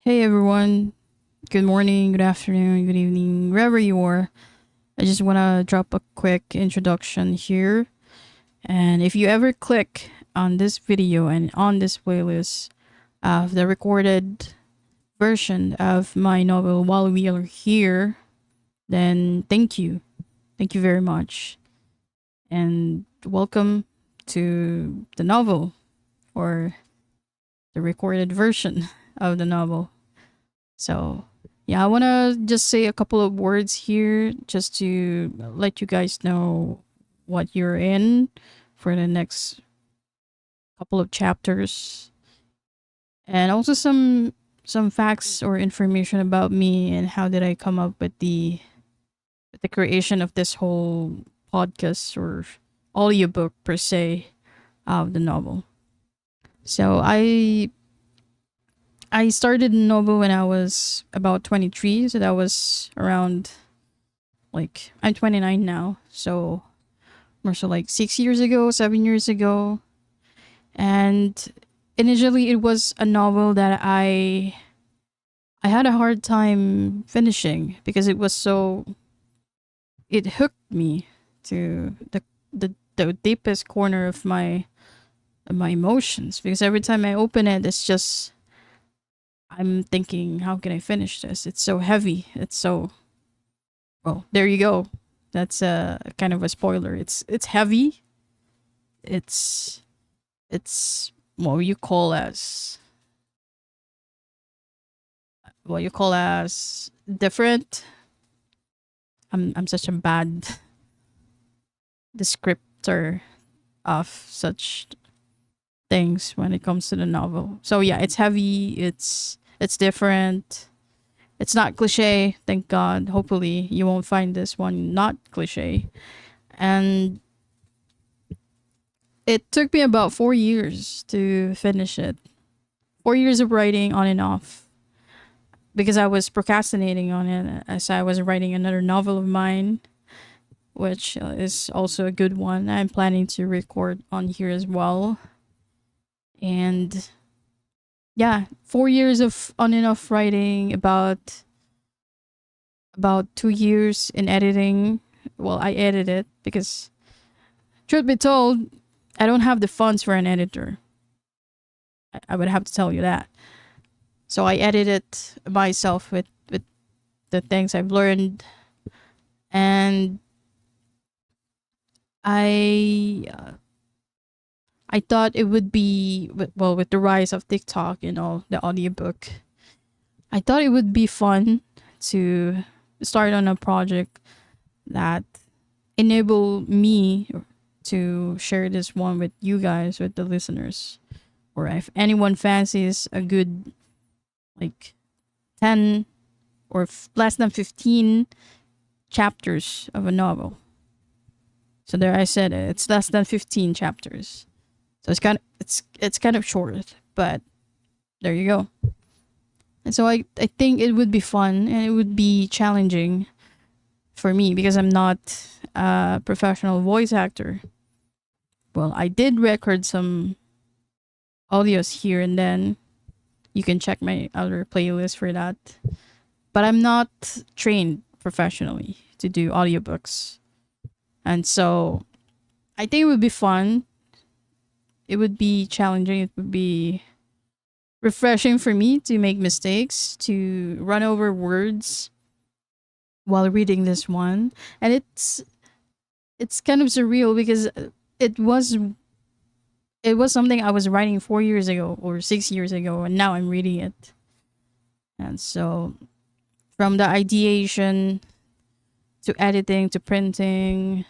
Hey everyone, good morning, good afternoon, good evening, wherever you are. I just want to drop a quick introduction here. And if you ever click on this video and on this playlist of the recorded version of my novel while we are here, then thank you. Thank you very much. And welcome to the novel or the recorded version of the novel. So, yeah, I want to just say a couple of words here just to let you guys know what you're in for the next couple of chapters, and also some facts or information about me and how did I come up with the creation of this whole podcast or audiobook per se of the novel. So I started novel when I was about 23, so that was around, like, I'm 29 now, so more so like 6 years ago, 7 years ago. And initially it was a novel that I had a hard time finishing because it hooked me to the deepest corner of my emotions, because every time I open it, it's just I'm thinking, how can I finish this? It's so heavy. It's so, well, there you go. That's a kind of a spoiler. It's heavy. It's it's what you call as different. I'm such a bad descriptor of such things when it comes to the novel. So yeah, it's heavy. It's different. It's not cliche. Thank God. Hopefully, you won't find this one not cliche. And it took me about 4 years to finish it. 4 years of writing on and off because I was procrastinating on it as I was writing another novel of mine, which is also a good one. I'm planning to record on here as well. And yeah, 4 years of on and off writing, about 2 years in editing. Well, I edit it because, truth be told, I don't have the funds for an editor. I would have to tell you that. So I edit it myself with the things I've learned, and I I thought it would be well, with the rise of TikTok and all the audiobook. I thought it would be fun to start on a project that enable me to share this one with you guys, with the listeners, or if anyone fancies a good, like, 10 or less than 15 chapters of a novel. So there, I said it, it's less than 15 chapters. So it's kind of short, but there you go. And so I think it would be fun and it would be challenging for me because I'm not a professional voice actor. Well, I did record some audios here and then. You can check my other playlist for that. But I'm not trained professionally to do audiobooks. And so I think it would be fun. It would be challenging. It would be refreshing for me to make mistakes, to run over words while reading this one. And it's kind of surreal because it was it was something I was writing 4 years ago or 6 years ago, and now I'm reading it. And so, from the ideation to editing to printing,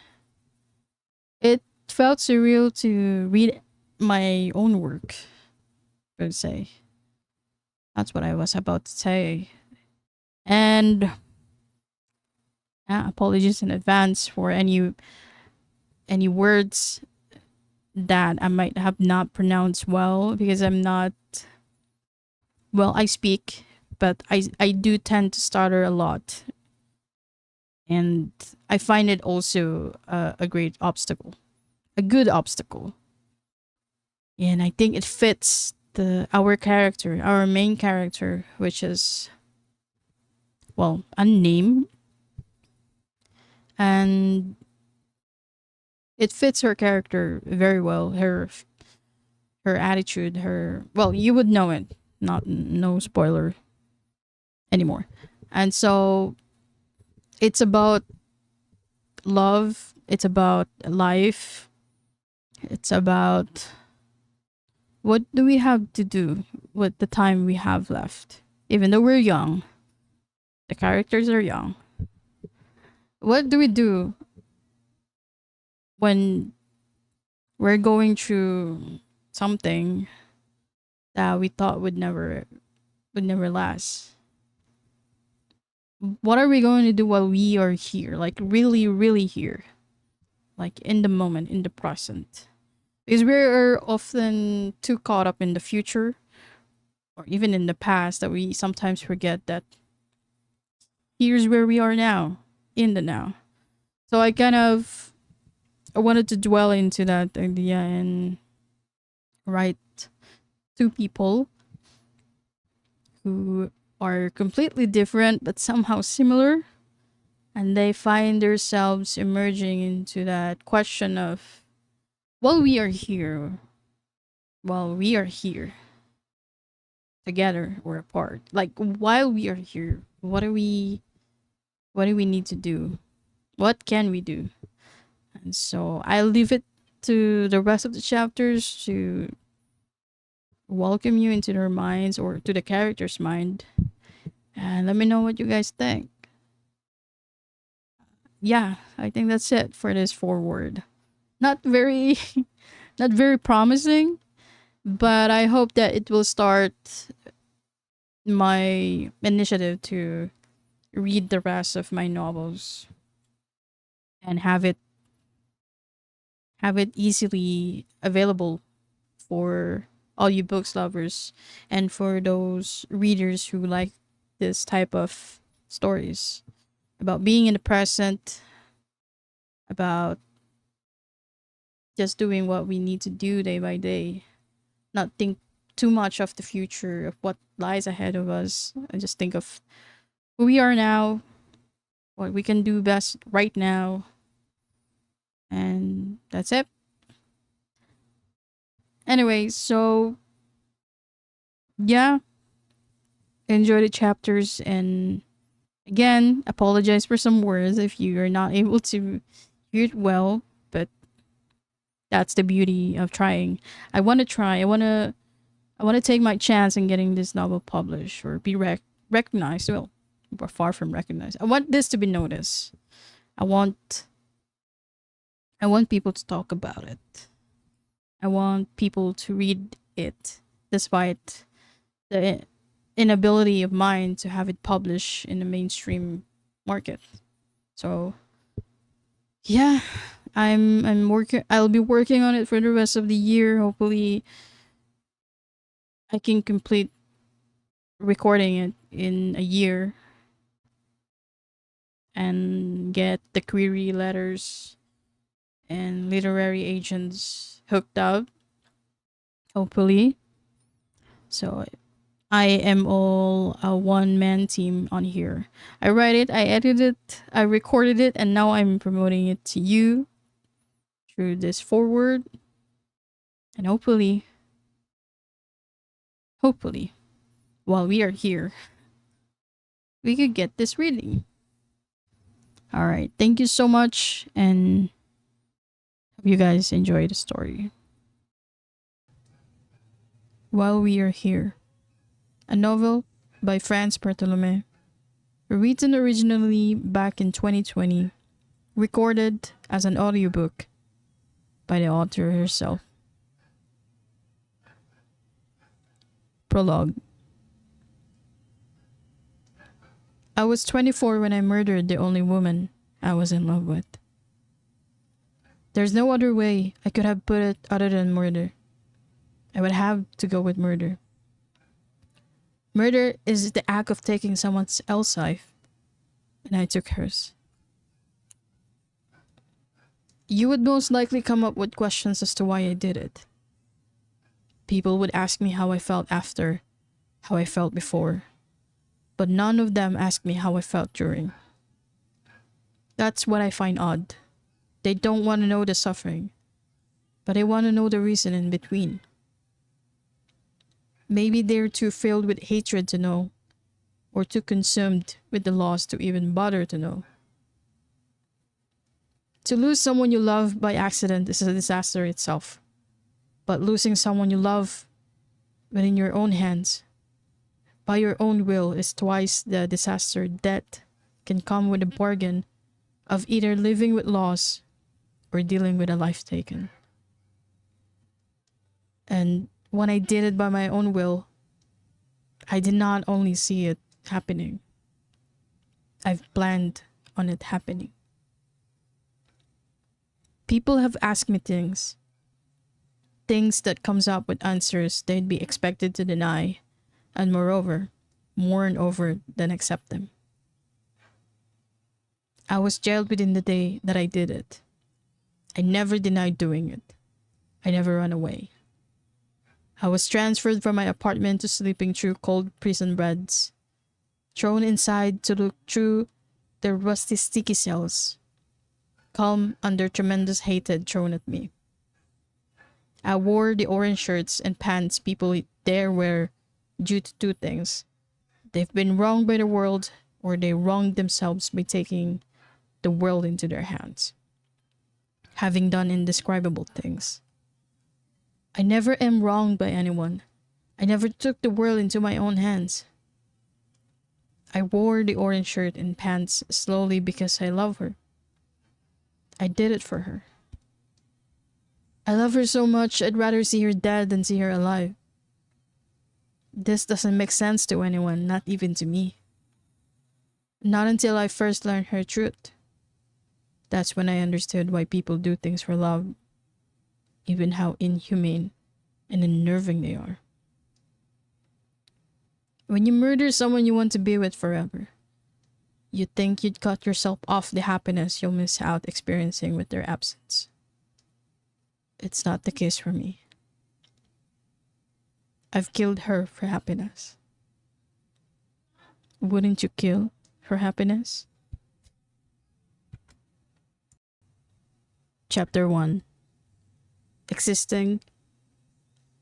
it felt surreal to read my own work, per se. That's what I was about to say. And apologies in advance for any words that I might have not pronounced well, because I'm not, well, I speak, but I do tend to stutter a lot. And I find it also a great obstacle, a good obstacle. And I think it fits our character, our main character, which is, well, unnamed, and it fits her character very well. Her attitude, her, well, you would know it. Not no spoiler anymore. And so it's about love, it's about life, it's about what do we have to do with the time we have left. Even though we're young, the characters are young. What do we do when we're going through something that we thought would never last? What are we going to do while we are here? Like really, really here. Like in the moment, in the present. Because we're often too caught up in the future or even in the past that we sometimes forget that here's where we are now, in the now. So I wanted to dwell into that idea and write two people who are completely different but somehow similar, and they find themselves emerging into that question of, while we are here, while we are here together or apart, like while we are here, what do we need to do? What can we do? And so I leave it to the rest of the chapters to welcome you into their minds or to the character's mind, and let me know what you guys think. Yeah, I think that's it for this forward. Not very not very promising, but I hope that it will start my initiative to read the rest of my novels and have it easily available for all you books lovers and for those readers who like this type of stories about being in the present, about just doing what we need to do day by day, not think too much of the future of what lies ahead of us, and just think of who we are now, what we can do best right now, and that's it. Anyway, so yeah, enjoy the chapters, and again, apologize for some words if you are not able to hear it well, but that's the beauty of trying. I want to try. I want to take my chance in getting this novel published or be recognized. Well, we're far from recognized. I want this to be noticed. I want I want people to talk about it. I want people to read it despite the inability of mine to have it published in the mainstream market. So, yeah, I'm working I'll be working on it for the rest of the year. Hopefully I can complete recording it in a year and get the query letters and literary agents hooked up, hopefully. So I am all a one man team on here. I write it, I edit it, I recorded it, and now I'm promoting it to you through this forward. And hopefully, while we are here, we could get this reading. All right. Thank you so much, and hope you guys enjoy the story. While we are here, a novel by Franz Bartolome, written originally back in 2020, recorded as an audiobook by the author herself. Prologue. I was 24 when I murdered the only woman I was in love with. There's no other way I could have put it other than murder. I would have to go with murder. Murder is the act of taking someone else's life, and I took hers. You would most likely come up with questions as to why I did it. People would ask me how I felt after, how I felt before, but none of them asked me how I felt during. That's what I find odd. They don't want to know the suffering, but they want to know the reason in between. Maybe they're too filled with hatred to know, or too consumed with the loss to even bother to know. To lose someone you love by accident is a disaster itself, but losing someone you love within your own hands, by your own will, is twice the disaster that can come with a bargain of either living with loss or dealing with a life taken. And when I did it by my own will, I did not only see it happening, I've planned on it happening. People have asked me things that comes up with answers they'd be expected to deny, and moreover, mourn over than accept them. I was jailed within the day that I did it. I never denied doing it. I never ran away. I was transferred from my apartment to sleeping through cold prison beds, thrown inside to look through the rusty sticky cells, calm under tremendous hatred thrown at me. I wore the orange shirts and pants people there wear due to two things. They've been wronged by the world, or they wronged themselves by taking the world into their hands, having done indescribable things. I never am wronged by anyone. I never took the world into my own hands. I wore the orange shirt and pants slowly because I love her. I did it for her. I love her so much, I'd rather see her dead than see her alive. This doesn't make sense to anyone, not even to me. Not until I first learned her truth. That's when I understood why people do things for love, even how inhumane and unnerving they are. When you murder someone you want to be with forever, you think you'd cut yourself off the happiness you'll miss out experiencing with their absence. It's not the case for me. I've killed her for happiness. Wouldn't you kill for happiness? Chapter 1. Existing,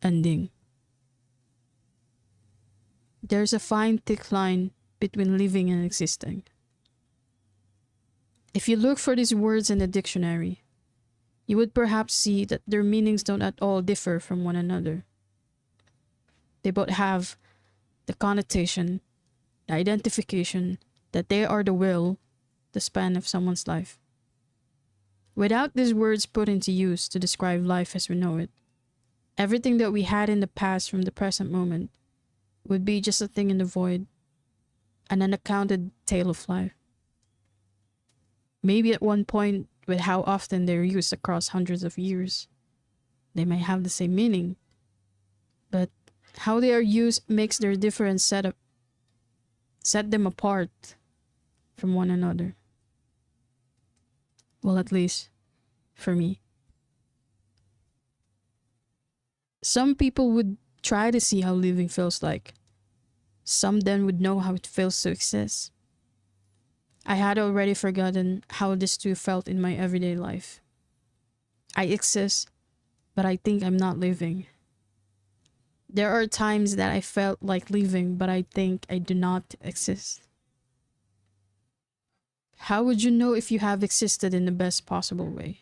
Ending. There's a fine thick line between living and existing. If you look for these words in the dictionary, you would perhaps see that their meanings don't at all differ from one another. They both have the connotation, the identification that they are the will, the span of someone's life. Without these words put into use to describe life as we know it, everything that we had in the past from the present moment would be just a thing in the void, an unaccounted tale of life. Maybe at one point, with how often they're used across hundreds of years, they may have the same meaning, but how they are used makes their different set them apart from one another. Well, at least for me. Some people would try to see how living feels like. Some then would know how it feels to exist. I had already forgotten how this too felt in my everyday life. I exist, but I think I'm not living. There are times that I felt like leaving, but I think I do not exist. How would you know if you have existed in the best possible way?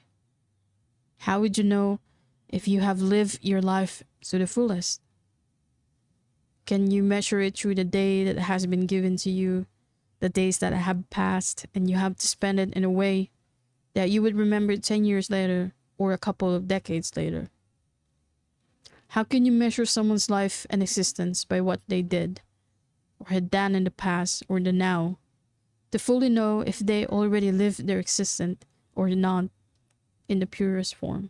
How would you know if you have lived your life to the fullest? Can you measure it through the day that has been given to you, the days that have passed, and you have to spend it in a way that you would remember 10 years later or a couple of decades later? How can you measure someone's life and existence by what they did or had done in the past or the now to fully know if they already lived their existence or not in the purest form?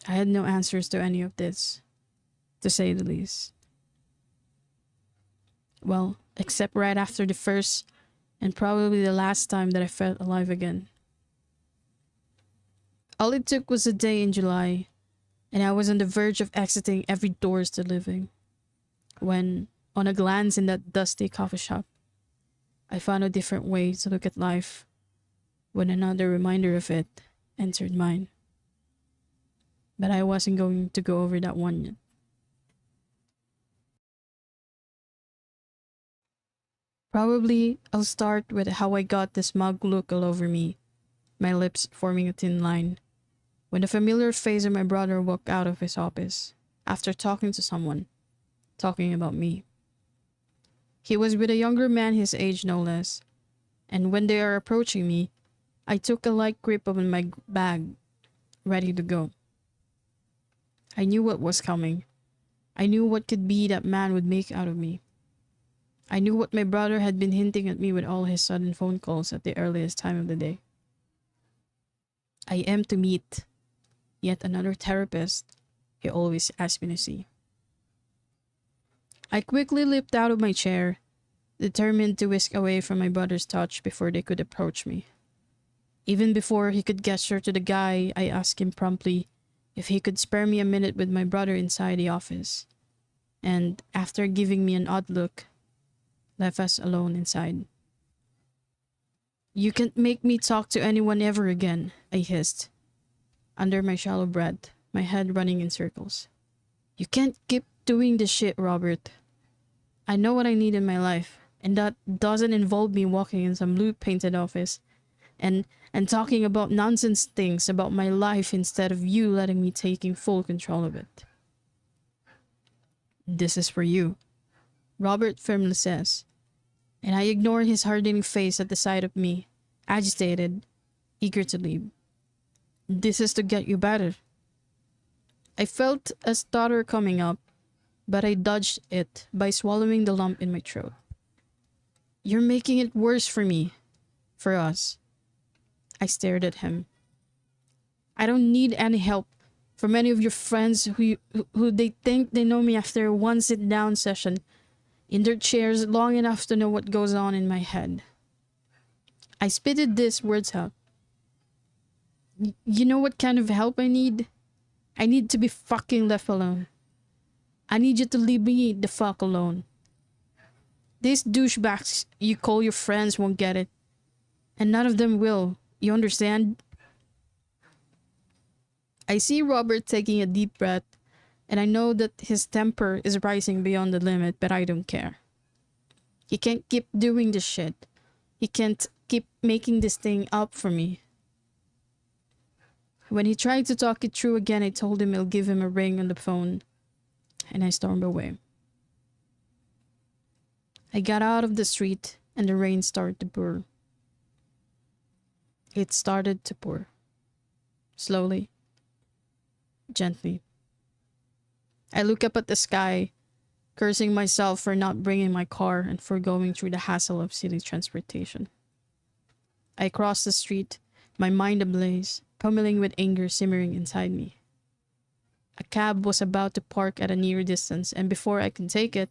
I had no answers to any of this, to say the least. Well, except right after the first and probably the last time that I felt alive again. All it took was a day in July, and I was on the verge of exiting every door still living, when, on a glance in that dusty coffee shop, I found a different way to look at life when another reminder of it entered mine. But I wasn't going to go over that one yet. Probably I'll start with how I got this smug look all over me, my lips forming a thin line, when the familiar face of my brother walked out of his office after talking to someone, talking about me. He was with a younger man his age no less, and when they are approaching me, I took a light grip of my bag, ready to go. I knew what was coming. I knew what could be that man would make out of me. I knew what my brother had been hinting at me with all his sudden phone calls at the earliest time of the day. I am to meet yet another therapist he always asked me to see. I quickly leaped out of my chair, determined to whisk away from my brother's touch before they could approach me. Even before he could gesture to the guy, I asked him promptly if he could spare me a minute with my brother inside the office, and after giving me an odd look, left us alone inside. "You can't make me talk to anyone ever again," I hissed, under my shallow breath, my head running in circles. "You can't keep doing this shit, Robert. I know what I need in my life, and that doesn't involve me walking in some blue-painted office and talking about nonsense things about my life instead of you letting me taking full control of it." "This is for you," Robert firmly says, and I ignore his hardening face at the sight of me, agitated, eager to leave. "This is to get you better." I felt a stutter coming up, but I dodged it by swallowing the lump in my throat. "You're making it worse for me, for us." I stared at him. "I don't need any help from any of your friends who they think they know me after one sit-down session in their chairs long enough to know what goes on in my head." I spitted these words out. You know what kind of help I need? I need to be fucking left alone. I need you to leave me the fuck alone. These douchebags you call your friends won't get it. And none of them will. You understand?" I see Robert taking a deep breath, and I know that his temper is rising beyond the limit, but I don't care. He can't keep doing this shit. He can't keep making this thing up for me. When he tried to talk it through again, I told him I'll give him a ring on the phone, and I stormed away. I got out of the street, and the rain started to pour. It started to pour. Slowly. Gently. I look up at the sky, cursing myself for not bringing my car and for going through the hassle of city transportation. I crossed the street, my mind ablaze, pummeling with anger simmering inside me. A cab was about to park at a near distance, and before I could take it,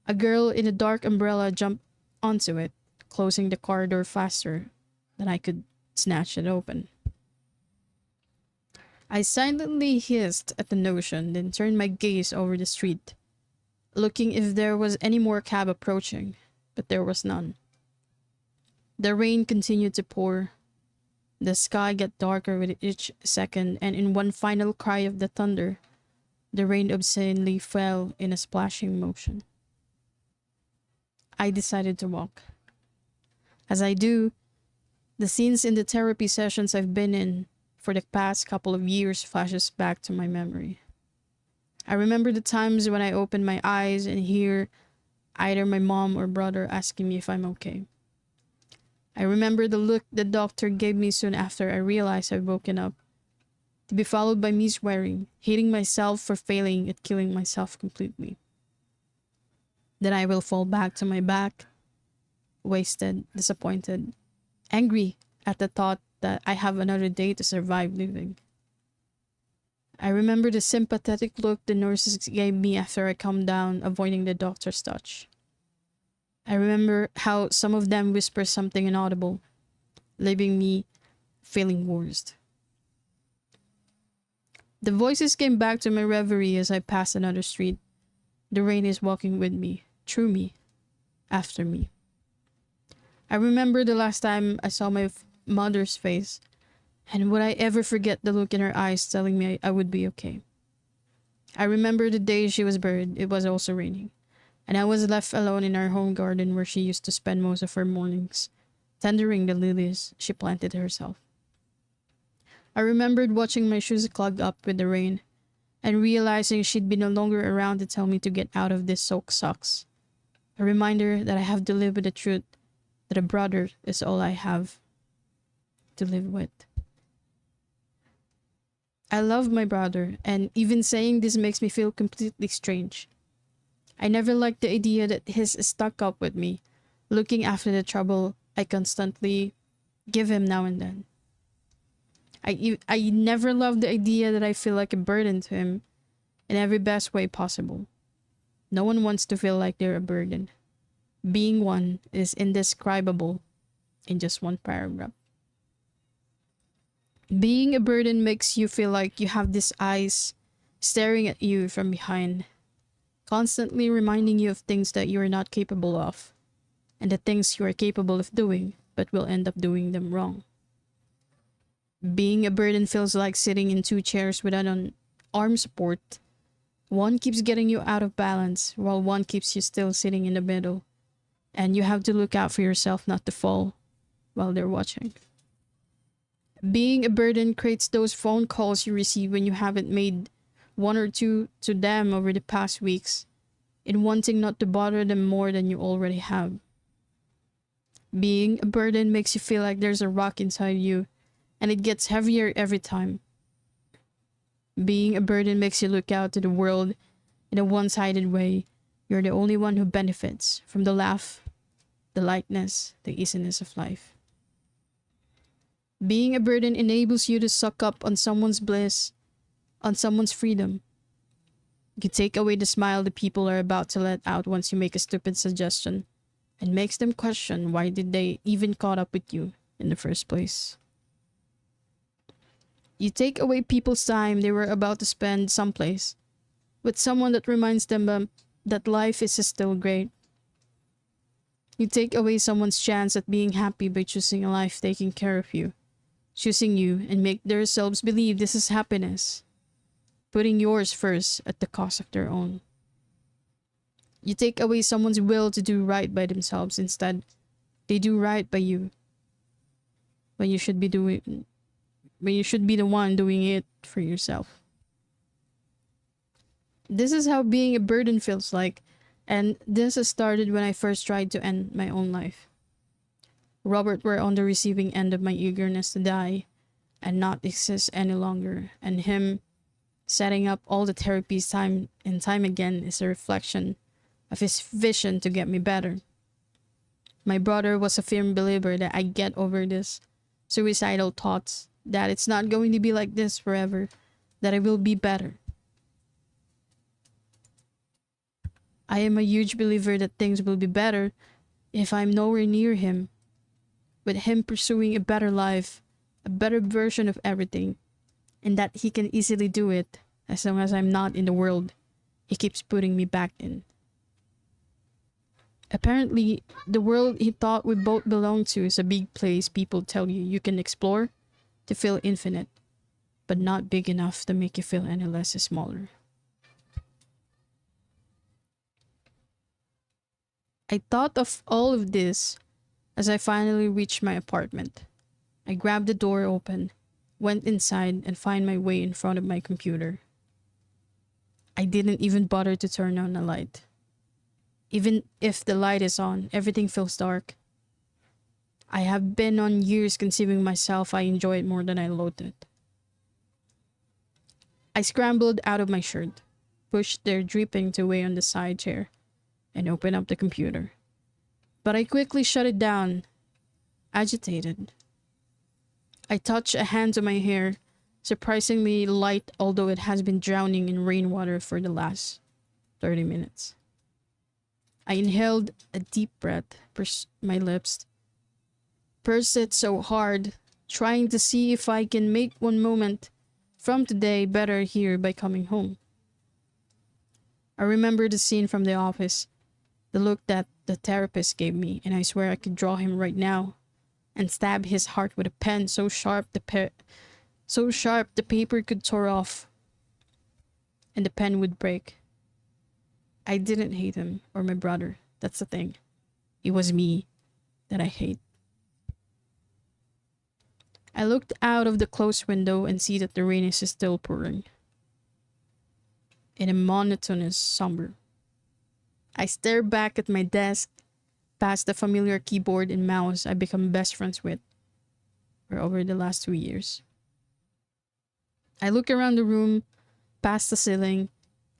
a girl in a dark umbrella jumped onto it, closing the car door faster than I could snatch it open. I silently hissed at the notion, then turned my gaze over the street, looking if there was any more cab approaching, but there was none. The rain continued to pour. The sky got darker with each second, and in one final cry of the thunder, the rain obscenely fell in a splashing motion. I decided to walk. As I do, the scenes in the therapy sessions I've been in for the past couple of years flashes back to my memory. I remember the times when I open my eyes and hear either my mom or brother asking me if I'm okay. I remember the look the doctor gave me soon after I realized I'd woken up, to be followed by me swearing, hating myself for failing at killing myself completely. Then I will fall back to my back, wasted, disappointed, angry at the thought that I have another day to survive living. I remember the sympathetic look the nurses gave me after I calmed down, avoiding the doctor's touch. I remember how some of them whispered something inaudible, leaving me feeling worse. The voices came back to my reverie as I passed another street. The rain is walking with me, through me, after me. I remember the last time I saw my mother's face, and would I ever forget the look in her eyes telling me I would be okay? I remember the day she was buried, it was also raining, and I was left alone in our home garden where she used to spend most of her mornings, tendering the lilies she planted herself. I remembered watching my shoes clog up with the rain, and realizing she'd be no longer around to tell me to get out of this soaked socks. A reminder that I have to live with the truth that a brother is all I have to live with. I love my brother, and even saying this makes me feel completely strange. I never liked the idea that he's stuck up with me, looking after the trouble I constantly give him now and then. I never loved the idea that I feel like a burden to him in every best way possible. No one wants to feel like they're a burden. Being one is indescribable in just one paragraph. Being a burden makes you feel like you have these eyes staring at you from behind, constantly reminding you of things that you are not capable of, and the things you are capable of doing, but will end up doing them wrong. Being a burden feels like sitting in two chairs without an arm support. One keeps getting you out of balance, while one keeps you still sitting in the middle, and you have to look out for yourself not to fall while they're watching. Being a burden creates those phone calls you receive when you haven't made one or two to them over the past weeks, in wanting not to bother them more than you already have. Being a burden makes you feel like there's a rock inside you, and it gets heavier every time. Being a burden makes you look out to the world in a one-sided way. You're the only one who benefits from the laugh, the lightness, the easiness of life. Being a burden enables you to suck up on someone's bliss, on someone's freedom. You take away the smile the people are about to let out once you make a stupid suggestion, and makes them question why did they even caught up with you in the first place. You take away people's time they were about to spend someplace with someone that reminds them that life is still great. You take away someone's chance at being happy by choosing a life taking care of you, choosing you, and make themselves believe this is happiness, putting yours first at the cost of their own. You take away someone's will to do right by themselves. Instead, they do right by you when you should be the one doing it for yourself. This is how being a burden feels like, and this has started when I first tried to end my own life. Robert were on the receiving end of my eagerness to die and not exist any longer, and him setting up all the therapies time and time again is a reflection of his vision to get me better. My brother was a firm believer that I get over this suicidal thoughts, that it's not going to be like this forever, that I will be better. I am a huge believer that things will be better if I'm nowhere near him, with him pursuing a better life, a better version of everything, and that he can easily do it as long as I'm not in the world he keeps putting me back in. Apparently, the world he thought we both belonged to is a big place people tell you can explore to feel infinite, but not big enough to make you feel any less smaller. I thought of all of this as I finally reached my apartment. I grabbed the door open, went inside, and found my way in front of my computer. I didn't even bother to turn on the light. Even if the light is on, everything feels dark. I have been on years conceiving myself I enjoy it more than I loathe it. I scrambled out of my shirt, pushed their dripping to away on the side chair, and opened up the computer. But I quickly shut it down, agitated. I touched a hand to my hair, surprisingly light although it has been drowning in rainwater for the last 30 minutes. I inhaled a deep breath, pursed my lips, pursed it so hard, trying to see if I can make one moment from today better here by coming home. I remember the scene from the office, the look that the therapist gave me, and I swear I could draw him right now and stab his heart with a pen so sharp the paper could tear off and the pen would break. I didn't hate him or my brother. That's the thing. It was me that I hate. I looked out of the closed window and see that the rain is still pouring in a monotonous somber. I stare back at my desk, past the familiar keyboard and mouse I become best friends with for over the last 2 years. I look around the room, past the ceiling.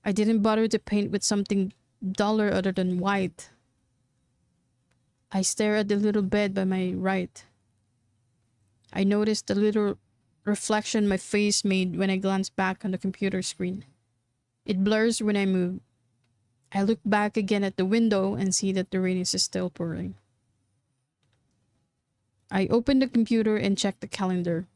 I didn't bother to paint with something duller other than white. I stare at the little bed by my right. I notice the little reflection my face made when I glance back on the computer screen. It blurs when I move. I look back again at the window and see that the rain is still pouring. I open the computer and check the calendar.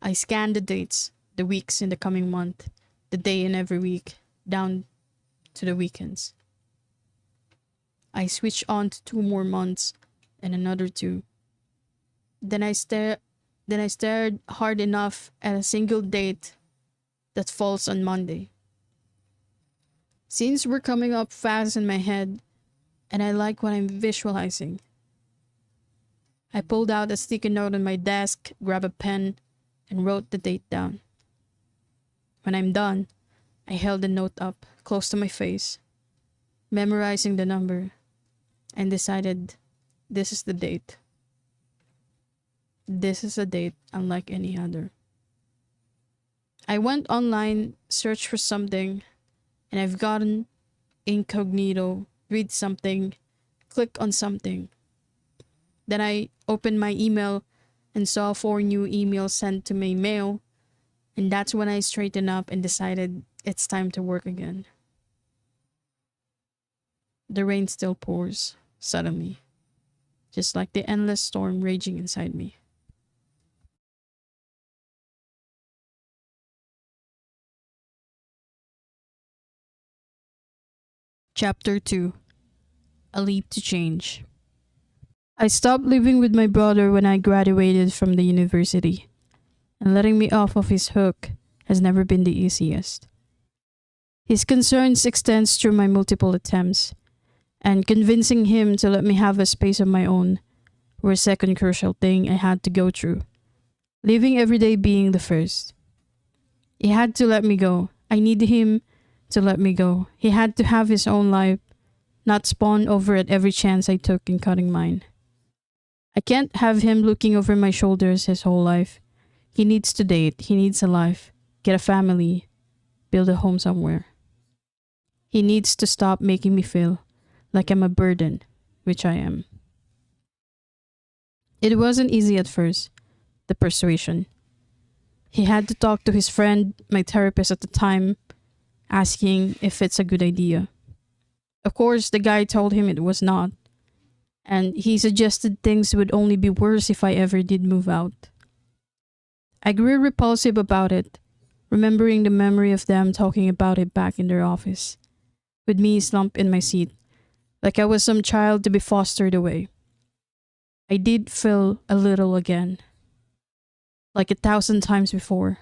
I scan the dates, the weeks in the coming month, the day in every week, down to the weekends. I switch on to 2 more months and another 2. Then I stared hard enough at a single date that falls on Monday. Scenes were coming up fast in my head, and I like what I'm visualizing. I pulled out a sticky note on my desk, grabbed a pen, and wrote the date down. When I'm done, I held the note up close to my face, memorizing the number, and decided this is the date. This is a date unlike any other. I went online, searched for something, and I've gotten incognito, read something, click on something. Then I opened my email and saw 4 new emails sent to my mail, and that's when I straightened up and decided it's time to work again. The rain still pours, suddenly, just like the endless storm raging inside me. Chapter 2: A Leap to Change. I stopped living with my brother when I graduated from the university, and letting me off of his hook has never been the easiest. His concerns extends through my multiple attempts, and convincing him to let me have a space of my own were a second crucial thing I had to go through, living every day being the first. He had to let me go. I need him to let me go. He had to have his own life, not spawn over at every chance I took in cutting mine. I can't have him looking over my shoulders his whole life. He needs to date. He needs a life, get a family, build a home somewhere. He needs to stop making me feel like I'm a burden, which I am. It wasn't easy at first, the persuasion. He had to talk to his friend, my therapist at the time, asking if it's a good idea. Of course, the guy told him it was not, and he suggested things would only be worse if I ever did move out. I grew repulsive about it, remembering the memory of them talking about it back in their office, with me slumped in my seat, like I was some child to be fostered away. I did feel a little again, like 1,000 times before,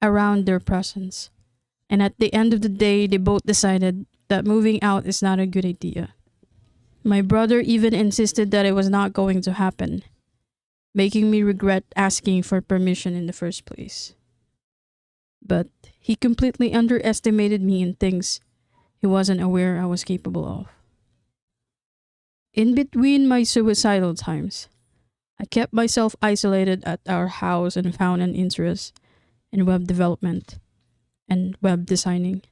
around their presence. And at the end of the day, they both decided that moving out is not a good idea. My brother even insisted that it was not going to happen, making me regret asking for permission in the first place. But he completely underestimated me in things he wasn't aware I was capable of. In between my suicidal times, I kept myself isolated at our house and found an interest in web development and web designing.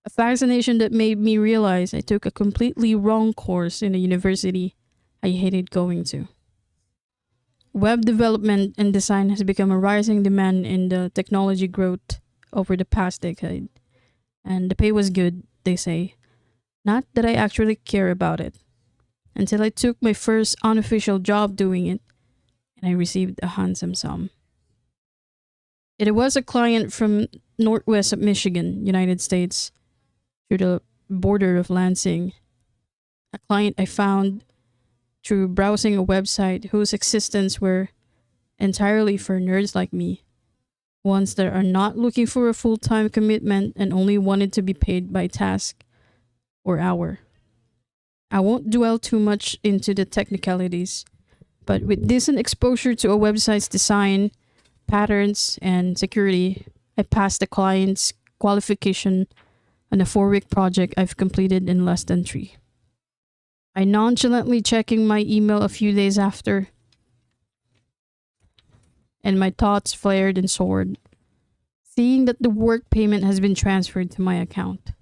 A fascination that made me realize I took a completely wrong course in the university I hated going to. Web development and design has become a rising demand in the technology growth over the past decade. And the pay was good, they say. Not that I actually care about it. Until I took my first unofficial job doing it, and I received a handsome sum. It was a client from northwest of Michigan, United States, through the border of Lansing. A client I found through browsing a website whose existence were entirely for nerds like me, ones that are not looking for a full-time commitment and only wanted to be paid by task or hour. I won't dwell too much into the technicalities, but with decent exposure to a website's design, patterns, and security, I passed the client's qualification on a 4-week project I've completed in less than 3. I nonchalantly checking my email a few days after, and my thoughts flared and soared, seeing that the work payment has been transferred to my account.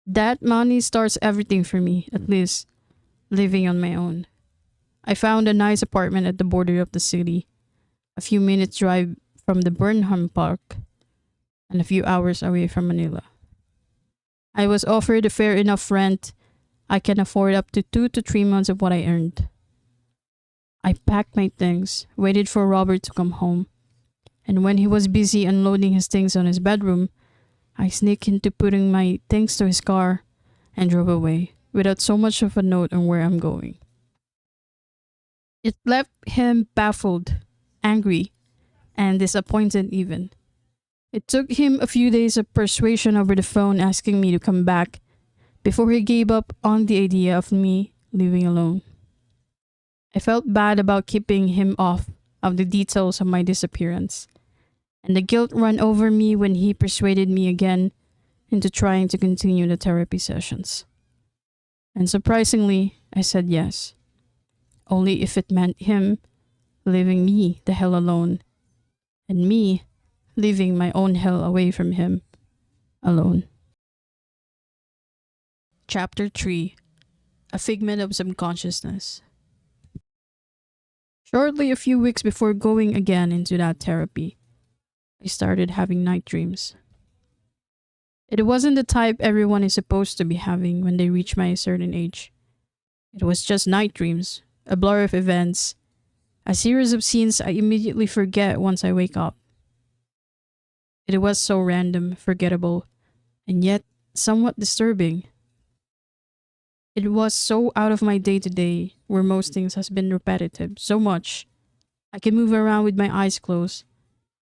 That money starts everything for me, at least living on my own. I found a nice apartment at the border of the city, a few minutes drive from the Burnham Park, and a few hours away from Manila. I was offered a fair enough rent. I can afford up to 2 to 3 months of what I earned. I packed my things, waited for Robert to come home, and when he was busy unloading his things on his bedroom, I sneaked into putting my things to his car and drove away without so much of a note on where I'm going. It left him baffled, angry, and disappointed even. It took him a few days of persuasion over the phone asking me to come back before he gave up on the idea of me living alone. I felt bad about keeping him off of the details of my disappearance, and the guilt ran over me when he persuaded me again into trying to continue the therapy sessions. And surprisingly, I said yes, only if it meant him leaving me the hell alone, and me leaving my own hell away from him alone. Chapter 3: A Figment of Subconsciousness. Shortly a few weeks before going again into that therapy, I started having night dreams. It wasn't the type everyone is supposed to be having when they reach my certain age. It was just night dreams, a blur of events, a series of scenes I immediately forget once I wake up. It was so random, forgettable, and yet somewhat disturbing. It was so out of my day-to-day, where most things has been repetitive, so much I can move around with my eyes closed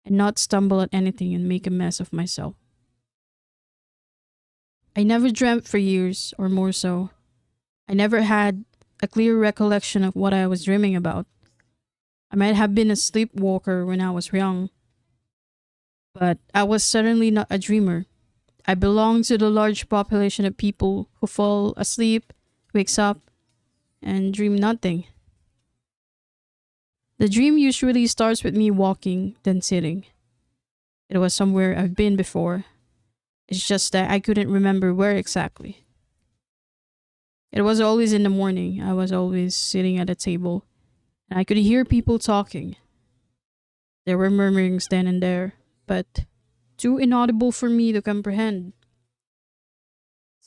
and not stumble at anything and make a mess of myself. I never dreamt for years, or more so. I never had a clear recollection of what I was dreaming about. I might have been a sleepwalker when I was young, but I was certainly not a dreamer. I belonged to the large population of people who fall asleep, wakes up, and dream nothing. The dream usually starts with me walking, then sitting. It was somewhere I've been before. It's just that I couldn't remember where exactly. It was always in the morning. I was always sitting at a table, and I could hear people talking. There were murmurings then and there, but too inaudible for me to comprehend.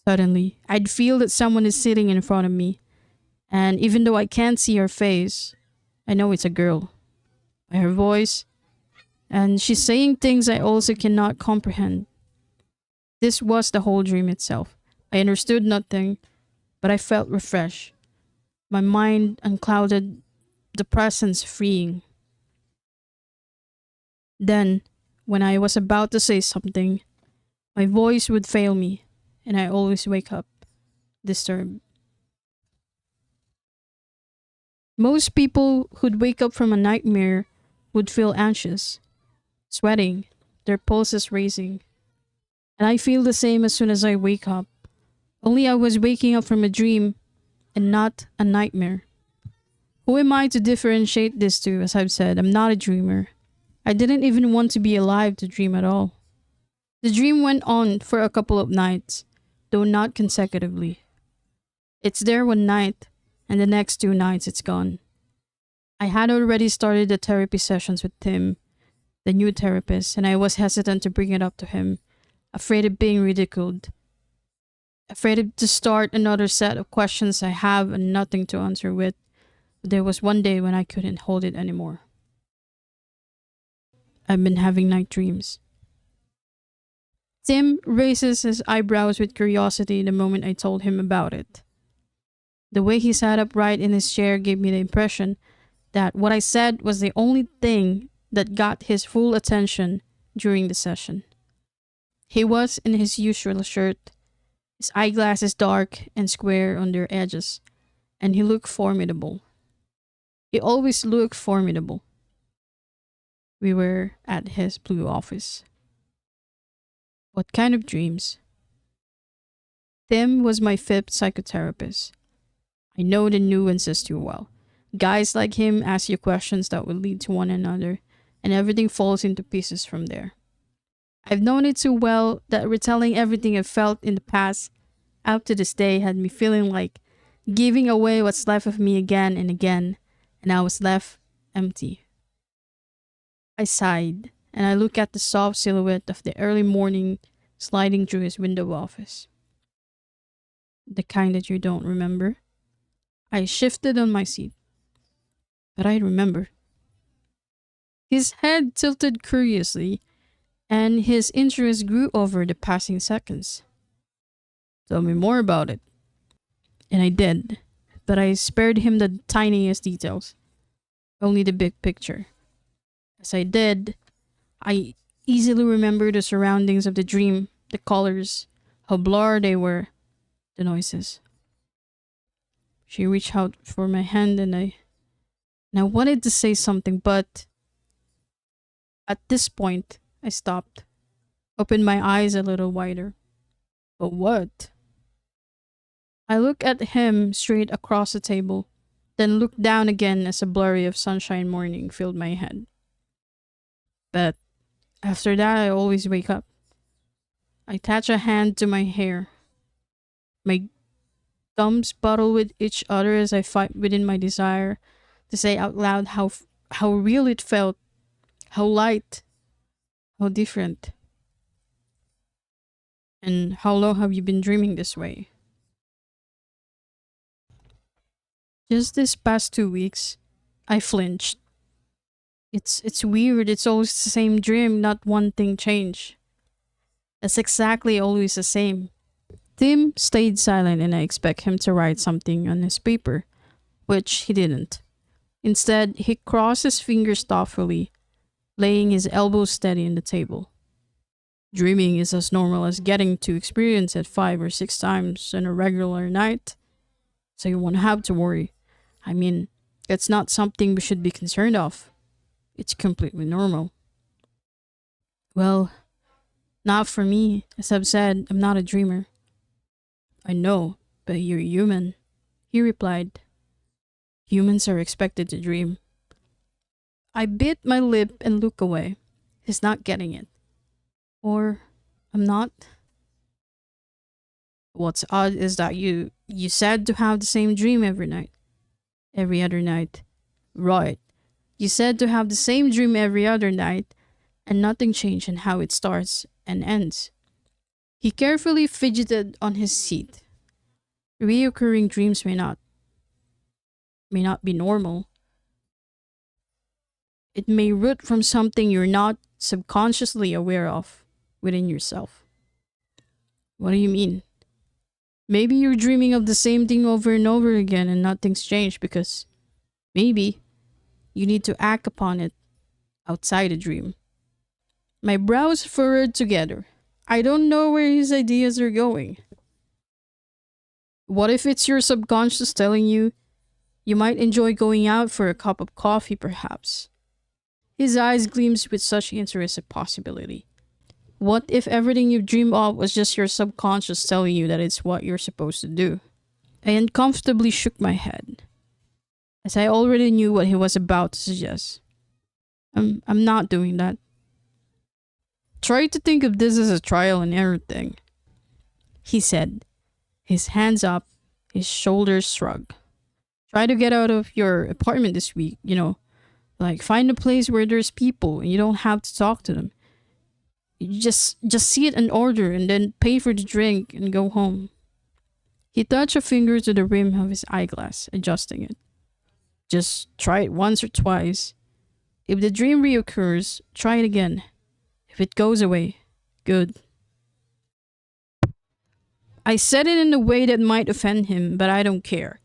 Suddenly, I'd feel that someone is sitting in front of me, and even though I can't see her face, I know it's a girl. By her voice, and she's saying things I also cannot comprehend. This was the whole dream itself. I understood nothing, but I felt refreshed. My mind unclouded, the presence freeing. Then, when I was about to say something, my voice would fail me, and I always wake up disturbed. Most people who'd wake up from a nightmare would feel anxious, sweating, their pulses racing. And I feel the same as soon as I wake up. Only I was waking up from a dream and not a nightmare. Who am I to differentiate this to? As I've said, I'm not a dreamer. I didn't even want to be alive to dream at all. The dream went on for a couple of nights, though not consecutively. It's there one night, and the next 2 nights it's gone. I had already started the therapy sessions with Tim, the new therapist, and I was hesitant to bring it up to him, afraid of being ridiculed, afraid to start another set of questions I have and nothing to answer with. But there was one day when I couldn't hold it anymore. I've been having night dreams. Tim raises his eyebrows with curiosity the moment I told him about it. The way he sat upright in his chair gave me the impression that what I said was the only thing that got his full attention during the session. He was in his usual shirt, his eyeglasses dark and square on their edges, and he looked formidable. He always looked formidable. We were at his blue office. What kind of dreams? Tim was my fifth psychotherapist. I know the nuances too well. Guys like him ask you questions that will lead to one another, and everything falls into pieces from there. I've known it too well that retelling everything I've felt in the past out to this day had me feeling like giving away what's left of me again and again, and I was left empty. I sighed, and I looked at the soft silhouette of the early morning sliding through his window office. The kind that you don't remember? I shifted on my seat. But I remember. His head tilted curiously, and his interest grew over the passing seconds. Tell me more about it. And I did, but I spared him the tiniest details, only the big picture. As I did, I easily remembered the surroundings of the dream, the colors, how blurred they were, the noises. She reached out for my hand and I wanted to say something, but at this point, I stopped, opened my eyes a little wider. But what? I looked at him straight across the table, then looked down again as a blurry of sunshine morning filled my head. But after that, I always wake up. I attach a hand to my hair. My thumbs battle with each other as I fight within my desire to say out loud how real it felt, how light, how different. And how long have you been dreaming this way? Just this past 2 weeks, I flinched. It's weird, it's always the same dream, not one thing changed. It's exactly always the same. Tim stayed silent and I expect him to write something on his paper, which he didn't. Instead, he crossed his fingers thoughtfully, laying his elbows steady on the table. Dreaming is as normal as getting to experience it 5 or 6 times in a regular night, so you won't have to worry. I mean, it's not something we should be concerned of. It's completely normal. Well, not for me. As I've said, I'm not a dreamer. I know, but you're human, he replied. Humans are expected to dream. I bit my lip and looked away. He's not getting it. Or I'm not. What's odd is that you said to have the same dream every night. Every other night. Right. You said to have the same dream every other night, and nothing changed in how it starts and ends. He carefully fidgeted on his seat. Reoccurring dreams may not be normal. It may root from something you're not subconsciously aware of within yourself. What do you mean? Maybe you're dreaming of the same thing over and over again and nothing's changed because maybe you need to act upon it outside a dream. My brows furrowed together. I don't know where his ideas are going. What if it's your subconscious telling you you might enjoy going out for a cup of coffee, perhaps? His eyes gleamed with such interest a possibility. What if everything you dream of was just your subconscious telling you that it's what you're supposed to do? I uncomfortably shook my head, as I already knew what he was about to suggest. I'm not doing that. Try to think of this as a trial and error thing, he said, his hands up, his shoulders shrugged. Try to get out of your apartment this week, like find a place where there's people and you don't have to talk to them. You just see it and order and then pay for the drink and go home. He touched a finger to the rim of his eyeglass, adjusting it. Just try it once or twice. If the dream reoccurs, try it again. If it goes away, good. I said it in a way that might offend him, but I don't care.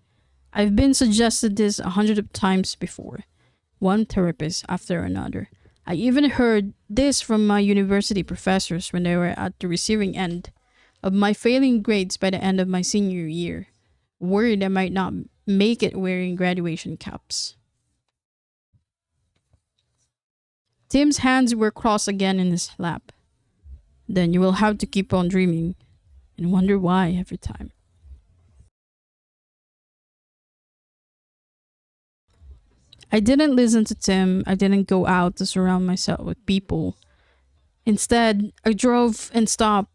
I've been suggested this 100 of times before, one therapist after another. I even heard this from my university professors when they were at the receiving end of my failing grades by the end of my senior year, worried I might not make it wearing graduation caps. Tim's hands were crossed again in his lap. Then you will have to keep on dreaming and wonder why every time. I didn't listen to Tim. I didn't go out to surround myself with people. Instead, I drove and stopped,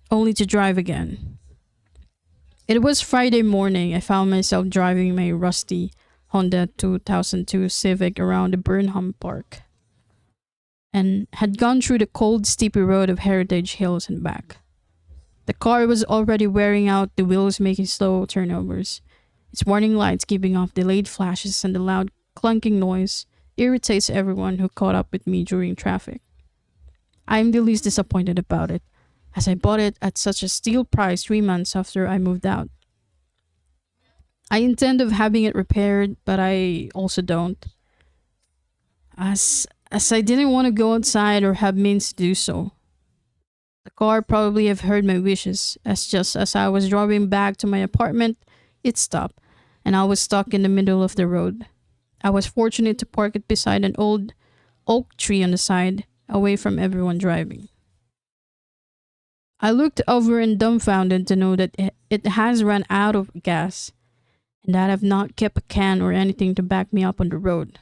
only to drive again. It was Friday morning. I found myself driving my rusty Honda 2002 Civic around the Burnham Park and had gone through the cold, steepy road of Heritage Hills and back. The car was already wearing out, the wheels making slow turnovers. Its warning lights giving off delayed flashes, and the loud clunking noise irritates everyone who caught up with me during traffic. I am the least disappointed about it, as I bought it at such a steal price 3 months after I moved out. I intend of having it repaired, but I also don't, as I didn't want to go outside or have means to do so. The car probably have heard my wishes, as just as I was driving back to my apartment, it stopped, and I was stuck in the middle of the road. I was fortunate to park it beside an old oak tree on the side, away from everyone driving. I looked over and dumbfounded to know that it has run out of gas, and that I've not kept a can or anything to back me up on the road.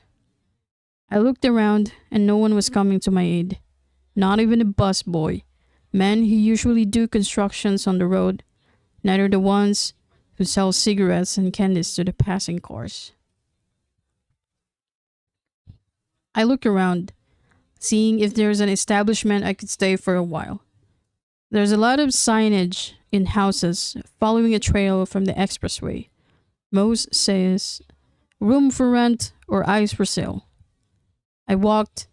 I looked around, and no one was coming to my aid, not even a bus boy, men who usually do constructions on the road, neither the ones who sell cigarettes and candies to the passing cars. I looked around, seeing if there's an establishment I could stay for a while. There's a lot of signage in houses following a trail from the expressway. Most says room for rent or ice for sale. I walked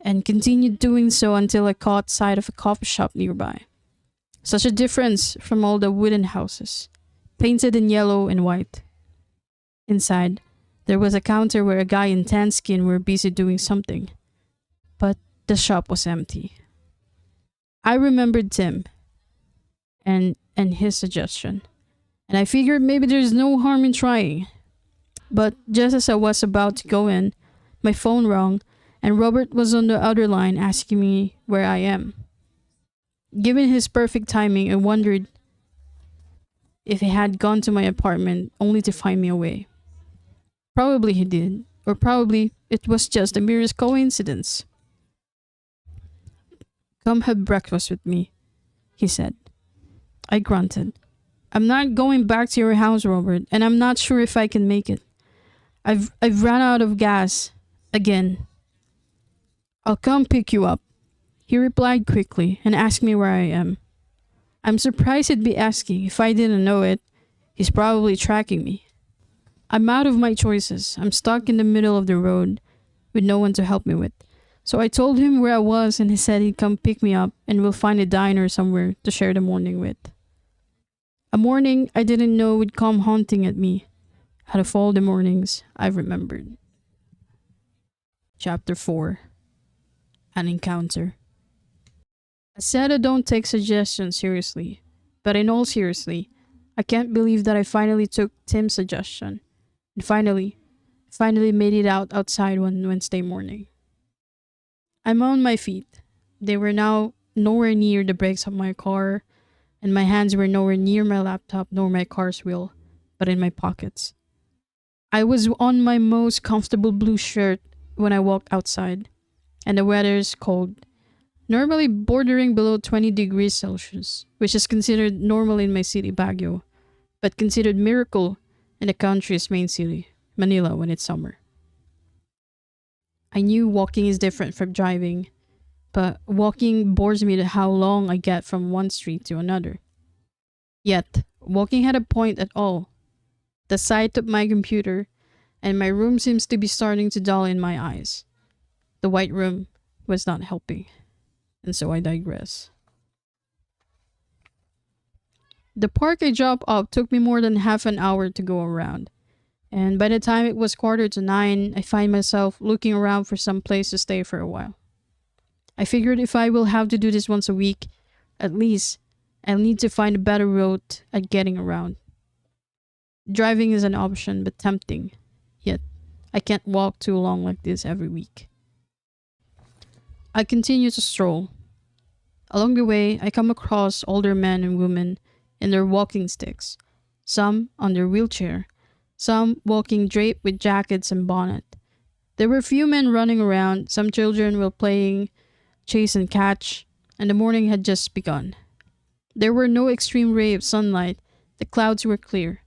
and continued doing so until I caught sight of a coffee shop nearby. Such a difference from all the wooden houses, painted in yellow and white. Inside, there was a counter where a guy in tan skin were busy doing something, but the shop was empty. I remembered Tim and his suggestion, and I figured maybe there's no harm in trying. But just as I was about to go in, my phone rang, and Robert was on the other line asking me where I am. Given his perfect timing, I wondered if he had gone to my apartment only to find me away. Probably he did, or probably it was just the merest coincidence. "Come have breakfast with me," he said. I grunted. "I'm not going back to your house, Robert, and I'm not sure if I can make it. I've run out of gas again." "I'll come pick you up," he replied quickly and asked me where I am. I'm surprised he'd be asking. If I didn't know it, he's probably tracking me. I'm out of my choices. I'm stuck in the middle of the road with no one to help me with. So I told him where I was, and he said he'd come pick me up and we'll find a diner somewhere to share the morning with. A morning I didn't know would come haunting at me, out of all the mornings I've remembered. Chapter 4. An Encounter. I said I don't take suggestions seriously, but in all seriously, I can't believe that I finally took Tim's suggestion and finally made it outside one Wednesday morning. I'm on my feet. They were now nowhere near the brakes of my car, and my hands were nowhere near my laptop nor my car's wheel, but in my pockets. I was on my most comfortable blue shirt when I walked outside, and the weather's cold, normally bordering below 20 degrees Celsius, which is considered normal in my city, Baguio, but considered miracle in the country's main city, Manila, when it's summer. I knew walking is different from driving, but walking bores me to how long I get from one street to another. Yet, walking had a point at all. The sight of my computer and my room seems to be starting to dull in my eyes. The white room was not helping, and so I digress. The park I dropped off took me more than half an hour to go around, and by the time it was quarter to 9, I find myself looking around for some place to stay for a while. I figured if I will have to do this once a week, at least I'll need to find a better route at getting around. Driving is an option, but tempting. Yet, I can't walk too long like this every week. I continue to stroll. Along the way, I come across older men and women in their walking sticks, some on their wheelchair, some walking draped with jackets and bonnet. There were few men running around, some children were playing chase and catch, and the morning had just begun. There were no extreme rays of sunlight, the clouds were clear.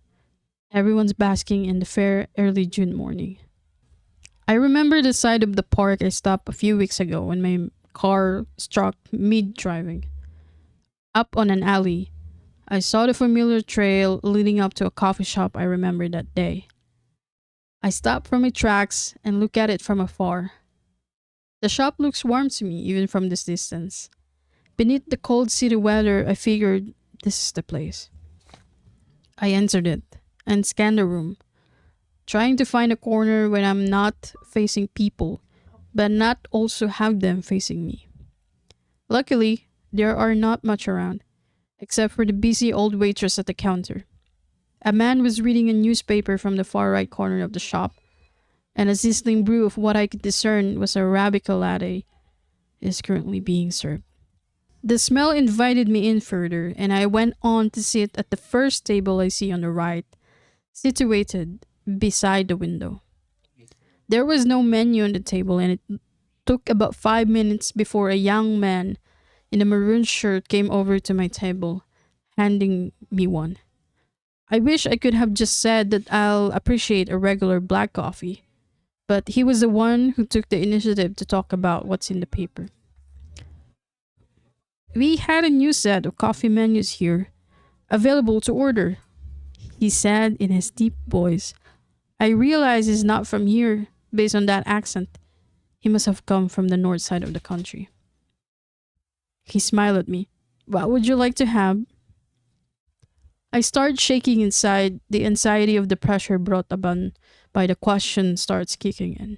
Everyone's basking in the fair early June morning. I remember the side of the park I stopped a few weeks ago when my car struck mid-driving. Up on an alley, I saw the familiar trail leading up to a coffee shop I remember that day. I stopped from my tracks and looked at it from afar. The shop looks warm to me even from this distance. Beneath the cold city weather, I figured this is the place. I entered it and scanned the room, trying to find a corner where I'm not facing people, but not also have them facing me. Luckily, there are not much around, except for the busy old waitress at the counter. A man was reading a newspaper from the far right corner of the shop, and a sizzling brew of what I could discern was a Arabica latte is currently being served. The smell invited me in further, and I went on to sit at the first table I see on the right, situated beside the window. There was no menu on the table, and it took about 5 minutes before a young man in a maroon shirt came over to my table, handing me one. I wish I could have just said that I'll appreciate a regular black coffee, but he was the one who took the initiative to talk about what's in the paper. We had a new set of coffee menus here, available to order, he said in his deep voice. I realize he's not from here, based on that accent. He must have come from the north side of the country. He smiled at me. What would you like to have? I started shaking inside. The anxiety of the pressure brought upon by the question starts kicking in.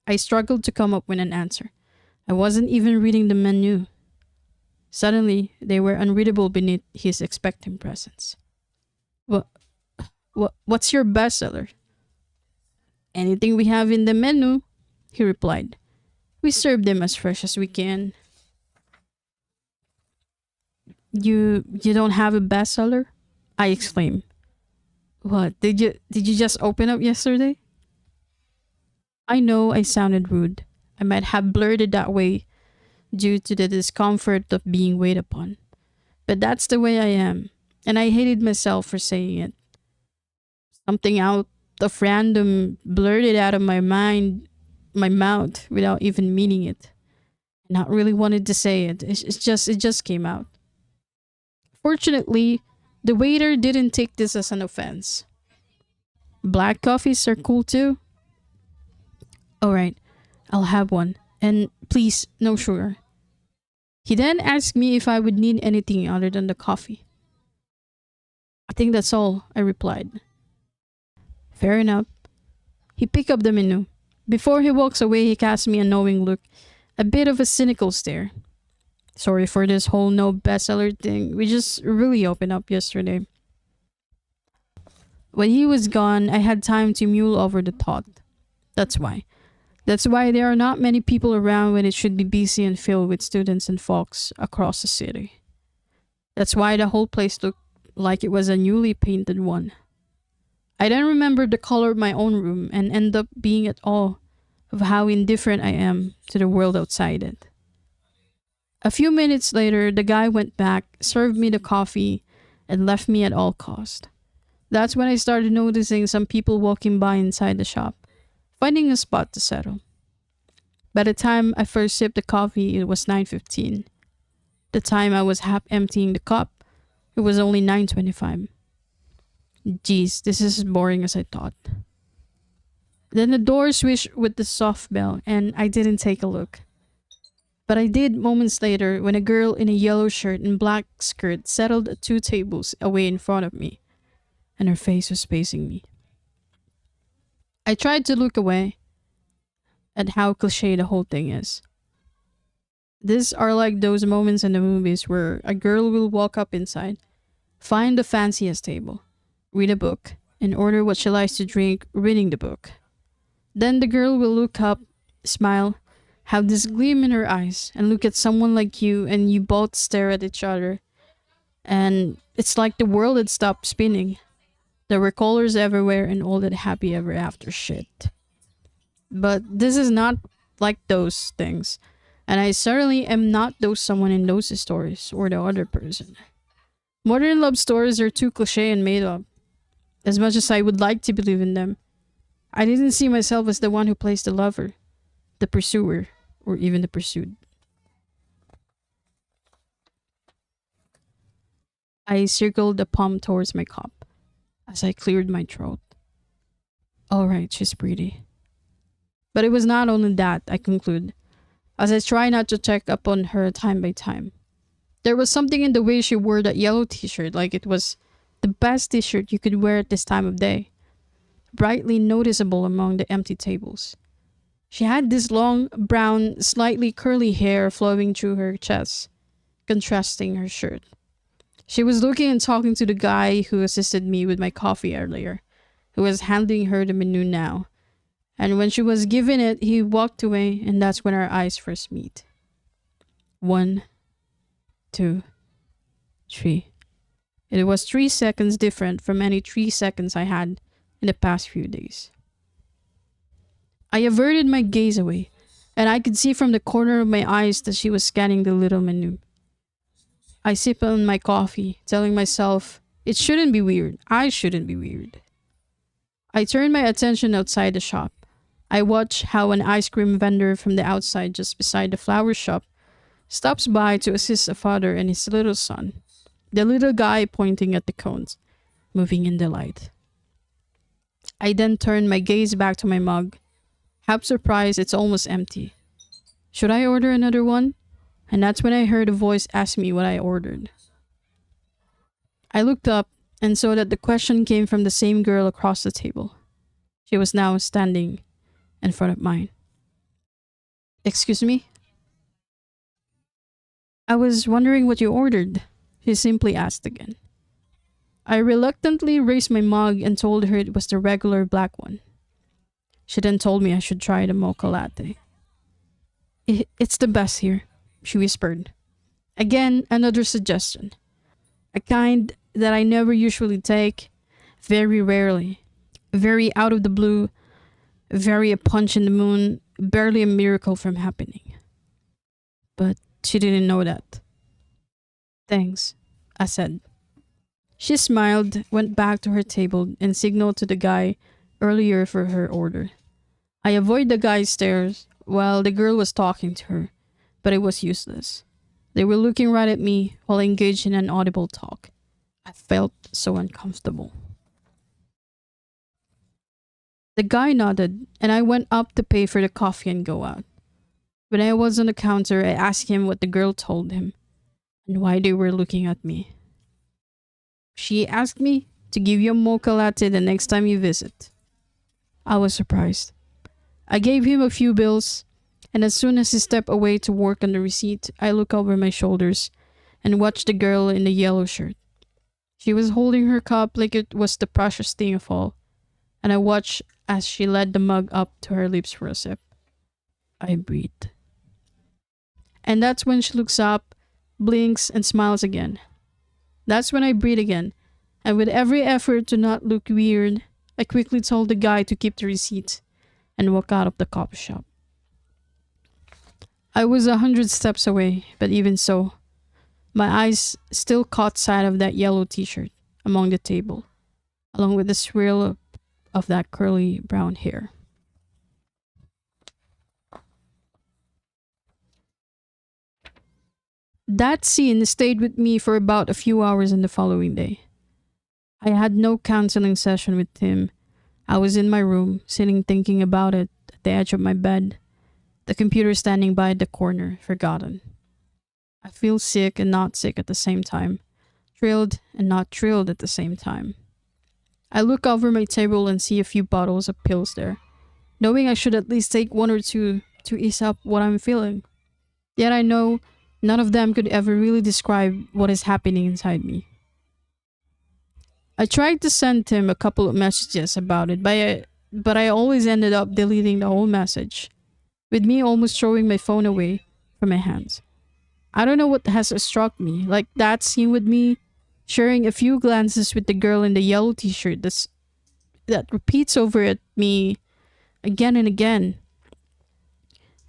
I struggled to come up with an answer. I wasn't even reading the menu. Suddenly, they were unreadable beneath his expectant presence. What's your bestseller? Anything we have in the menu, he replied. We serve them as fresh as we can. You don't have a bestseller? I exclaimed. What, did you just open up yesterday? I know I sounded rude. I might have blurted that way due to the discomfort of being waited upon. But that's the way I am, and I hated myself for saying it. Something out of random blurted out of my mouth without even meaning it. Not really wanted to say it. It just came out. Fortunately, the waiter didn't take this as an offense. Black coffees are cool too. All right, I'll have one. And please, no sugar. He then asked me if I would need anything other than the coffee. I think that's all, I replied. Fair enough. He picked up the menu. Before he walks away, he cast me a knowing look, a bit of a cynical stare. Sorry for this whole no bestseller thing. We just really opened up yesterday. When he was gone, I had time to mull over the thought. That's why. That's why there are not many people around when it should be busy and filled with students and folks across the city. That's why the whole place looked like it was a newly painted one. I then remembered the color of my own room and end up being at awe of how indifferent I am to the world outside it. A few minutes later, the guy went back, served me the coffee, and left me at all cost. That's when I started noticing some people walking by inside the shop, finding a spot to settle. By the time I first sipped the coffee, it was 9:15. The time I was half emptying the cup, it was only 9:25. Geez, this is as boring as I thought. Then the door swished with the soft bell, and I didn't take a look. But I did moments later when a girl in a yellow shirt and black skirt settled at 2 tables away in front of me, and her face was facing me. I tried to look away at how cliche the whole thing is. These are like those moments in the movies where a girl will walk up inside, find the fanciest table, read a book, and order what she likes to drink reading the book. Then the girl will look up, smile, have this gleam in her eyes, and look at someone like you, and you both stare at each other. And it's like the world had stopped spinning. There were colors everywhere and all that happy ever after shit. But this is not like those things. And I certainly am not those someone in those stories or the other person. Modern love stories are too cliche and made up. As much as I would like to believe in them, I didn't see myself as the one who plays the lover, the pursuer, or even the pursued. I circled the palm towards my cup as I cleared my throat. All right, she's pretty. But it was not only that, I conclude, as I try not to check up on her time by time. There was something in the way she wore that yellow t-shirt, like it was the best t-shirt you could wear at this time of day, brightly noticeable among the empty tables. She had this long, brown, slightly curly hair flowing through her chest, contrasting her shirt. She was looking and talking to the guy who assisted me with my coffee earlier, who was handing her the menu now. And when she was given it, he walked away, and that's when our eyes first meet. 1, 2, 3. It was 3 seconds different from any 3 seconds I had in the past few days. I averted my gaze away, and I could see from the corner of my eyes that she was scanning the little menu. I sipped on my coffee, telling myself, it shouldn't be weird. I shouldn't be weird. I turned my attention outside the shop. I watched how an ice cream vendor from the outside just beside the flower shop stops by to assist a father and his little son, the little guy pointing at the cones, moving in delight. I then turned my gaze back to my mug, half surprised it's almost empty. Should I order another one? And that's when I heard a voice ask me what I ordered. I looked up and saw that the question came from the same girl across the table. She was now standing in front of mine. Excuse me? I was wondering what you ordered, she simply asked again. I reluctantly raised my mug and told her it was the regular black one. She then told me I should try the mocha latte. It's the best here, she whispered. Again, another suggestion. A kind that I never usually take, very rarely, very out of the blue, very a punch in the moon, barely a miracle from happening. But she didn't know that. Thanks, I said. She smiled, went back to her table, and signaled to the guy earlier for her order. I avoided the guy's stares while the girl was talking to her, but it was useless. They were looking right at me while engaged in an audible talk. I felt so uncomfortable. The guy nodded, and I went up to pay for the coffee and go out. When I was on the counter, I asked him what the girl told him, and why they were looking at me. She asked me to give you a mocha latte the next time you visit. I was surprised. I gave him a few bills, and as soon as he stepped away to work on the receipt, I looked over my shoulders and watched the girl in the yellow shirt. She was holding her cup like it was the precious thing of all, and I watched as she led the mug up to her lips for a sip. I breathed. And that's when she looks up, blinks, and smiles again. That's when I breathe again, and with every effort to not look weird, I quickly told the guy to keep the receipt and walk out of the coffee shop. I was 100 steps away, but even so, my eyes still caught sight of that yellow t-shirt among the table, along with the swirl of that curly brown hair. That scene stayed with me for about a few hours in the following day. I had no counseling session with him. I was in my room, sitting thinking about it at the edge of my bed, the computer standing by the corner, forgotten. I feel sick and not sick at the same time, thrilled and not thrilled at the same time. I look over my table and see a few bottles of pills there, knowing I should at least take one or two to ease up what I'm feeling. Yet I know none of them could ever really describe what is happening inside me. I tried to send him a couple of messages about it, but I always ended up deleting the whole message, with me almost throwing my phone away from my hands. I don't know what has struck me, like that scene with me sharing a few glances with the girl in the yellow t-shirt that repeats over at me again and again.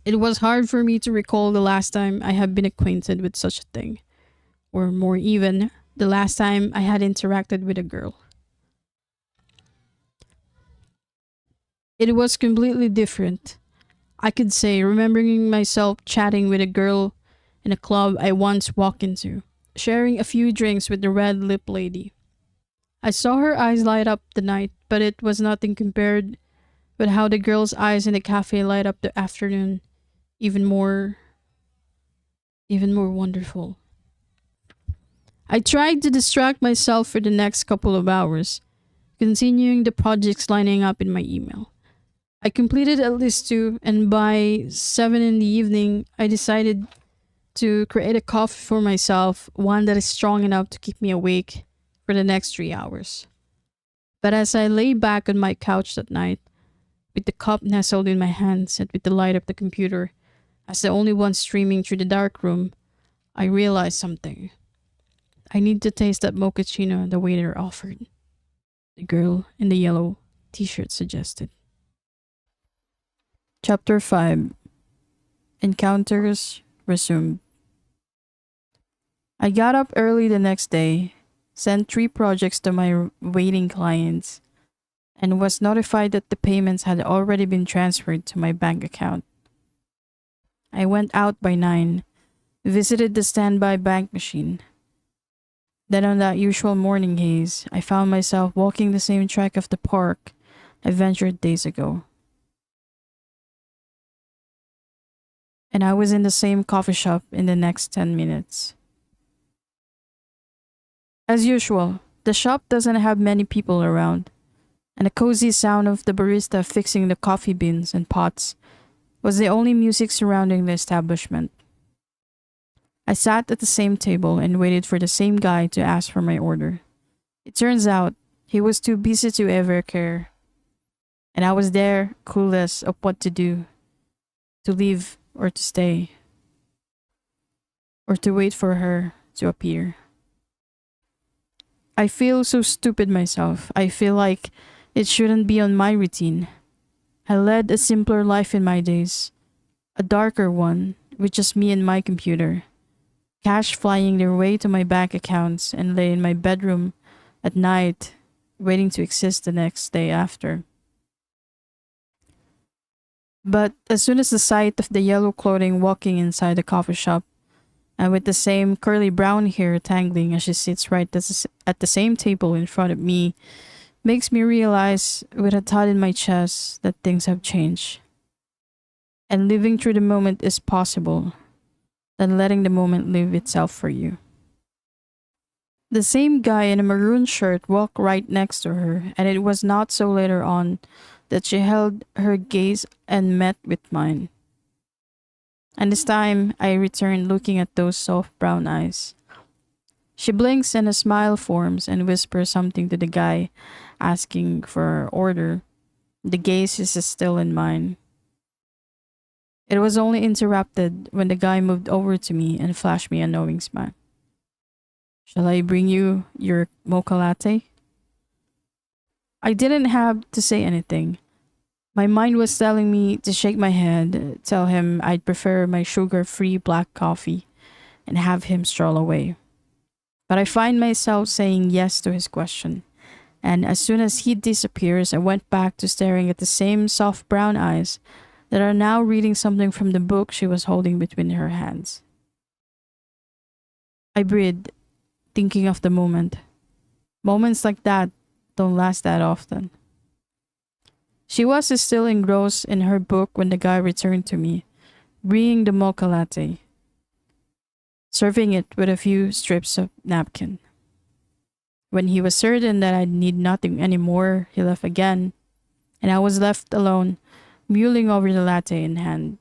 It was hard for me to recall the last time I had been acquainted with such a thing, or more even, the last time I had interacted with a girl. It was completely different. I could say, remembering myself chatting with a girl in a club I once walked into, sharing a few drinks with the red lip lady. I saw her eyes light up the night, but it was nothing compared with how the girl's eyes in the cafe light up the afternoon, even more even more wonderful. I tried to distract myself for the next couple of hours, continuing the projects lining up in my email. I completed at least two, and by 7 in the evening, I decided to create a coffee for myself, one that is strong enough to keep me awake for the next 3 hours. But as I lay back on my couch that night, with the cup nestled in my hands and with the light of the computer, as the only one streaming through the dark room, I realized something. I need to taste that mochaccino the waiter offered, the girl in the yellow t-shirt suggested. Chapter 5. Encounters Resumed. I got up early the next day, sent 3 projects to my waiting clients, and was notified that the payments had already been transferred to my bank account. I went out by 9, visited the standby bank machine. Then on that usual morning haze, I found myself walking the same track of the park I ventured days ago. And I was in the same coffee shop in the next 10 minutes. As usual, the shop doesn't have many people around, and the cozy sound of the barista fixing the coffee beans and pots was the only music surrounding the establishment. I sat at the same table and waited for the same guy to ask for my order. It turns out he was too busy to ever care, and I was there, clueless of what to do, to leave or to stay, or to wait for her to appear. I feel so stupid myself. I feel like it shouldn't be on my routine. I led a simpler life in my days, a darker one, with just me and my computer. Cash flying their way to my bank accounts, and lay in my bedroom at night, waiting to exist the next day after. But as soon as the sight of the yellow clothing walking inside the coffee shop, and with the same curly brown hair tangling as she sits right at the same table in front of me, makes me realize with a thought in my chest that things have changed. And living through the moment is possible, than letting the moment live itself for you. The same guy in a maroon shirt walked right next to her, and it was not so later on that she held her gaze and met with mine. And this time, I returned looking at those soft brown eyes. She blinks and a smile forms and whispers something to the guy asking for her order. The gaze is still in mine. It was only interrupted when the guy moved over to me and flashed me a knowing smile. Shall I bring you your mocha latte? I didn't have to say anything. My mind was telling me to shake my head, tell him I'd prefer my sugar-free black coffee, and have him stroll away. But I find myself saying yes to his question, and as soon as he disappears, I went back to staring at the same soft brown eyes that are now reading something from the book she was holding between her hands. I breathed, thinking of the moment. Moments like that don't last that often. She was still engrossed in her book when the guy returned to me, bringing the mocha latte, serving it with a few strips of napkin. When he was certain that I'd need nothing anymore, he left again, and I was left alone, mulling over the latte in hand.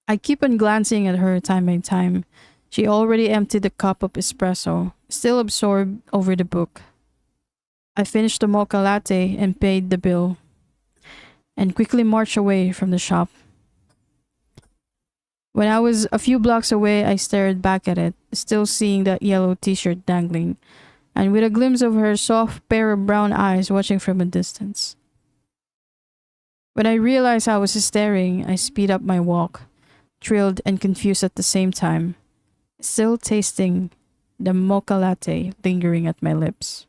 I keep on glancing at her time by time. She already emptied the cup of espresso, still absorbed over the book. I finished the mocha latte and paid the bill, and quickly marched away from the shop. When I was a few blocks away, I stared back at it, still seeing that yellow t-shirt dangling, and with a glimpse of her soft pair of brown eyes watching from a distance. When I realized I was staring, I speed up my walk, thrilled and confused at the same time, still tasting the mocha latte lingering at my lips.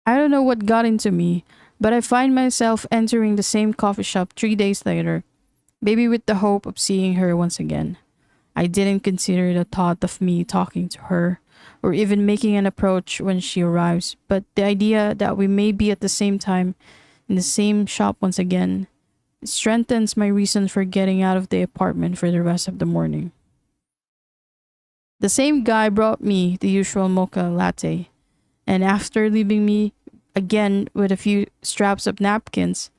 I don't know what got into me, but I find myself entering the same coffee shop 3 days later, maybe with the hope of seeing her once again. I didn't consider the thought of me talking to her or even making an approach when she arrives, but the idea that we may be at the same time in the same shop once again strengthens my reason for getting out of the apartment for the rest of the morning. The same guy brought me the usual mocha latte, and after leaving me again with a few straps of napkins,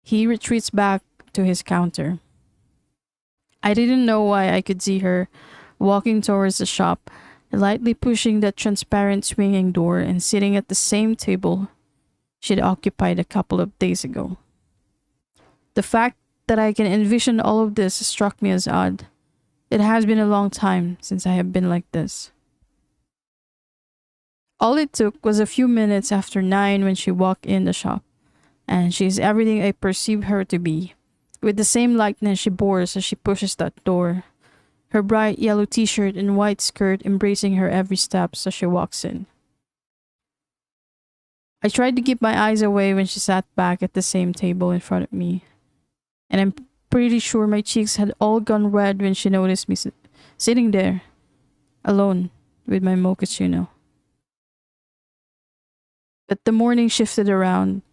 he retreats back to his counter. I didn't know why I could see her walking towards the shop, lightly pushing the transparent swinging door and sitting at the same table she'd occupied a couple of days ago. The fact that I can envision all of this struck me as odd. It has been a long time since I have been like this. All it took was a few minutes after 9 when she walked in the shop, and she is everything I perceive her to be, with the same lightness she bores as she pushes that door, her bright yellow t-shirt and white skirt embracing her every step as she walks in. I tried to keep my eyes away when she sat back at the same table in front of me, and I'm pretty sure my cheeks had all gone red when she noticed me sitting there, alone, with my mochaccino. But the morning shifted around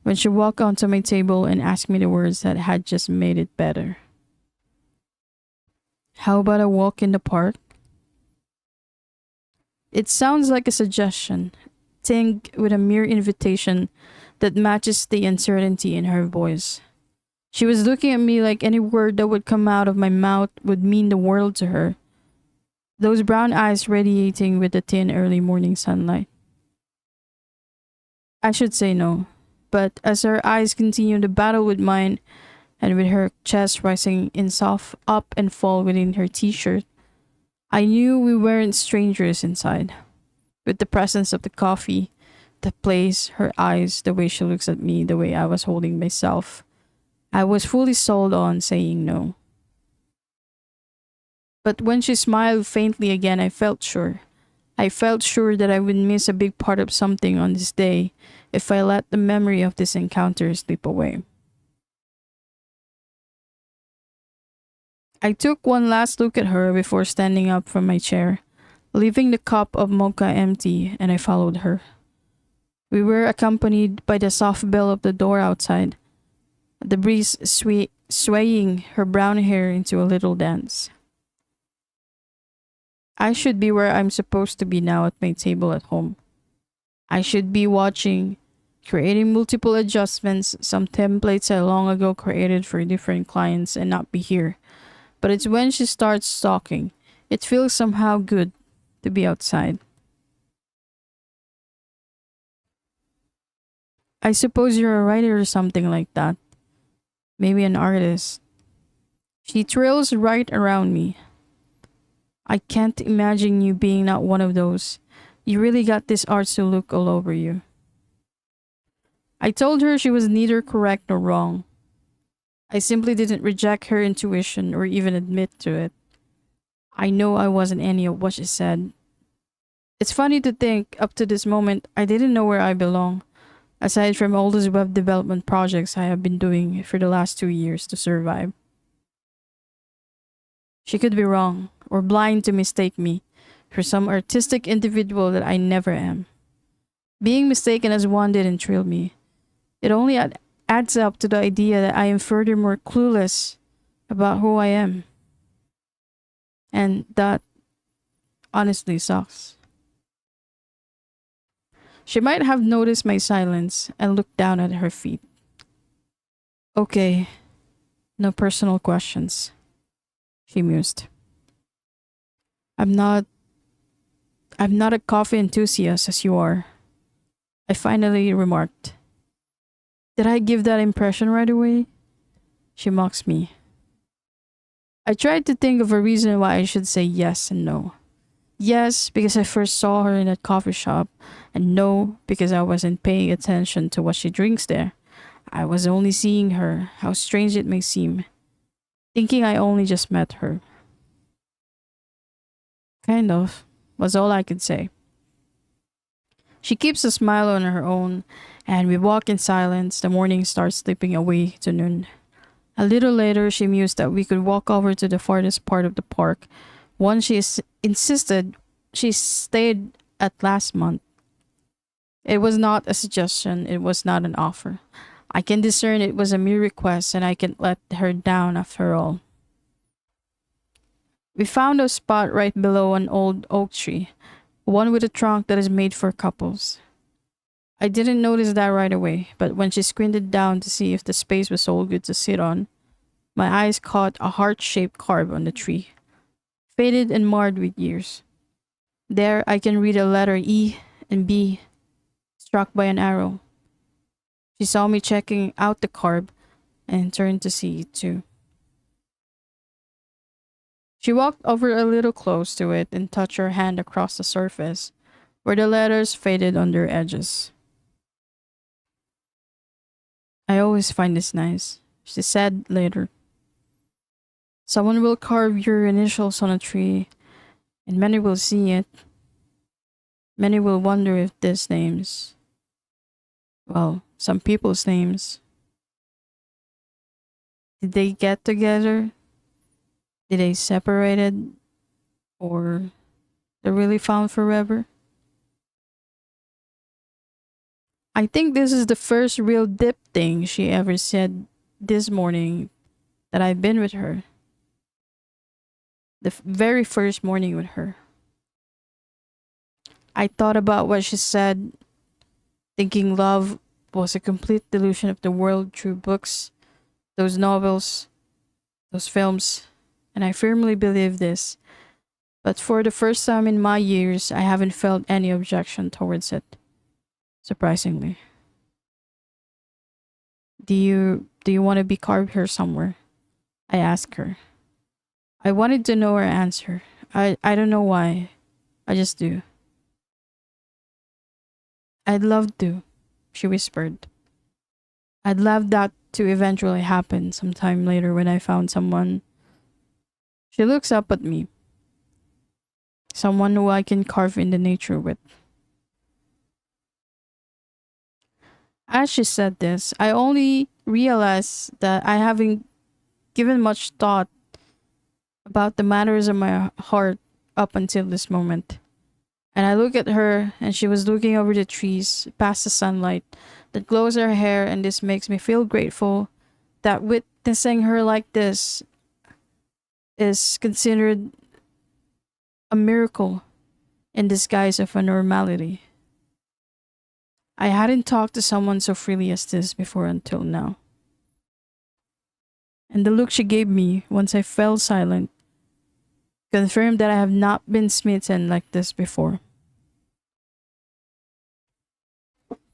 when she walked onto my table and asked me the words that had just made it better. How about a walk in the park? It sounds like a suggestion, tinged with a mere invitation that matches the uncertainty in her voice. She was looking at me like any word that would come out of my mouth would mean the world to her, those brown eyes radiating with the thin early morning sunlight. I should say no, but as her eyes continued to battle with mine, and with her chest rising in soft up and fall within her t-shirt, I knew we weren't strangers inside. With the presence of the coffee, the place, her eyes, the way she looks at me, the way I was holding myself, I was fully sold on saying no. But when she smiled faintly again, I felt sure. I felt sure that I would miss a big part of something on this day if I let the memory of this encounter slip away. I took one last look at her before standing up from my chair, leaving the cup of mocha empty, and I followed her. We were accompanied by the soft bell of the door outside, the breeze swaying her brown hair into a little dance. I should be where I'm supposed to be now at my table at home. I should be watching, creating multiple adjustments, some templates I long ago created for different clients, and not be here. But it's when she starts talking, it feels somehow good to be outside. I suppose you're a writer or something like that. Maybe an artist. She twirls right around me. I can't imagine you being not one of those. You really got this artsy look all over you. I told her she was neither correct nor wrong. I simply didn't reject her intuition or even admit to it. I know I wasn't any of what she said. It's funny to think, up to this moment, I didn't know where I belong, aside from all those web development projects I have been doing for the last 2 years to survive. She could be wrong, or blind to mistake me, for some artistic individual that I never am. Being mistaken as one didn't thrill me. It only adds up to the idea that I am furthermore clueless about who I am. And that honestly sucks. She might have noticed my silence and looked down at her feet. Okay, no personal questions, she mused. I'm not I'm not a coffee enthusiast as you are, I finally remarked. Did I give that impression right away? She mocks me. I tried to think of a reason why I should say yes and no. Yes, because I first saw her in that coffee shop, and no, because I wasn't paying attention to what she drinks there. I was only seeing her, how strange it may seem, thinking I only just met her. Kind of, was all I could say. She keeps a smile on her own, and we walk in silence. The morning starts slipping away to noon. A little later, she mused that we could walk over to the farthest part of the park, one insisted she stayed at last month. It was not a suggestion, it was not an offer. I can discern it was a mere request, and I can't let her down after all. We found a spot right below an old oak tree, one with a trunk that is made for couples. I didn't notice that right away, but when she squinted down to see if the space was all good to sit on, my eyes caught a heart-shaped carve on the tree, faded and marred with years. There I can read a letter E and B, struck by an arrow. She saw me checking out the carb and turned to see it too. She walked over a little close to it and touched her hand across the surface, where the letters faded on their edges. I always find this nice, she said later. Someone will carve your initials on a tree, and many will see it. Many will wonder if these names, well, some people's names, did they get together? Did they separated? Or they're really found forever? I think this is the first real deep thing she ever said this morning that I've been with her. The very first morning with her. I thought about what she said, thinking love was a complete delusion of the world through books, those novels, those films, and I firmly believe this. But for the first time in my years, I haven't felt any objection towards it. Surprisingly. Do you want to be carved here somewhere? I asked her. I wanted to know her answer. I don't know why. I just do. I'd love to, she whispered. I'd love that to eventually happen sometime later when I found someone. She looks up at me. Someone who I can carve in the nature with. As she said this, I only realized that I haven't given much thought about the matters of my heart up until this moment. And I look at her, and she was looking over the trees, past the sunlight that glows her hair, and this makes me feel grateful that witnessing her like this is considered a miracle in disguise of a normality. I hadn't talked to someone so freely as this before until now. And the look she gave me once I fell silent confirmed that I have not been smitten like this before.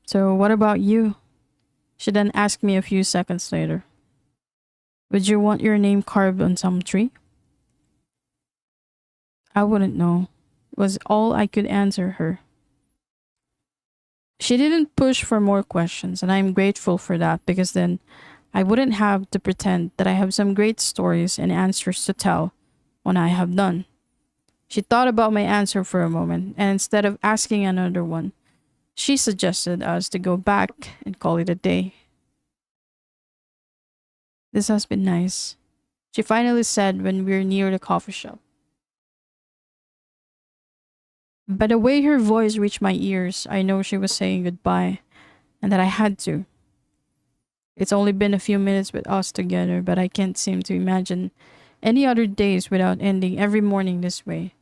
So what about you? She then asked me a few seconds later. Would you want your name carved on some tree? I wouldn't know, was all I could answer her. She didn't push for more questions, and I'm grateful for that because then I wouldn't have to pretend that I have some great stories and answers to tell when I have done. She thought about my answer for a moment, and instead of asking another one, she suggested us to go back and call it a day. This has been nice, she finally said when we were near the coffee shop. By the way her voice reached my ears, I know she was saying goodbye and that I had to. It's only been a few minutes with us together, but I can't seem to imagine any other days without ending every morning this way.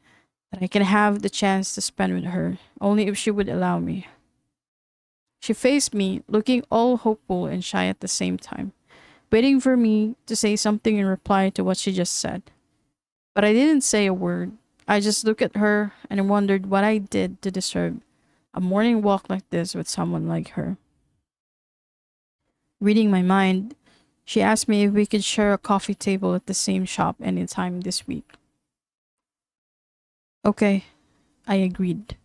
That I can have the chance to spend with her, only if she would allow me. She faced me, looking all hopeful and shy at the same time, waiting for me to say something in reply to what she just said. But I didn't say a word. I just looked at her and wondered what I did to deserve a morning walk like this with someone like her. Reading my mind, she asked me if we could share a coffee table at the same shop anytime this week. Okay, I agreed.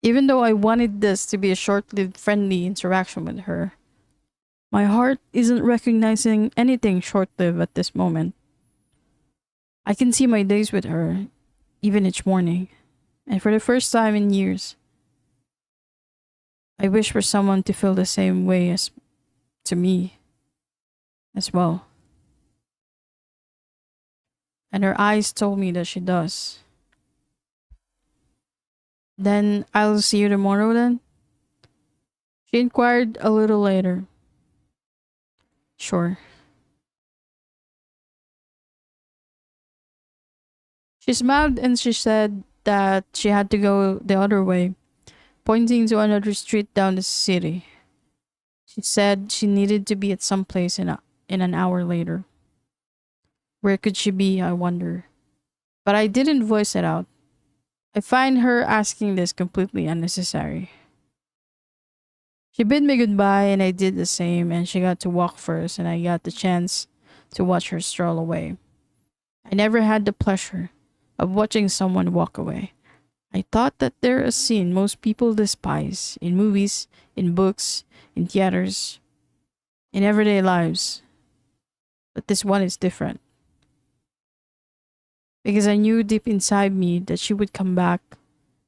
Even though I wanted this to be a short lived friendly interaction with her, my heart isn't recognizing anything short lived at this moment. I can see my days with her, even each morning, and for the first time in years, I wish for someone to feel the same way as to me as well. And her eyes told me that she does. Then I'll see you tomorrow then? She inquired a little later. Sure. She smiled and she said that she had to go the other way, pointing to another street down the city. She said she needed to be at some place in an hour later. Where could she be, I wonder? But I didn't voice it out. I find her asking this completely unnecessary. She bid me goodbye and I did the same, and she got to walk first and I got the chance to watch her stroll away. I never had the pleasure of watching someone walk away. I thought that there a scene most people despise in movies, in books, in theaters, in everyday lives. But this one is different. Because I knew deep inside me that she would come back,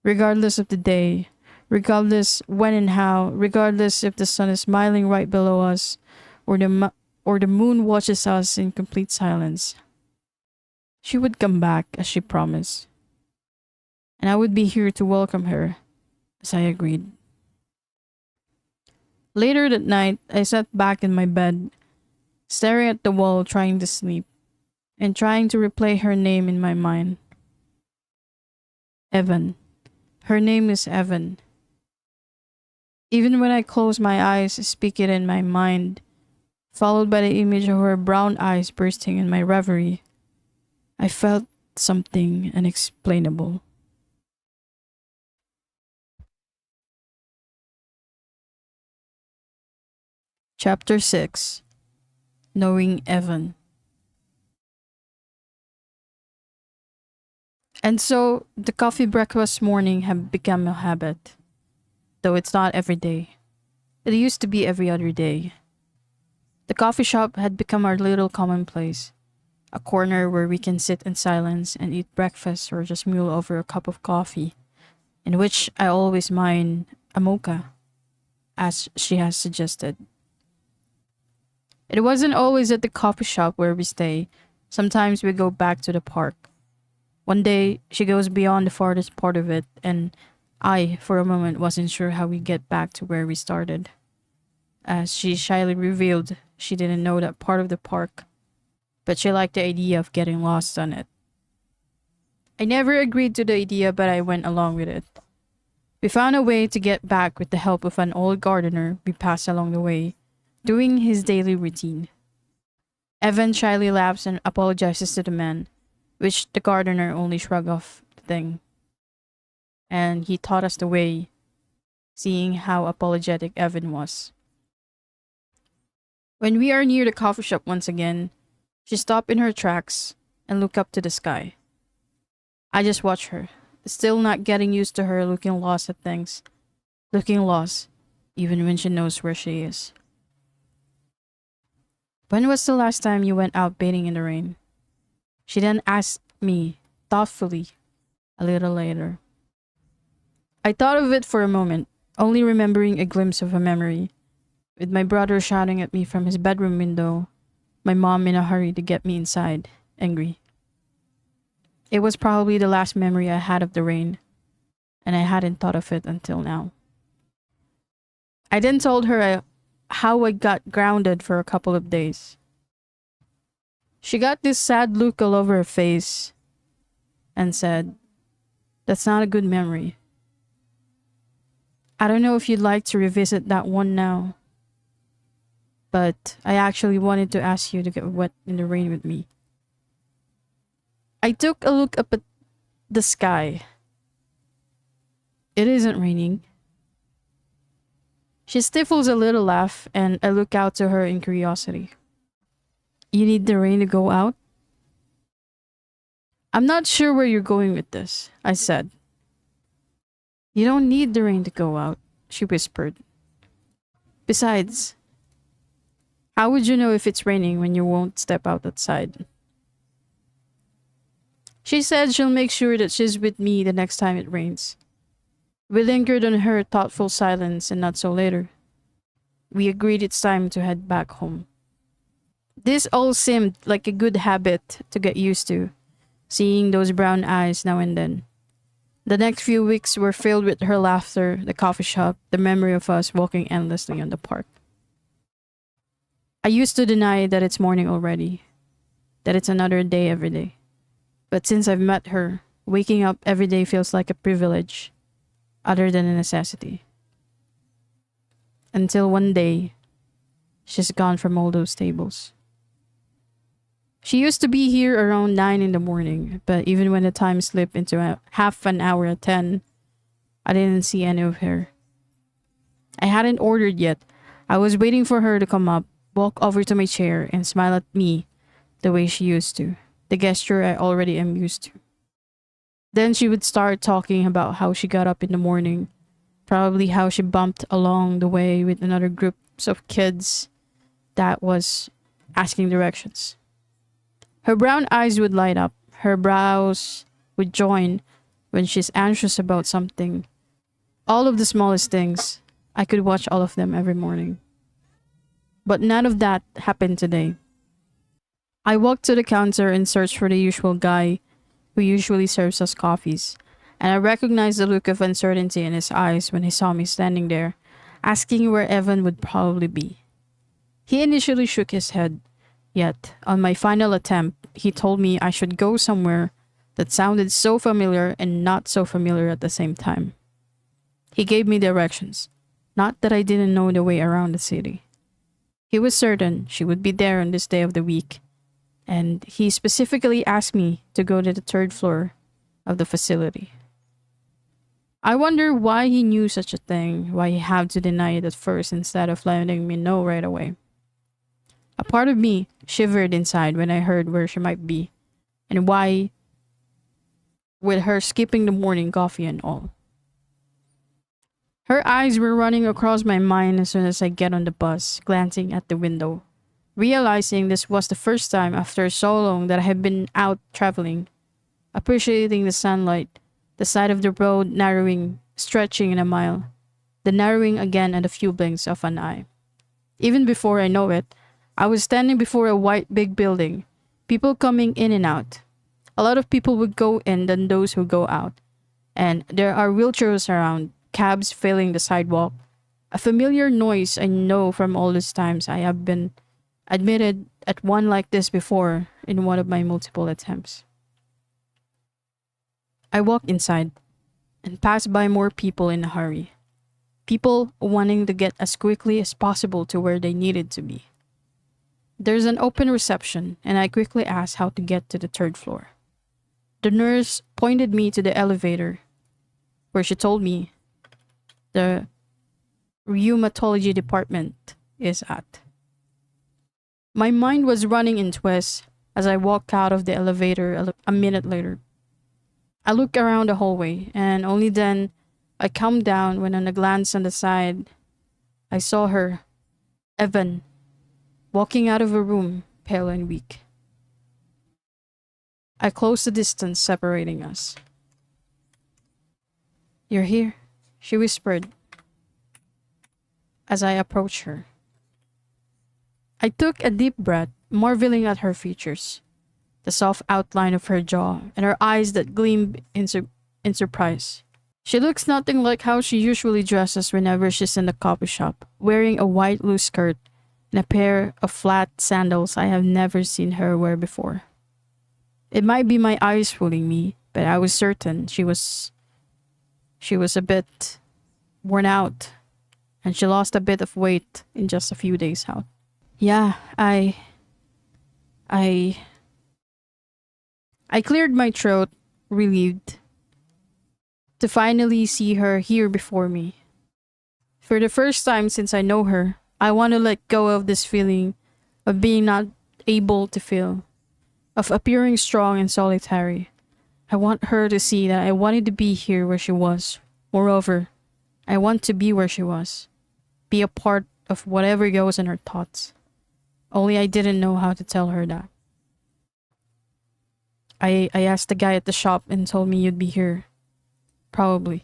regardless of the day, regardless when and how, regardless if the sun is smiling right below us or or the moon watches us in complete silence. She would come back as she promised. And I would be here to welcome her, as I agreed. Later that night, I sat back in my bed, staring at the wall, trying to sleep, and trying to replay her name in my mind. Evan. Her name is Evan. Even when I close my eyes, I speak it in my mind, followed by the image of her brown eyes bursting in my reverie. I felt something unexplainable. Chapter 6. Knowing Evan. And so, the coffee breakfast morning had become a habit, though it's not every day. It used to be every other day. The coffee shop had become our little commonplace, a corner where we can sit in silence and eat breakfast or just mule over a cup of coffee, in which I always mind a mocha, as she has suggested. It wasn't always at the coffee shop where we stay. Sometimes we go back to the park. One day, she goes beyond the farthest part of it, and I, for a moment, wasn't sure how we get back to where we started. As she shyly revealed, she didn't know that part of the park, but she liked the idea of getting lost on it. I never agreed to the idea, but I went along with it. We found a way to get back with the help of an old gardener we passed along the way, doing his daily routine. Evan shyly laughs and apologizes to the man, which the gardener only shrugged off the thing. And he taught us the way, seeing how apologetic Evan was. When we are near the coffee shop once again, she stopped in her tracks and looked up to the sky. I just watch her, still not getting used to her looking lost at things. Looking lost, even when she knows where she is. When was the last time you went out bathing in the rain? She then asked me, thoughtfully, a little later. I thought of it for a moment, only remembering a glimpse of a memory, with my brother shouting at me from his bedroom window, my mom in a hurry to get me inside, angry. It was probably the last memory I had of the rain, and I hadn't thought of it until now. I then told her how I got grounded for a couple of days. She got this sad look all over her face and said, "That's not a good memory. I don't know if you'd like to revisit that one now, but I actually wanted to ask you to get wet in the rain with me." I took a look up at the sky. It isn't raining. She stifles a little laugh, and I look out to her in curiosity. "You need the rain to go out?" "I'm not sure where you're going with this," I said. "You don't need the rain to go out," she whispered. "Besides, how would you know if it's raining when you won't step outside?" She said she'll make sure that she's with me the next time it rains. We lingered on her thoughtful silence, and not so later, we agreed it's time to head back home. This all seemed like a good habit to get used to, seeing those brown eyes now and then. The next few weeks were filled with her laughter, the coffee shop, the memory of us walking endlessly on the park. I used to deny that it's morning already, that it's another day every day. But since I've met her, waking up every day feels like a privilege, other than a necessity. Until one day, she's gone from all those tables. She used to be here around 9 in the morning, but even when the time slipped into half an hour at 10, I didn't see any of her. I hadn't ordered yet. I was waiting for her to come up, walk over to my chair, and smile at me the way she used to, the gesture I already am used to. Then she would start talking about how she got up in the morning, probably how she bumped along the way with another group of kids that was asking directions. Her brown eyes would light up, her brows would join when she's anxious about something. All of the smallest things, I could watch all of them every morning. But none of that happened today. I walked to the counter and searched for the usual guy who usually serves us coffees, and I recognized the look of uncertainty in his eyes when he saw me standing there, asking where Evan would probably be. He initially shook his head, yet, on my final attempt, he told me I should go somewhere that sounded so familiar and not so familiar at the same time. He gave me directions, not that I didn't know the way around the city. He was certain she would be there on this day of the week, and he specifically asked me to go to the 3rd floor of the facility. I wonder why he knew such a thing, why he had to deny it at first instead of letting me know right away. A part of me shivered inside when I heard where she might be, and why, with her skipping the morning coffee and all. Her eyes were running across my mind as soon as I get on the bus, glancing at the window, realizing this was the first time after so long that I had been out traveling, appreciating the sunlight, the side of the road narrowing, stretching in a mile, the narrowing again at a few blinks of an eye. Even before I know it, I was standing before a white big building, people coming in and out. A lot of people would go in than those who go out, and there are wheelchairs around, cabs filling the sidewalk, a familiar noise I know from all these times I have been admitted at one like this before in one of my multiple attempts. I walked inside and passed by more people in a hurry. People wanting to get as quickly as possible to where they needed to be. There's an open reception, and I quickly asked how to get to the 3rd floor. The nurse pointed me to the elevator, where she told me the rheumatology department is at. My mind was running in twists as I walked out of the elevator a minute later. I looked around the hallway, and only then I calmed down when, on a glance on the side, I saw her, Evan, walking out of a room, pale and weak. I closed the distance separating us. "You're here," she whispered as I approached her. I took a deep breath, marveling at her features, the soft outline of her jaw, and her eyes that gleamed in surprise. She looks nothing like how she usually dresses whenever she's in the coffee shop, wearing a white loose skirt and a pair of flat sandals I have never seen her wear before. It might be my eyes fooling me, but I was certain she was a bit worn out, and she lost a bit of weight in just a few days out. Yeah, I I cleared my throat, relieved to finally see her here before me. For the first time since I know her, I want to let go of this feeling of being not able to feel, of appearing strong and solitary. I want her to see that I wanted to be here where she was. Moreover, I want to be where she was, be a part of whatever goes in her thoughts. Only I didn't know how to tell her that. I asked the guy at the shop and told me you'd be here. Probably.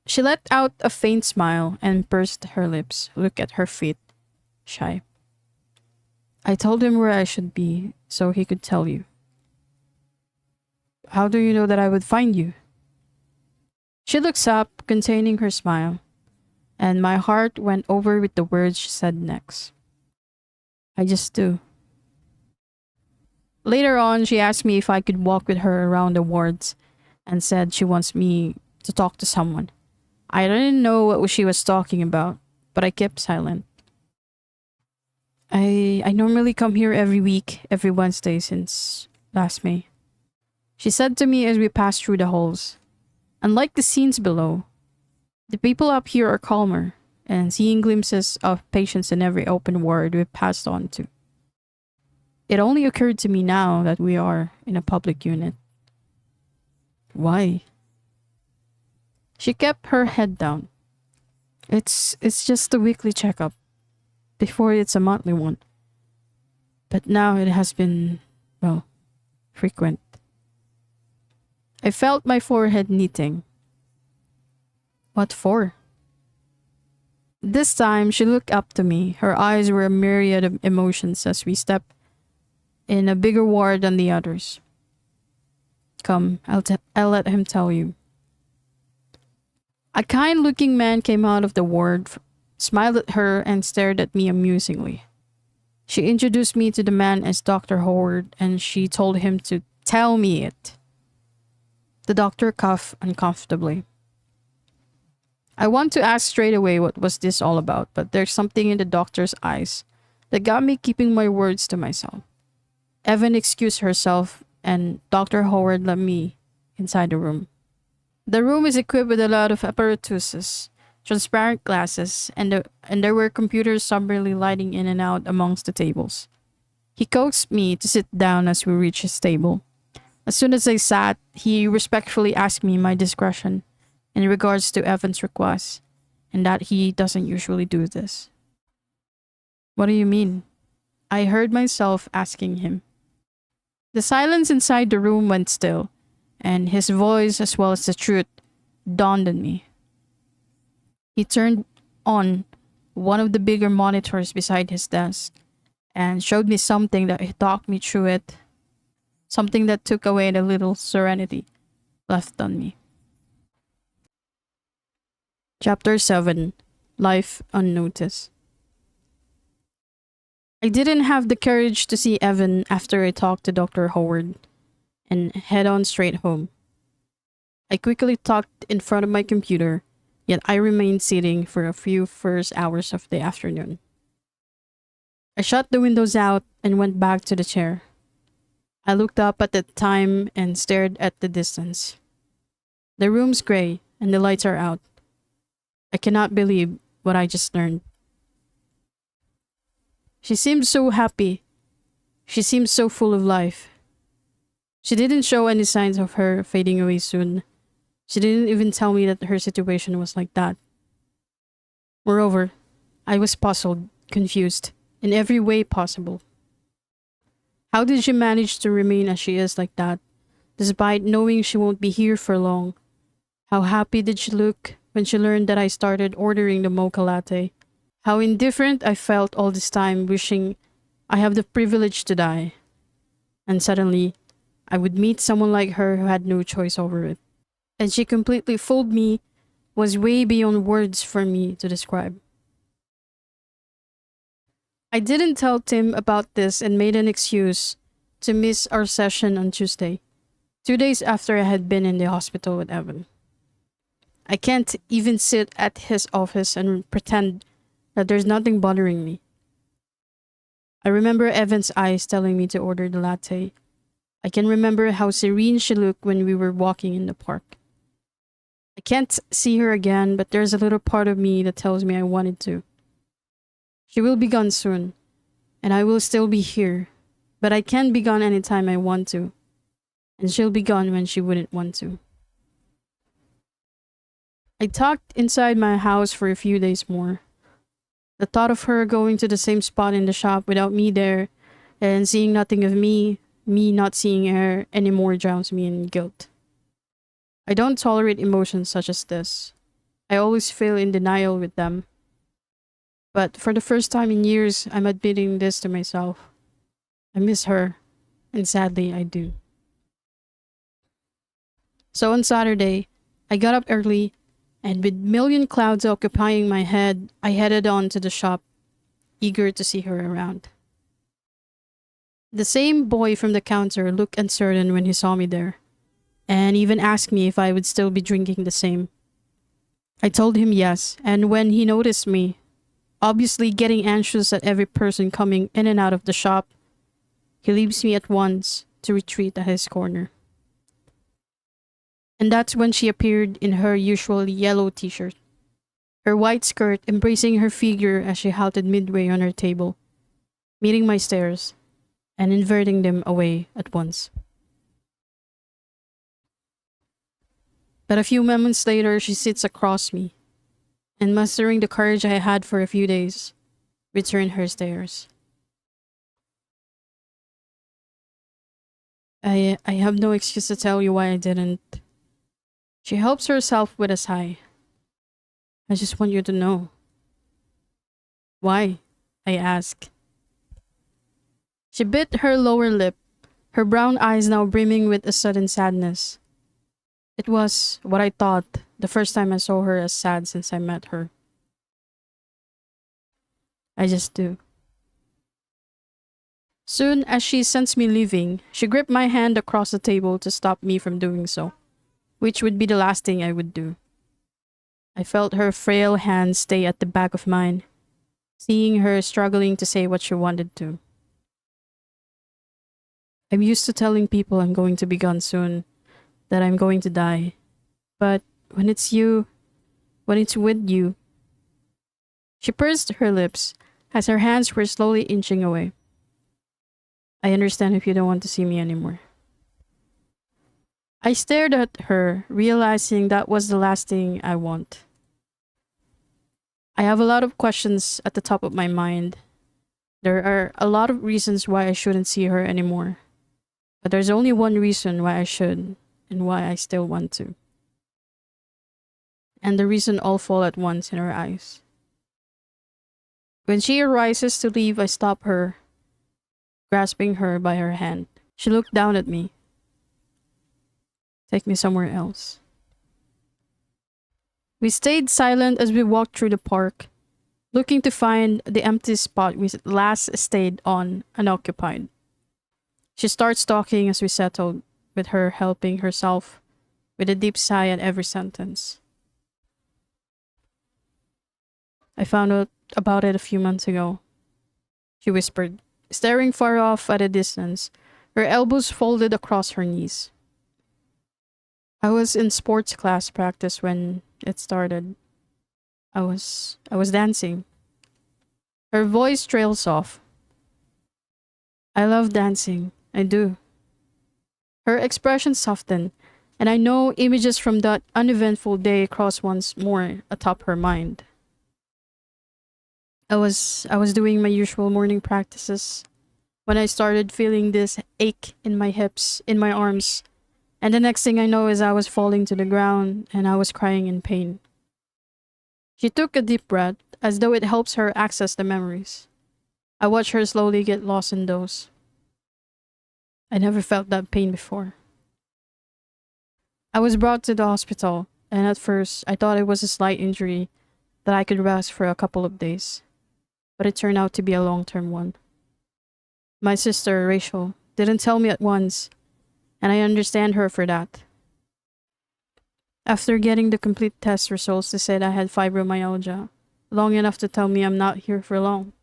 She let out a faint smile and pursed her lips. Look at her feet. Shy. I told him where I should be so he could tell you. How do you know that I would find you? She looks up, containing her smile, and my heart went over with the words she said next. I just do. Later on, she asked me if I could walk with her around the wards and said she wants me to talk to someone. I didn't know what she was talking about, but I kept silent. I normally come here every week, every Wednesday since last May. She said to me as we passed through the halls. Unlike the scenes below, the people up here are calmer, and seeing glimpses of patients in every open ward we've passed on to. It only occurred to me now that we are in a public unit. Why? She kept her head down. It's just a weekly checkup. Before it's a monthly one. But now it has been, well, frequent. I felt my forehead knitting. What for? This time she looked up to me. Her eyes were a myriad of emotions as we stepped in a bigger ward than the others. Come, I'll let him tell you. A kind-looking man came out of the ward, smiled at her, and stared at me amusingly. She introduced me to the man as Dr. Howard, and she told him to tell me it. The doctor coughed uncomfortably. I want to ask straight away what was this all about, but there's something in the doctor's eyes that got me keeping my words to myself. Evan excused herself, and Dr. Howard let me inside the room. The room is equipped with a lot of apparatuses, transparent glasses, and there were computers somberly lighting in and out amongst the tables. He coaxed me to sit down as we reached his table. As soon as I sat, he respectfully asked me my discretion in regards to Evan's request, and that he doesn't usually do this. What do you mean? I heard myself asking him. The silence inside the room went still, and his voice, as well as the truth, dawned on me. He turned on one of the bigger monitors beside his desk and showed me something that he talked me through it, something that took away the little serenity left on me. Chapter 7. Life Unnoticed. I didn't have the courage to see Evan after I talked to Dr. Howard and head on straight home. I quickly tucked in front of my computer, yet I remained sitting for a few first hours of the afternoon. I shut the windows out and went back to the chair. I looked up at the time and stared at the distance. The room's gray and the lights are out. I cannot believe what I just learned. She seemed so happy. She seemed so full of life. She didn't show any signs of her fading away soon. She didn't even tell me that her situation was like that. Moreover, I was puzzled, confused, in every way possible. How did she manage to remain as she is like that, despite knowing she won't be here for long? How happy did she look when she learned that I started ordering the mocha latte? How indifferent I felt all this time, wishing I have the privilege to die. And suddenly, I would meet someone like her who had no choice over it. And she completely fooled me was way beyond words for me to describe. I didn't tell Tim about this and made an excuse to miss our session on Tuesday, 2 days after I had been in the hospital with Evan. I can't even sit at his office and pretend that there's nothing bothering me. I remember Evan's eyes telling me to order the latte. I can remember how serene she looked when we were walking in the park. I can't see her again, but there's a little part of me that tells me I wanted to. She will be gone soon, and I will still be here, but I can be gone anytime I want to, and she'll be gone when she wouldn't want to. I talked inside my house for a few days more. The thought of her going to the same spot in the shop without me there and seeing nothing of me not seeing her anymore drowns me in guilt. I don't tolerate emotions such as this. I always feel in denial with them. But for the first time in years, I'm admitting this to myself. I miss her, and sadly, I do. So on Saturday, I got up early, and with million clouds occupying my head, I headed on to the shop, eager to see her around. The same boy from the counter looked uncertain when he saw me there, and even asked me if I would still be drinking the same. I told him yes, and when he noticed me, obviously getting anxious at every person coming in and out of the shop, he leaves me at once to retreat at his corner. And that's when she appeared in her usual yellow t-shirt, her white skirt embracing her figure as she halted midway on her table, meeting my stares and inverting them away at once. But a few moments later, she sits across me, and mustering the courage I had for a few days, returned her stares. I have no excuse to tell you why I didn't. She helps herself with a sigh. I just want you to know. Why? I ask. She bit her lower lip, her brown eyes now brimming with a sudden sadness. It was what I thought the first time I saw her as sad since I met her. I just do. Soon as she sensed me leaving, she gripped my hand across the table to stop me from doing so, which would be the last thing I would do. I felt her frail hand stay at the back of mine, seeing her struggling to say what she wanted to. I'm used to telling people I'm going to be gone soon, that I'm going to die. But when it's you, when it's with you. She pursed her lips as her hands were slowly inching away. I understand if you don't want to see me anymore. I stared at her, realizing that was the last thing I want. I have a lot of questions at the top of my mind. There are a lot of reasons why I shouldn't see her anymore. But there's only one reason why I should, and why I still want to. And the reason all fall at once in her eyes. When she arises to leave, I stop her, grasping her by her hand. She looked down at me. Take me somewhere else. We stayed silent as we walked through the park, looking to find the empty spot we last stayed on unoccupied. She starts talking as we settled, with her helping herself with a deep sigh at every sentence. I found out about it a few months ago, she whispered, staring far off at a distance, her elbows folded across her knees. I was in sports class practice when it started. I was dancing. Her voice trails off. I love dancing. I do. Her expression softened, and I know images from that uneventful day crossed once more atop her mind. I was doing my usual morning practices when I started feeling this ache in my hips, in my arms, and the next thing I know is I was falling to the ground and I was crying in pain. She took a deep breath, as though it helps her access the memories. I watched her slowly get lost in those. I never felt that pain before. I was brought to the hospital, and at first I thought it was a slight injury that I could rest for a couple of days, but it turned out to be a long-term one. My sister, Rachel, didn't tell me at once, and I understand her for that. After getting the complete test results, they said I had fibromyalgia, long enough to tell me I'm not here for long.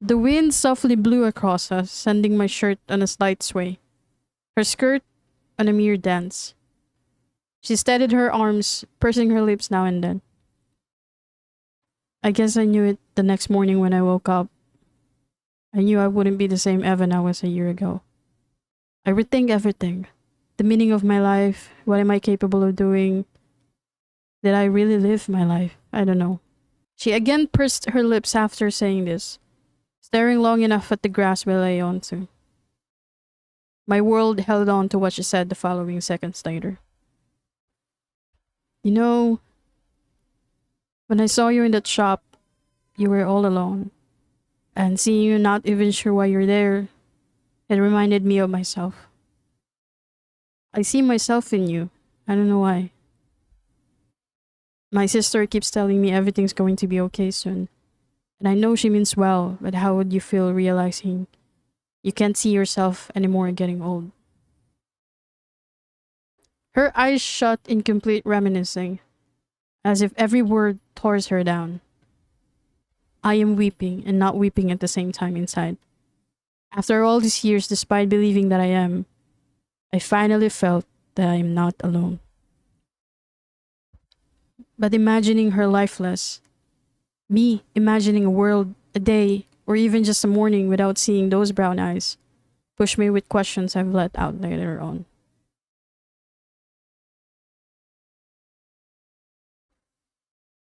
The wind softly blew across us, sending my shirt on a slight sway, her skirt on a mere dance. She steadied her arms, pursing her lips now and then. I guess I knew it the next morning when I woke up. I knew I wouldn't be the same Evan I was a year ago. I rethink everything. The meaning of my life, what am I capable of doing? Did I really live my life? I don't know. She again pursed her lips after saying this, staring long enough at the grass we lay onto. My world held on to what she said the following seconds later. You know, when I saw you in that shop, you were all alone. And seeing you not even sure why you're there, it reminded me of myself. I see myself in you. I don't know why. My sister keeps telling me everything's going to be okay soon. And I know she means well, but how would you feel realizing you can't see yourself anymore getting old? Her eyes shut in complete reminiscing, as if every word tore her down. I am weeping and not weeping at the same time inside. After all these years, despite believing that I am, I finally felt that I am not alone. But imagining her lifeless, me imagining a world, a day, or even just a morning without seeing those brown eyes, pushed me with questions I've let out later on.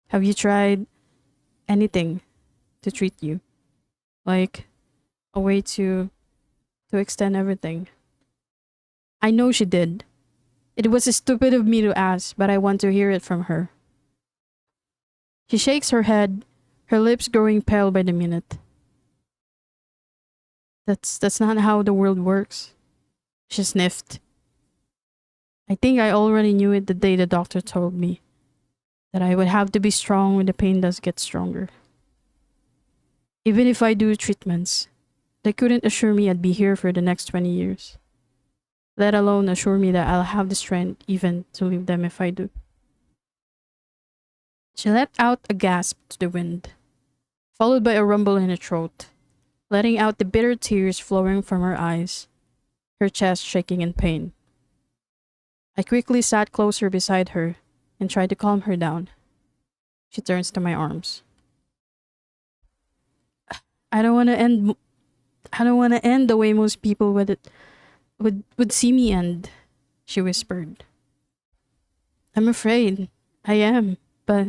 Have you tried anything to treat you? Like a way to extend everything? I know she did. It was stupid of me to ask, but I want to hear it from her. She shakes her head, her lips growing pale by the minute. That's not how the world works. She sniffed. I think I already knew it the day the doctor told me that I would have to be strong when the pain does get stronger. Even if I do treatments, they couldn't assure me I'd be here for the next 20 years. Let alone assure me that I'll have the strength even to leave them if I do. She let out a gasp to the wind, followed by a rumble in her throat, letting out the bitter tears flowing from her eyes, her chest shaking in pain. I quickly sat closer beside her and tried to calm her down. She turns to my arms. I don't want to end. I don't want to end the way most people would see me end, she whispered. I'm afraid. I am, but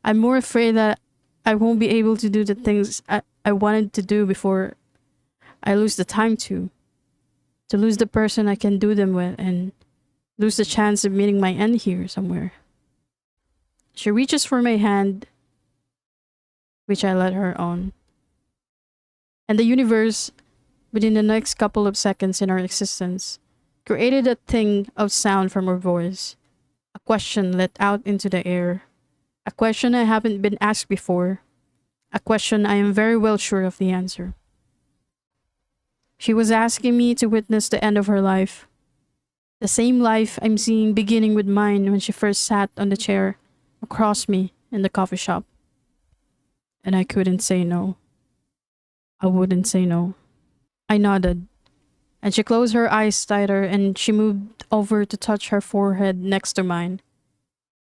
I'm more afraid that I won't be able to do the things I wanted to do before I lose the time to lose the person I can do them with and lose the chance of meeting my end here somewhere. She reaches for my hand, which I let her on. And the universe, within the next couple of seconds in our existence, created a thing of sound from her voice. A question let out into the air. A question I haven't been asked before. A question I am very well sure of the answer. She was asking me to witness the end of her life. The same life I'm seeing beginning with mine when she first sat on the chair across me in the coffee shop. And I couldn't say no. I wouldn't say no. I nodded, and she closed her eyes tighter and she moved over to touch her forehead next to mine.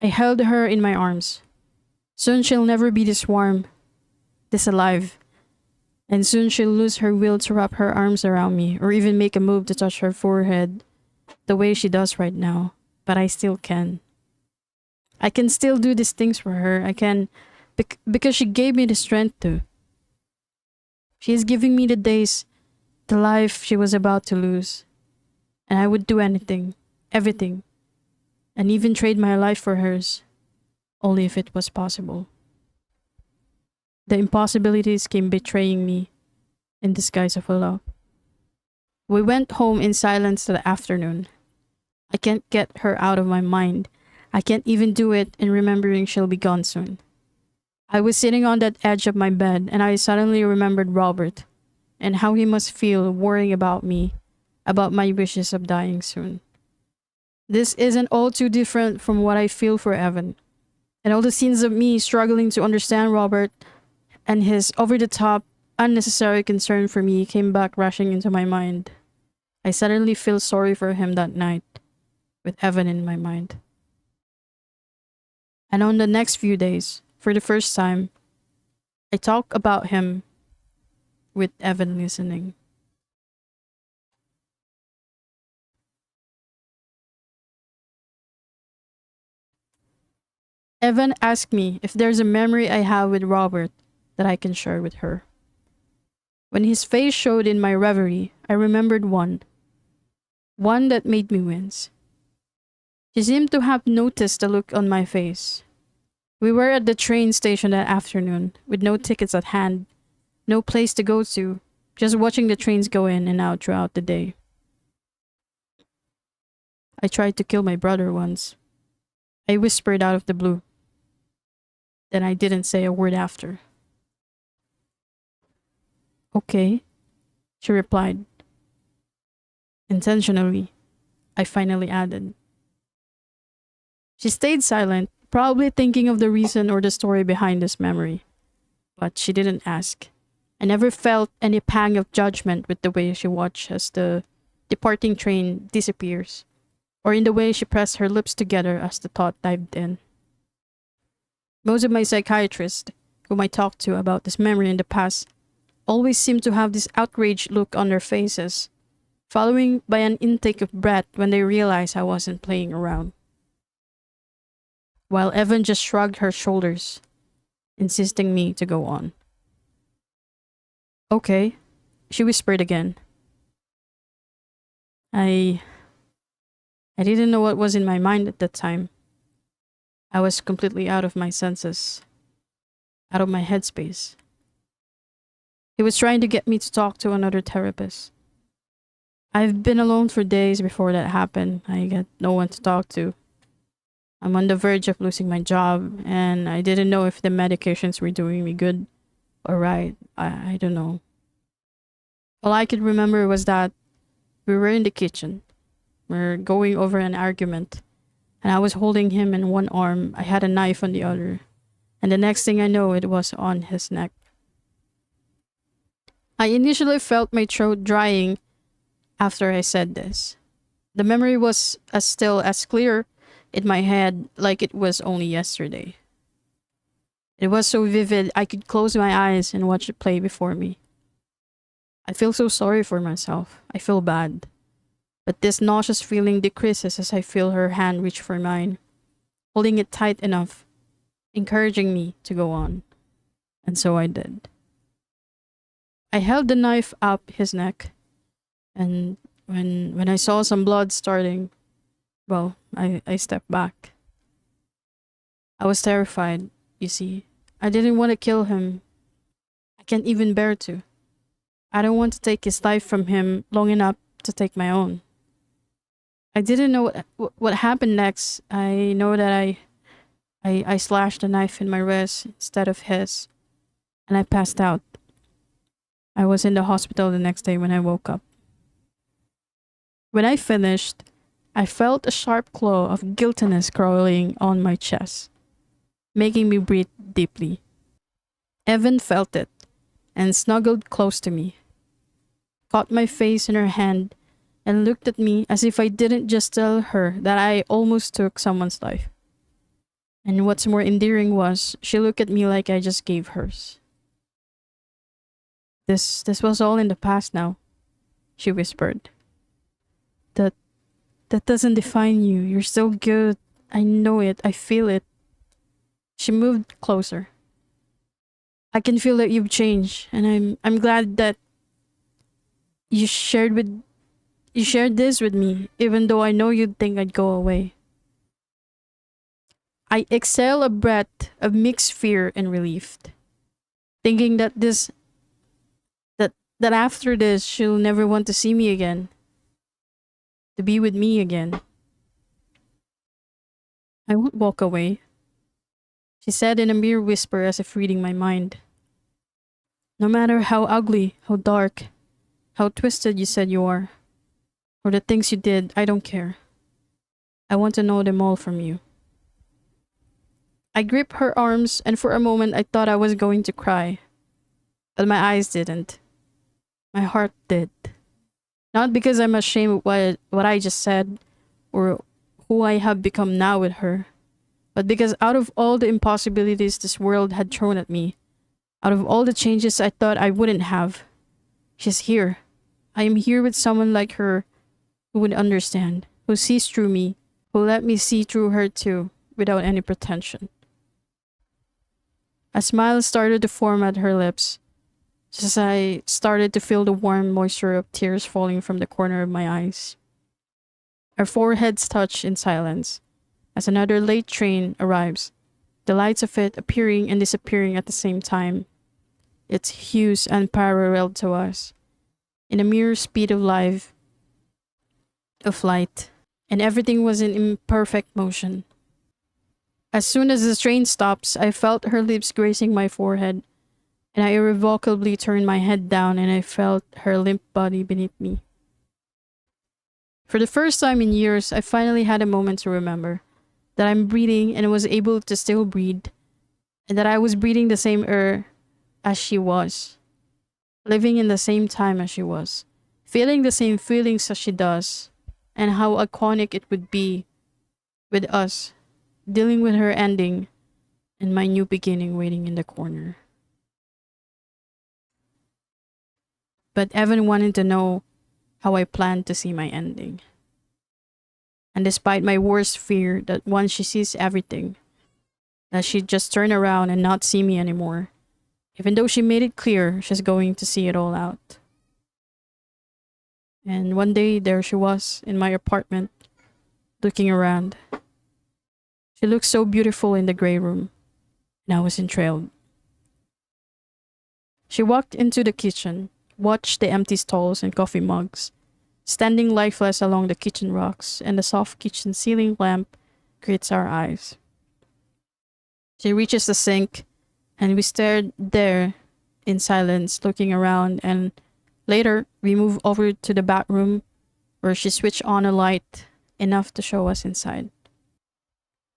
I held her in my arms. Soon she'll never be this warm, this alive. And soon she'll lose her will to wrap her arms around me or even make a move to touch her forehead the way she does right now. But I still can. I can still do these things for her. I can, because she gave me the strength to. She is giving me the days, the life she was about to lose. And I would do anything, everything, and even trade my life for hers, only if it was possible. The impossibilities came betraying me in disguise of a love. We went home in silence that afternoon. I can't get her out of my mind. I can't even do it in remembering she'll be gone soon. I was sitting on that edge of my bed and I suddenly remembered Robert and how he must feel worrying about me, about my wishes of dying soon. This isn't all too different from what I feel for Evan. And all the scenes of me struggling to understand Robert and his over the top, unnecessary concern for me came back rushing into my mind. I suddenly feel sorry for him that night, with Evan in my mind. And on the next few days, for the first time, I talk about him with Evan listening. Evan asked me if there's a memory I have with Robert that I can share with her. When his face showed in my reverie, I remembered one that made me wince. She seemed to have noticed the look on my face. We were at the train station that afternoon, with no tickets at hand, no place to go to, just watching the trains go in and out throughout the day. I tried to kill my brother once. I whispered out of the blue. Then I didn't say a word after. Okay, she replied. Intentionally, I finally added. She stayed silent, probably thinking of the reason or the story behind this memory. But she didn't ask. I never felt any pang of judgment with the way she watched as the departing train disappears, or in the way she pressed her lips together as the thought dived in. Most of my psychiatrists, whom I talked to about this memory in the past, always seemed to have this outraged look on their faces, following by an intake of breath when they realized I wasn't playing around. While Evan just shrugged her shoulders, insisting me to go on. Okay, she whispered again. I didn't know what was in my mind at that time. I was completely out of my senses, out of my headspace. He was trying to get me to talk to another therapist. I've been alone for days before that happened. I got no one to talk to. I'm on the verge of losing my job, and I didn't know if the medications were doing me good or right. I don't know. All I could remember was that we were in the kitchen. We're going over an argument, and I was holding him in one arm. I had a knife on the other, and the next thing I know, it was on his neck. I initially felt my throat drying after I said this. The memory was as still as clear in my head like it was only yesterday. It was so vivid I could close my eyes and watch it play before me. I feel so sorry for myself. I feel bad. But this nauseous feeling decreases as I feel her hand reach for mine, holding it tight enough, encouraging me to go on. And so I did. I held the knife up his neck, and when I saw some blood starting, well, I stepped back. I was terrified, you see. I didn't want to kill him. I can't even bear to. I don't want to take his life from him long enough to take my own. I didn't know what happened next. I know that I slashed the knife in my wrist instead of his, and I passed out. I was in the hospital the next day when I woke up. When I finished, I felt a sharp claw of guiltiness crawling on my chest, making me breathe deeply. Evan felt it and snuggled close to me, caught my face in her hand, and looked at me as if I didn't just tell her that I almost took someone's life. And what's more endearing was, she looked at me like I just gave hers. This was all in the past now, she whispered. That doesn't define you. You're so good. I know it. I feel it. She moved closer. I can feel that you've changed, and I'm glad that you shared this with me, even though I know you'd think I'd go away. I exhale a breath of mixed fear and relief, thinking that that after this, she'll never want to see me again, to be with me again. I won't walk away, she said in a mere whisper as if reading my mind. No matter how ugly, how dark, how twisted you said you are, or the things you did, I don't care. I want to know them all from you. I gripped her arms, and for a moment I thought I was going to cry. But my eyes didn't. My heart did. Not because I'm ashamed of what I just said, or who I have become now with her, but because out of all the impossibilities this world had thrown at me, out of all the changes I thought I wouldn't have, she's here. I am here with someone like her who would understand, who sees through me, who let me see through her too, without any pretension. A smile started to form at her lips, just as I started to feel the warm moisture of tears falling from the corner of my eyes. Our foreheads touch in silence, as another late train arrives, the lights of it appearing and disappearing at the same time, its hues unparalleled to us, in a mere speed of light, and everything was in imperfect motion. As soon as the train stops, I felt her lips grazing my forehead, and I irrevocably turned my head down and I felt her limp body beneath me. For the first time in years, I finally had a moment to remember that I'm breathing and was able to still breathe, and that I was breathing the same air as she was, living in the same time as she was, feeling the same feelings as she does, and how iconic it would be with us, dealing with her ending and my new beginning waiting in the corner. But Evan wanted to know how I planned to see my ending. And despite my worst fear that once she sees everything, that she'd just turn around and not see me anymore, even though she made it clear she's going to see it all out. And one day there she was in my apartment, looking around. She looked so beautiful in the grey room, and I was enthralled. She walked into the kitchen, watched the empty stalls and coffee mugs, standing lifeless along the kitchen rocks, and the soft kitchen ceiling lamp greets our eyes. She reaches the sink, and we stared there in silence, looking around, and later we move over to the bathroom where she switched on a light enough to show us inside.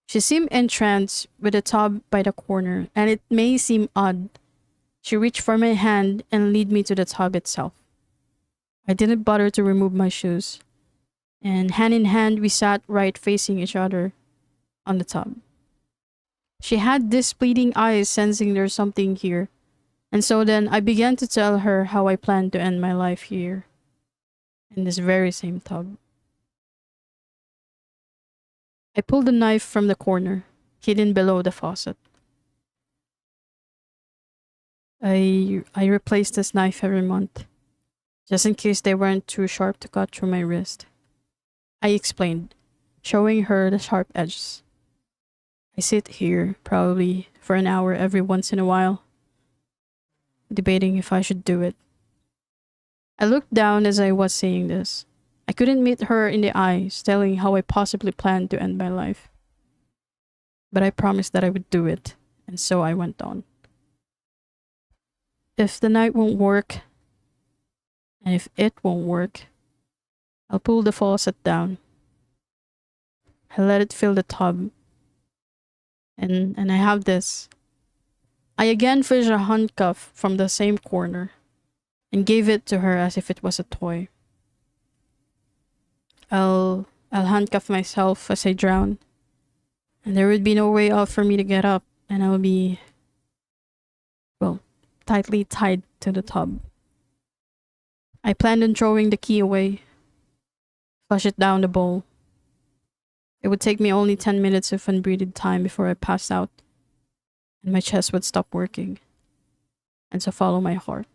She seemed entranced with the tub by the corner, and it may seem odd. She reached for my hand and led me to the tub itself. I didn't bother to remove my shoes, and hand in hand we sat right facing each other on the tub. She had these pleading eyes sensing there's something here, and so then I began to tell her how I planned to end my life here, in this very same tub. I pulled the knife from the corner, hidden below the faucet. I replaced this knife every month, just in case they weren't too sharp to cut through my wrist. I explained, showing her the sharp edges. I sit here, probably for an hour every once in a while, debating if I should do it. I looked down as I was saying this. I couldn't meet her in the eyes, telling how I possibly planned to end my life. But I promised that I would do it, and so I went on. If the night won't work, and if it won't work, I'll pull the faucet down. I let it fill the tub. And I have this. I again fished a handcuff from the same corner and gave it to her as if it was a toy. I'll handcuff myself as I drown, and there would be no way out for me to get up, and I'll be, well, tightly tied to the tub. I planned on throwing the key away, flush it down the bowl. It would take me only 10 minutes of unbreathed time before I passed out, and my chest would stop working, and so follow my heart.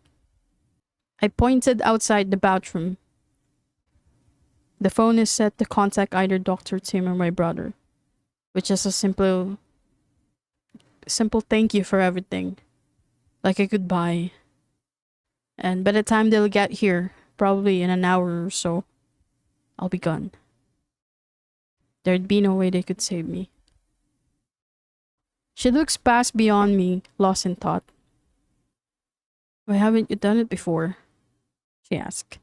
I pointed outside the bathroom. The phone is set to contact either Dr. Tim or my brother, which is a simple thank you for everything, like a goodbye. And by the time they'll get here, probably in an hour or so, I'll be gone. There'd be no way they could save me. She looks past beyond me, lost in thought. Why haven't you done it before? She asked.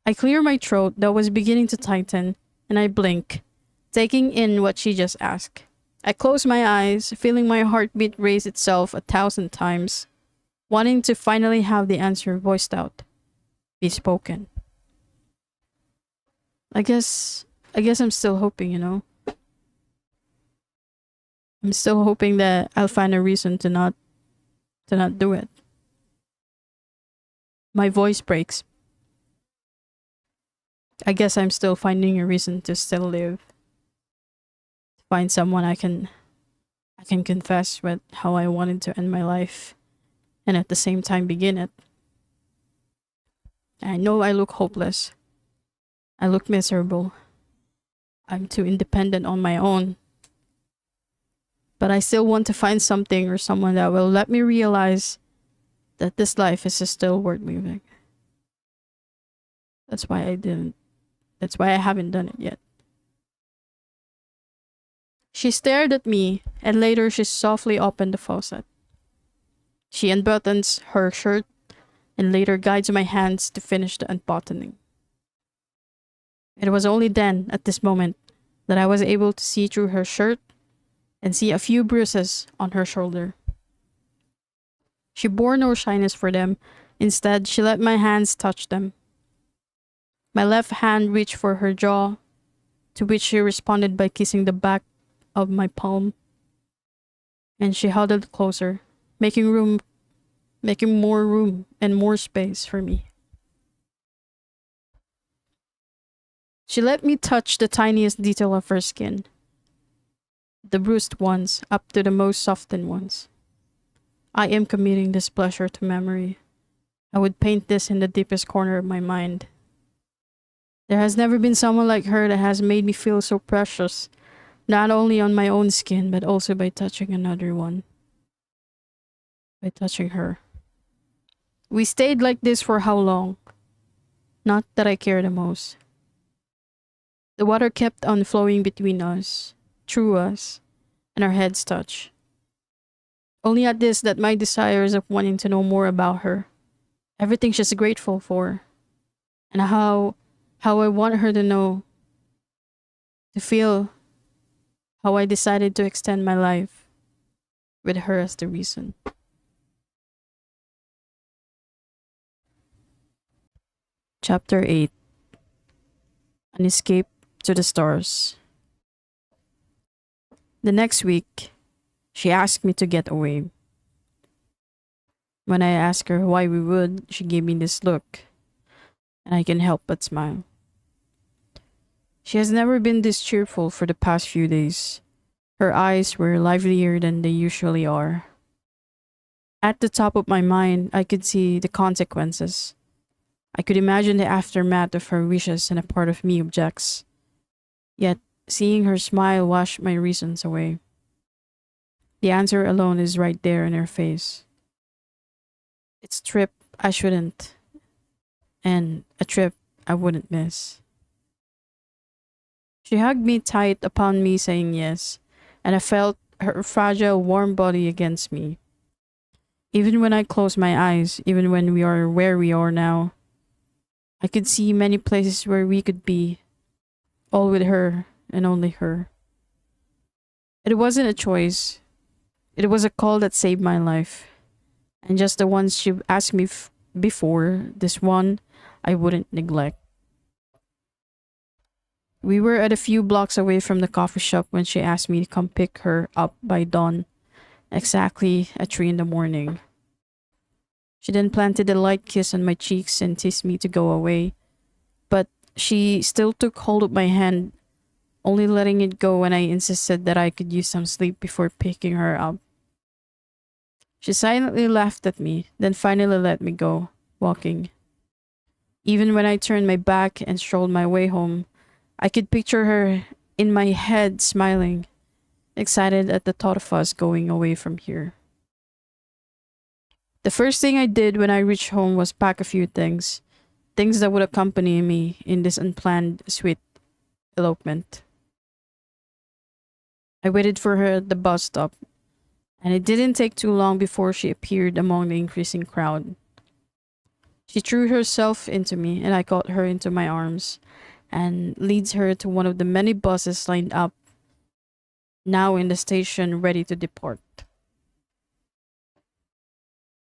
I clear my throat that was beginning to tighten, and I blink, taking in what she just asked. I close my eyes, feeling my heartbeat raise itself 1,000 times, wanting to finally have the answer voiced out, be spoken. I guess I'm still hoping, I'm still hoping that I'll find a reason to not do it. My voice breaks. I guess I'm still finding a reason to still live. To find someone I can confess with how I wanted to end my life and at the same time begin it. I know I look hopeless. I look miserable. I'm too independent on my own. But I still want to find something or someone that will let me realize that this life is still worth living. That's why I haven't done it yet. She stared at me, and later she softly opened the faucet. She unbuttons her shirt and later guides my hands to finish the unbuttoning. It was only then, at this moment, that I was able to see through her shirt and see a few bruises on her shoulder. She bore no shyness for them. Instead, she let my hands touch them. My left hand reached for her jaw, to which she responded by kissing the back of my palm. And she huddled closer, making more room and more space for me. She let me touch the tiniest detail of her skin, the bruised ones up to the most softened ones. I am committing this pleasure to memory. I would paint this in the deepest corner of my mind. There has never been someone like her that has made me feel so precious, not only on my own skin, but also by touching another one. By touching her. We stayed like this for how long? Not that I care the most. The water kept on flowing between us, through us, and our heads touched. Only at this that my desires of wanting to know more about her, everything she's grateful for, and how I want her to know, to feel how I decided to extend my life with her as the reason. Chapter 8. An Escape to the Stars. The next week, she asked me to get away. When I asked her why we would, she gave me this look, and I can't help but smile. She has never been this cheerful for the past few days. Her eyes were livelier than they usually are. At the top of my mind, I could see the consequences. I could imagine the aftermath of her wishes, and a part of me objects. Yet, seeing her smile washed my reasons away. The answer alone is right there in her face. It's a trip I shouldn't, and a trip I wouldn't miss. She hugged me tight upon me saying yes, and I felt her fragile, warm body against me. Even when I close my eyes, even when we are where we are now, I could see many places where we could be, all with her and only her. It wasn't a choice. It was a call that saved my life. And just the ones she asked me before, this one I wouldn't neglect. We were at a few blocks away from the coffee shop when she asked me to come pick her up by dawn, exactly at 3 in the morning. She then planted a light kiss on my cheeks and teased me to go away, but she still took hold of my hand, only letting it go when I insisted that I could use some sleep before picking her up. She silently laughed at me, then finally let me go, walking. Even when I turned my back and strolled my way home, I could picture her in my head smiling, excited at the thought of us going away from here. The first thing I did when I reached home was pack a few things, things that would accompany me in this unplanned sweet elopement. I waited for her at the bus stop, and it didn't take too long before she appeared among the increasing crowd. She threw herself into me, and I caught her into my arms and leads her to one of the many buses lined up now in the station ready to depart.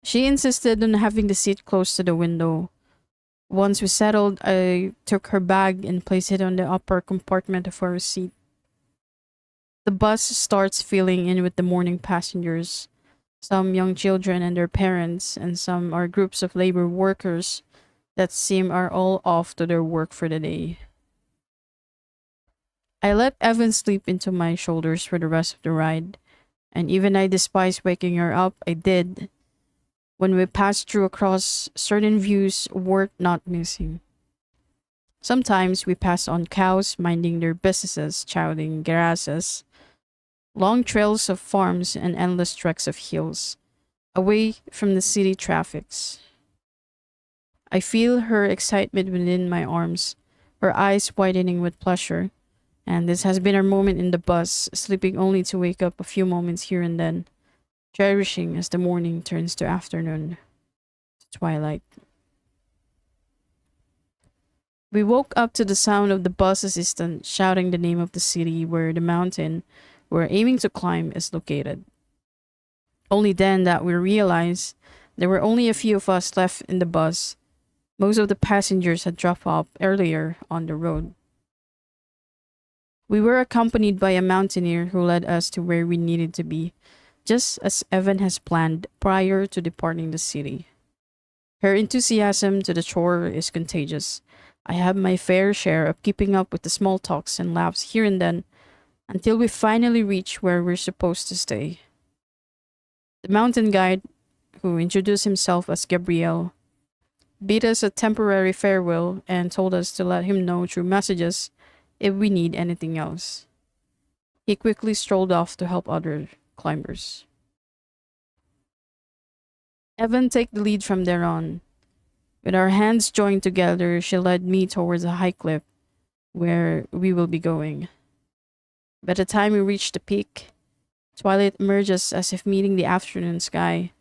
She insisted on having the seat close to the window. Once we settled, I took her bag and placed it on the upper compartment of her seat. The bus starts filling in with the morning passengers, some young children and their parents, and some are groups of labor workers that seem are all off to their work for the day. I let Evan sleep into my shoulders for the rest of the ride, and even I despised waking her up, I did. When we passed through across certain views worth not missing. Sometimes we passed on cows minding their businesses, chowing grasses, long trails of farms and endless treks of hills, away from the city traffics. I feel her excitement within my arms, her eyes widening with pleasure, and this has been our moment in the bus, sleeping only to wake up a few moments here and then, cherishing as the morning turns to afternoon, to twilight. We woke up to the sound of the bus assistant shouting the name of the city where the mountain we're aiming to climb is located. Only then that we realized there were only a few of us left in the bus. Most of the passengers had dropped off earlier on the road. We were accompanied by a mountaineer who led us to where we needed to be, just as Evan has planned prior to departing the city. Her enthusiasm to the chore is contagious. I have my fair share of keeping up with the small talks and laughs here and then until we finally reach where we're supposed to stay. The mountain guide, who introduced himself as Gabriel, bid us a temporary farewell and told us to let him know through messages if we need anything else. He quickly strolled off to help other climbers. Evan took the lead from there on. With our hands joined together, she led me towards a high cliff where we will be going. By the time we reached the peak, twilight emerges as if meeting the afternoon sky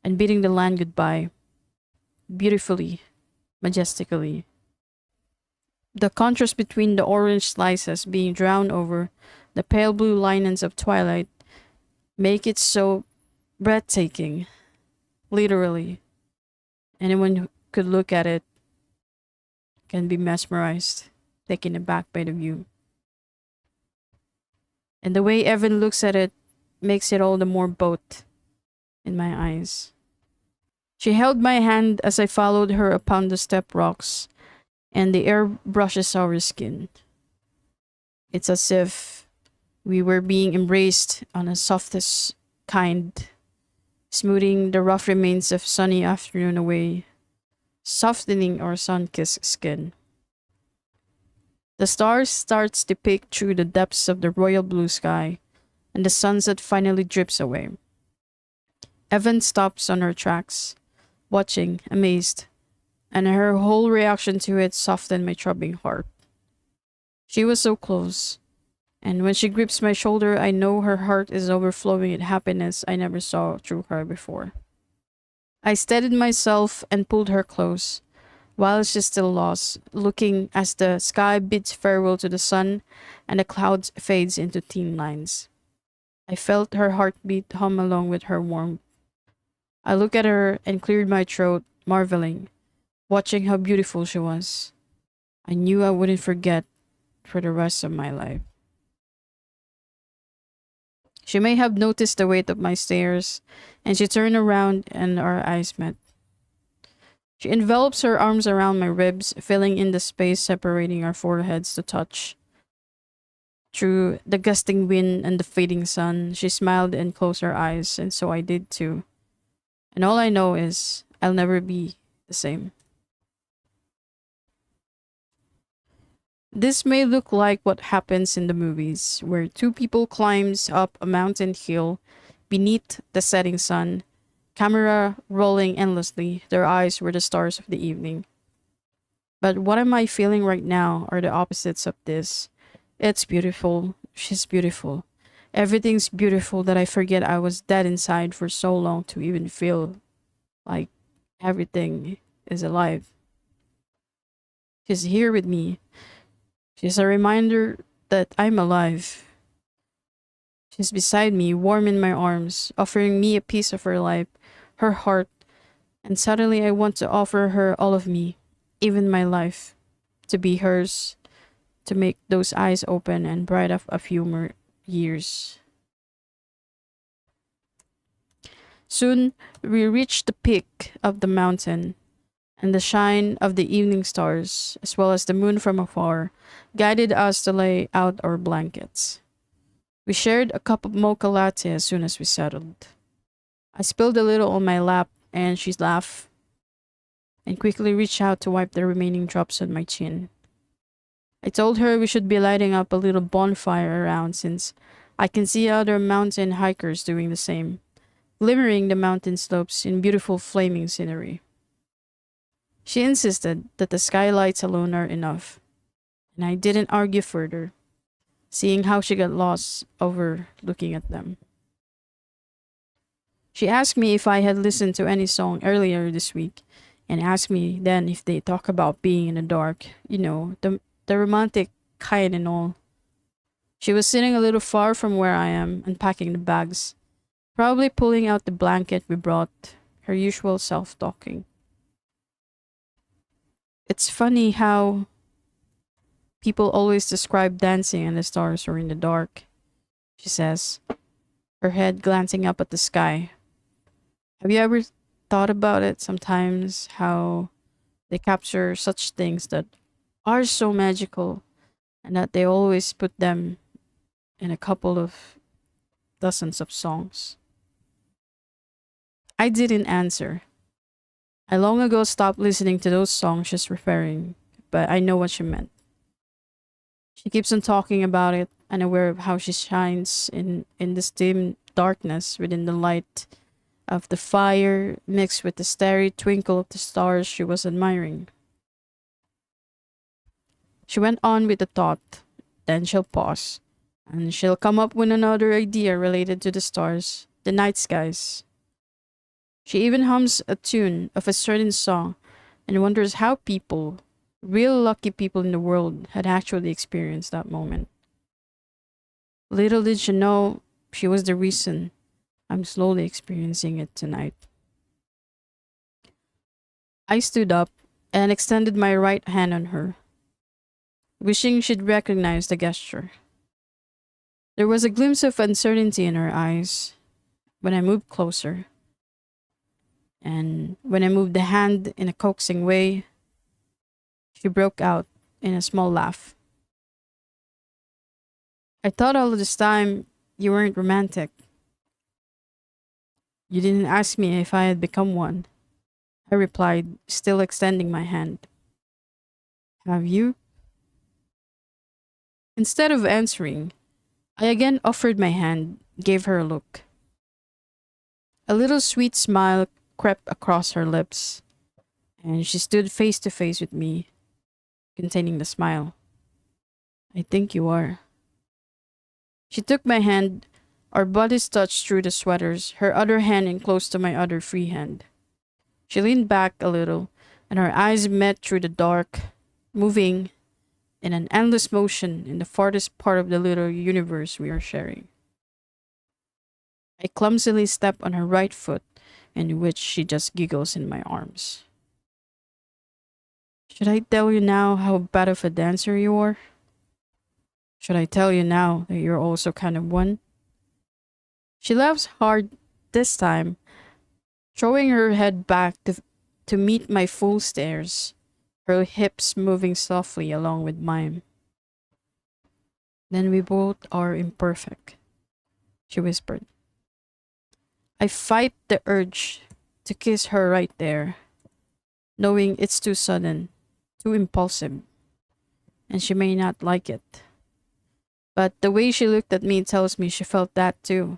and bidding the land goodbye, beautifully, majestically. The contrast between the orange slices being drowned over the pale blue linens of twilight make it so breathtaking, literally. Anyone who could look at it can be mesmerized, taken aback by the view. And the way Evan looks at it makes it all the more both in my eyes. She held my hand as I followed her upon the step rocks, and the air brushes our skin. It's as if we were being embraced on a softest kind, smoothing the rough remains of sunny afternoon away, softening our sun-kissed skin. The stars starts to peek through the depths of the royal blue sky, and the sunset finally drips away. Evan stops on her tracks, watching, amazed, and her whole reaction to it softened my throbbing heart. She was so close, and when she grips my shoulder, I know her heart is overflowing with happiness I never saw through her before. I steadied myself and pulled her close, while she still lost, looking as the sky bids farewell to the sun and the clouds fades into thin lines. I felt her heartbeat hum along with her warmth. I looked at her and cleared my throat, marveling, watching how beautiful she was. I knew I wouldn't forget for the rest of my life. She may have noticed the weight of my stares, and she turned around and our eyes met. She envelops her arms around my ribs, filling in the space separating our foreheads to touch. Through the gusting wind and the fading sun, she smiled and closed her eyes, and so I did too. And all I know is I'll never be the same. This may look like what happens in the movies, where two people climbs up a mountain hill beneath the setting sun, camera rolling endlessly. Their eyes were the stars of the evening. But what am I feeling right now are the opposites of this. It's beautiful. She's beautiful. Everything's beautiful that I forget I was dead inside for so long to even feel like everything is alive. She's here with me. She's a reminder that I'm alive. She's beside me, warm in my arms, offering me a piece of her life, her heart, and suddenly I want to offer her all of me, even my life, to be hers, to make those eyes open and bright up a few more years. Soon we reached the peak of the mountain, and the shine of the evening stars, as well as the moon from afar, guided us to lay out our blankets. We shared a cup of mocha latte as soon as we settled. I spilled a little on my lap, and she laughed and quickly reached out to wipe the remaining drops on my chin. I told her we should be lighting up a little bonfire around since I can see other mountain hikers doing the same, glimmering the mountain slopes in beautiful flaming scenery. She insisted that the skylights alone are enough, and I didn't argue further, seeing how she got lost over looking at them. She asked me if I had listened to any song earlier this week, and asked me then if they talk about being in the dark, the romantic kind and all. She was sitting a little far from where I am, unpacking the bags, probably pulling out the blanket we brought, her usual self talking. It's funny how people always describe dancing in the stars or in the dark, she says, her head glancing up at the sky. Have you ever thought about it sometimes how they capture such things that are so magical and that they always put them in a couple of dozens of songs? I didn't answer. I long ago stopped listening to those songs she's referring, but I know what she meant. She keeps on talking about it, unaware of how she shines in this dim darkness within the light of the fire mixed with the starry twinkle of the stars she was admiring. She went on with the thought, then she'll pause, and she'll come up with another idea related to the stars, the night skies. She even hums a tune of a certain song and wonders how people, real lucky people in the world, had actually experienced that moment. Little did she know she was the reason I'm slowly experiencing it tonight. I stood up and extended my right hand on her, wishing she'd recognize the gesture. There was a glimpse of uncertainty in her eyes when I moved closer, and when I moved the hand in a coaxing way, she broke out in a small laugh. I thought all this time you weren't romantic. You didn't ask me if I had become one, I replied, still extending my hand. Have you? Instead of answering, I again offered my hand, gave her a look. A little sweet smile crept across her lips, and she stood face to face with me, containing the smile. I think you are. She took my hand, our bodies touched through the sweaters, her other hand enclosed to my other free hand. She leaned back a little, and our eyes met through the dark, moving in an endless motion in the farthest part of the little universe we are sharing. I clumsily step on her right foot, in which she just giggles in my arms. Should I tell you now how bad of a dancer you are? Should I tell you now that you're also kind of one? She laughs hard this time, throwing her head back to meet my full stares, her hips moving softly along with mine. Then we both are imperfect, she whispered. I fight the urge to kiss her right there, knowing it's too sudden, too impulsive, and she may not like it. But the way she looked at me tells me she felt that too,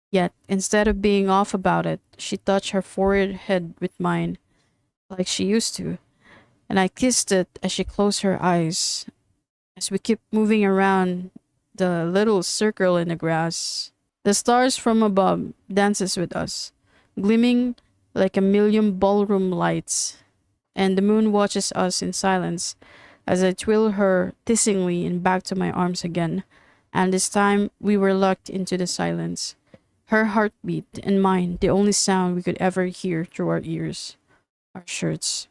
Yet, instead of being off about it, she touched her forehead with mine like she used to, and I kissed it as she closed her eyes. As we kept moving around the little circle in the grass, the stars from above dances with us, gleaming like a million ballroom lights, and the moon watches us in silence as I twirl her teasingly and back to my arms again. And this time we were locked into the silence. Her heartbeat and mine, the only sound we could ever hear through our ears, our shirts.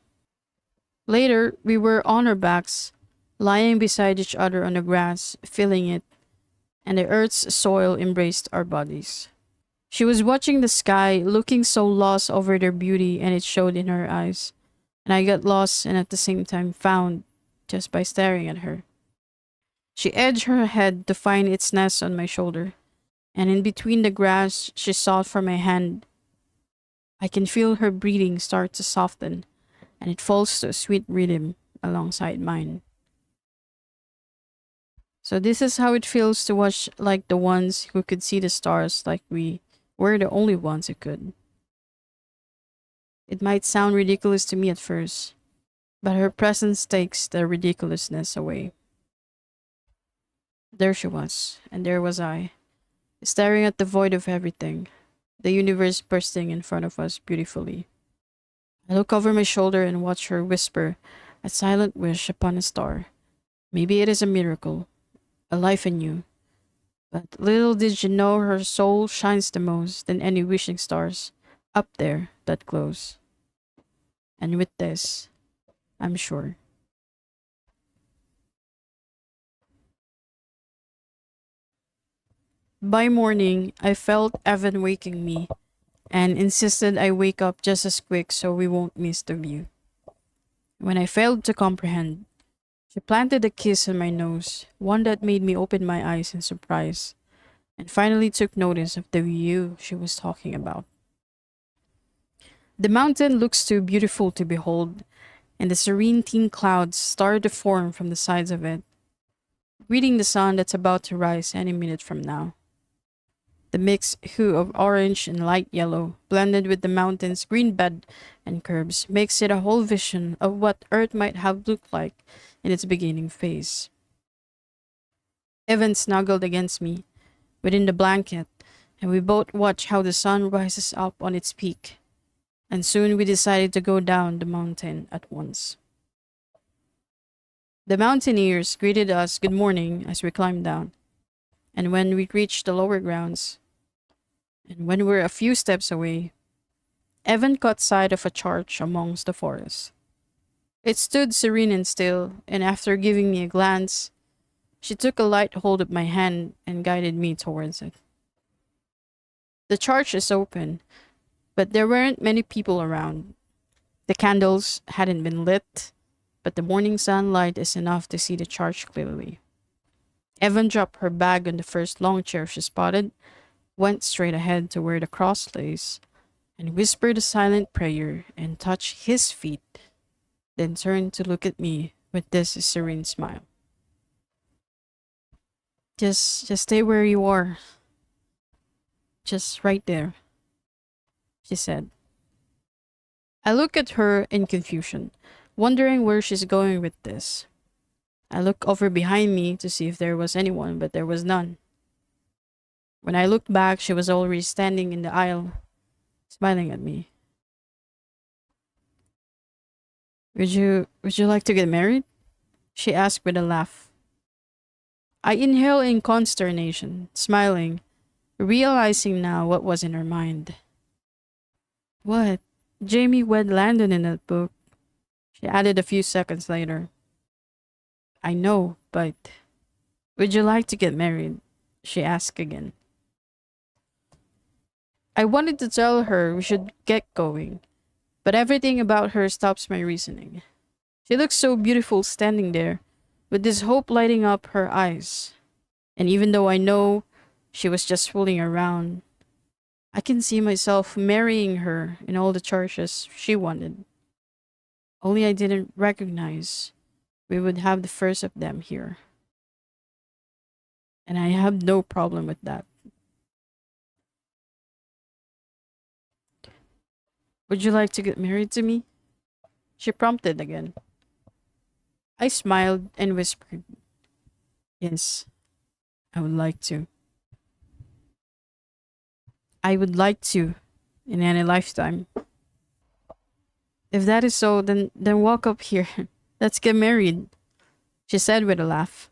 Later, we were on our backs, lying beside each other on the grass, feeling it, and the earth's soil embraced our bodies. She was watching the sky, looking so lost over their beauty, and it showed in her eyes. And I got lost and at the same time found just by staring at her. She edged her head to find its nest on my shoulder, and in between the grass, she sought for my hand. I can feel her breathing start to soften, and it falls to a sweet rhythm alongside mine. So this is how it feels to watch like the ones who could see the stars like we were the only ones who could. It might sound ridiculous to me at first, but her presence takes the ridiculousness away. There she was, and there was I, staring at the void of everything, the universe bursting in front of us beautifully. I look over my shoulder and watch her whisper a silent wish upon a star. Maybe it is a miracle, a life in you. But little did you know her soul shines the most than any wishing stars up there that glows. And with this, I'm sure. By morning, I felt Evan waking me and insisted I wake up just as quick so we won't miss the view. When I failed to comprehend, she planted a kiss on my nose, one that made me open my eyes in surprise, and finally took notice of the view she was talking about. The mountain looks too beautiful to behold, and the serene thin clouds started to form from the sides of it, greeting the sun that's about to rise any minute from now. The mixed hue of orange and light yellow, blended with the mountain's green bed and curves, makes it a whole vision of what Earth might have looked like in its beginning phase. Evan snuggled against me, within the blanket, and we both watched how the sun rises up on its peak, and soon we decided to go down the mountain at once. The mountaineers greeted us good morning as we climbed down, and when we reached the lower grounds, and when we were a few steps away, Evan caught sight of a church amongst the forest. It stood serene and still, and after giving me a glance, she took a light hold of my hand and guided me towards it. The church is open, but there weren't many people around. The candles hadn't been lit, but the morning sunlight is enough to see the church clearly. Evan dropped her bag on the first long chair she spotted, went straight ahead to where the cross lays, and whispered a silent prayer and touched his feet, then turned to look at me with this serene smile. Just stay where you are. Just right there, she said. I look at her in confusion, wondering where she's going with this. I look over behind me to see if there was anyone, but there was none. When I looked back, she was already standing in the aisle, smiling at me. Would you like to get married? She asked with a laugh. I inhaled in consternation, smiling, realizing now what was in her mind. What? Jamie wed Landon in that book, she added a few seconds later. I know, but would you like to get married? She asked again. I wanted to tell her we should get going, but everything about her stops my reasoning. She looks so beautiful standing there, with this hope lighting up her eyes. And even though I know she was just fooling around, I can see myself marrying her in all the churches she wanted. Only I didn't recognize we would have the first of them here. And I have no problem with that. Would you like to get married to me? She prompted again. I smiled and whispered, Yes, I would like to. I would like to in any lifetime. If that is so, then walk up here. Let's get married, she said with a laugh.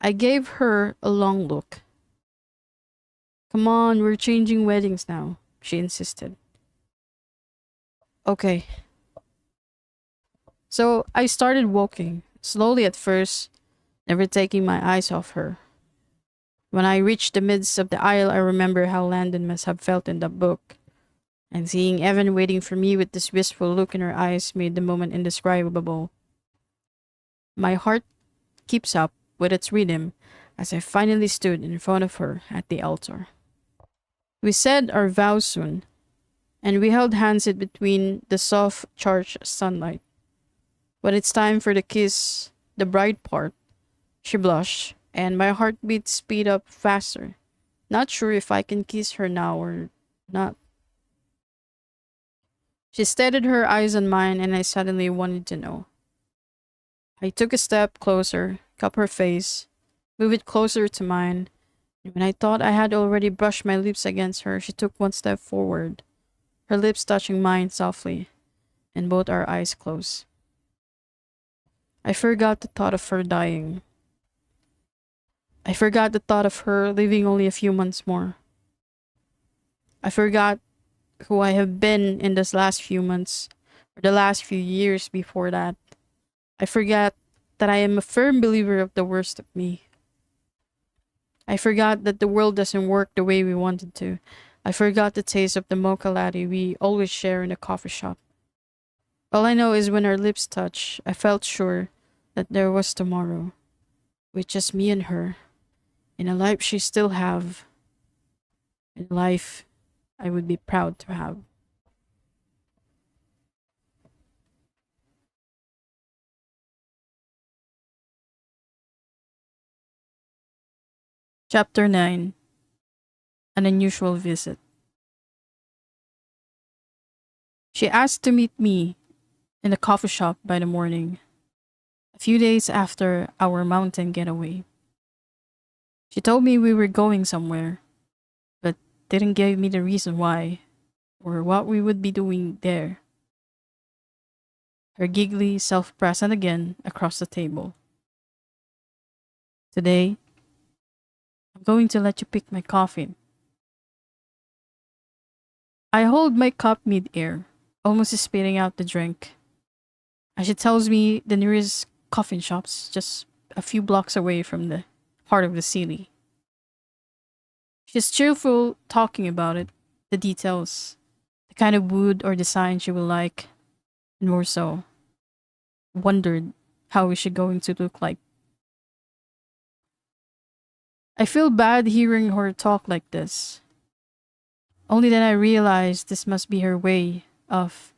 I gave her a long look. Come on, we're changing weddings now, she insisted. Okay. So I started walking, slowly at first, never taking my eyes off her. When I reached the midst of the aisle, I remember how Landon must have felt in the book, and seeing Evan waiting for me with this wistful look in her eyes made the moment indescribable. My heart keeps up with its rhythm as I finally stood in front of her at the altar. We said our vows soon, and we held hands in between the soft church sunlight. When it's time for the kiss, the bride part, she blushed, and my heartbeat speed up faster. Not sure if I can kiss her now or not. She steadied her eyes on mine, and I suddenly wanted to know. I took a step closer, cupped her face, moved it closer to mine, and when I thought I had already brushed my lips against her, she took one step forward, her lips touching mine softly, and both our eyes closed. I forgot the thought of her dying. I forgot the thought of her living only a few months more. I forgot who I have been in this last few months, or the last few years before that. I forgot that I am a firm believer of the worst of me. I forgot that the world doesn't work the way we want it to. I forgot the taste of the mocha latte we always share in a coffee shop. All I know is when our lips touched, I felt sure that there was tomorrow, with just me and her, in a life she still have, in a life I would be proud to have. Chapter 9. An Unusual Visit. She asked to meet me in the coffee shop by the morning, a few days after our mountain getaway. She told me we were going somewhere, but didn't give me the reason why or what we would be doing there. Her giggly self present again across the table. Today, I'm going to let you pick my coffin. I hold my cup mid-air, almost spitting out the drink, as she tells me the nearest coffin shop's just a few blocks away from the heart of the city. She's cheerful talking about it, the details, the kind of wood or design she will like, and more so, wondered how is she going to look like. I feel bad hearing her talk like this. Only then I realize this must be her way of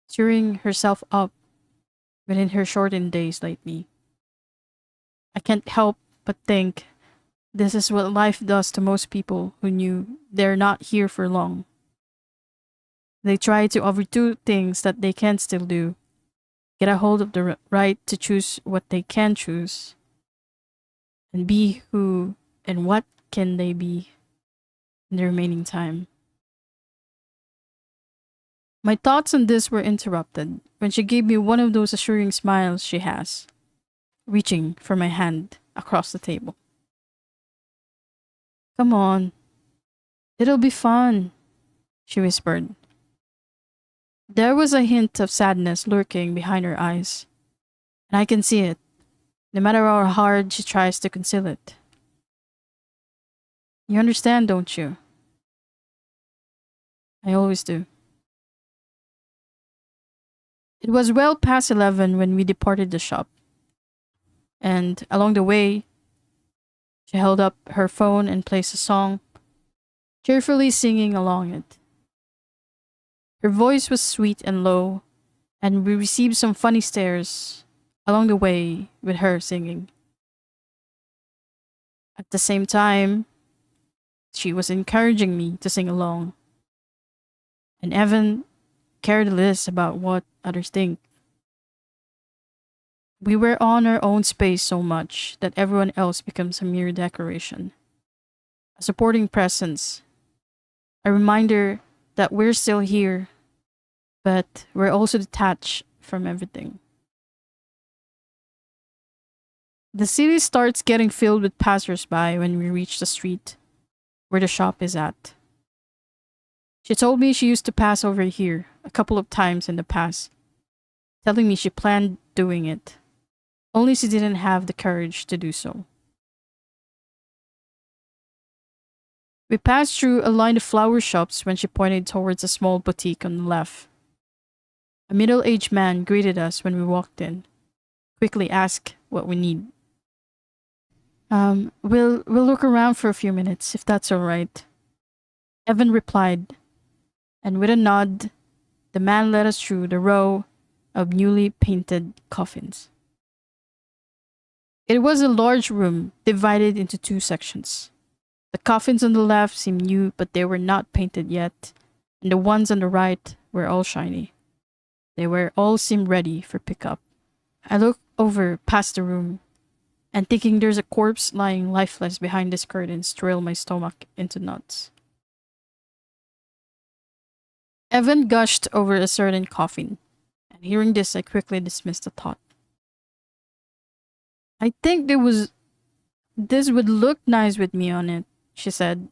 cheering herself up within her shortened days lately. I can't help but think this is what life does to most people who knew they're not here for long. They try to overdo things that they can still do, get a hold of the right to choose what they can choose, and be who and what can they be in the remaining time. My thoughts on this were interrupted when she gave me one of those assuring smiles she has, reaching for my hand across the table. Come on, it'll be fun, she whispered. There was a hint of sadness lurking behind her eyes, and I can see it, no matter how hard she tries to conceal it. You understand, don't you? I always do. It was well past 11 when we departed the shop, and along the way, she held up her phone and placed a song, cheerfully singing along it. Her voice was sweet and low, and we received some funny stares along the way with her singing. At the same time, she was encouraging me to sing along. And Evan careless about what others think. We were on our own space so much that everyone else becomes a mere decoration, a supporting presence, a reminder that we're still here, but we're also detached from everything. The city starts getting filled with passersby when we reach the street where the shop is at. She told me she used to pass over here a couple of times in the past, telling me she planned doing it, only she didn't have the courage to do so. We passed through a line of flower shops when she pointed towards a small boutique on the left. A middle aged man greeted us when we walked in, quickly asked what we need. We'll look around for a few minutes, if that's all right. Evan replied, and with a nod, the man led us through the row of newly painted coffins. It was a large room divided into two sections. The coffins on the left seemed new, but they were not painted yet, and the ones on the right were all shiny. They were all seemed ready for pickup. I looked over past the room, and thinking there's a corpse lying lifeless behind these curtains drilled my stomach into knots. Evan gushed over a certain coffin, and hearing this, I quickly dismissed the thought. I think this would look nice with me on it, she said,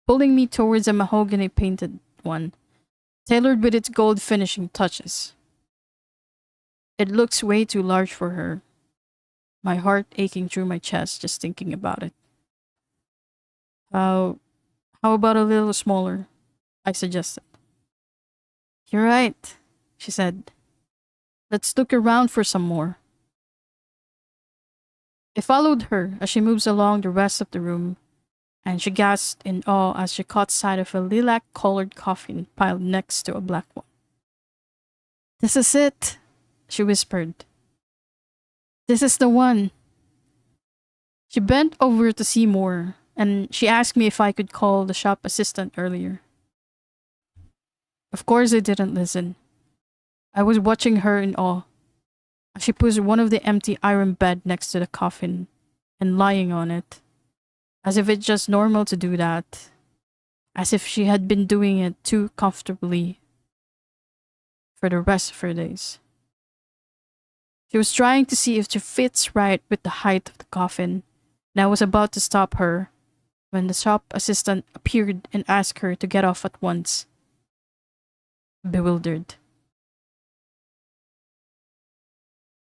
pulling me towards a mahogany painted one, tailored with its gold finishing touches. It looks way too large for her, my heart aching through my chest just thinking about it. How, how about a little smaller? I suggested. You're right, she said. Let's look around for some more. I followed her as she moves along the rest of the room, and she gasped in awe as she caught sight of a lilac-colored coffin piled next to a black one. This is it, she whispered. This is the one. She bent over to see more, and she asked me if I could call the shop assistant earlier. Of course I didn't listen. I was watching her in awe. She pushed one of the empty iron bed next to the coffin and lying on it, as if it's just normal to do that, as if she had been doing it too comfortably for the rest of her days. She was trying to see if she fits right with the height of the coffin, and I was about to stop her when the shop assistant appeared and asked her to get off at once. Bewildered.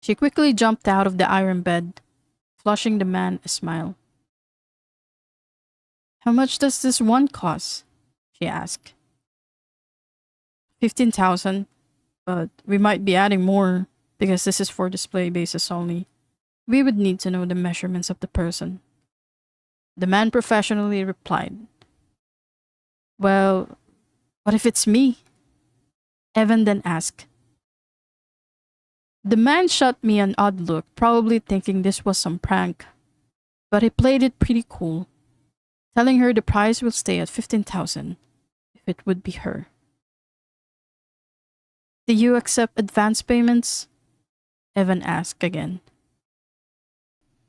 She quickly jumped out of the iron bed, flushing the man a smile. How much does this one cost? She asked. 15,000, but we might be adding more because this is for display basis only. We would need to know the measurements of the person. The man professionally replied. Well, what if it's me? Evan then asked. The man shot me an odd look, probably thinking this was some prank, but he played it pretty cool, telling her the price will stay at 15,000 if it would be her. Do you accept advance payments? Evan asked again.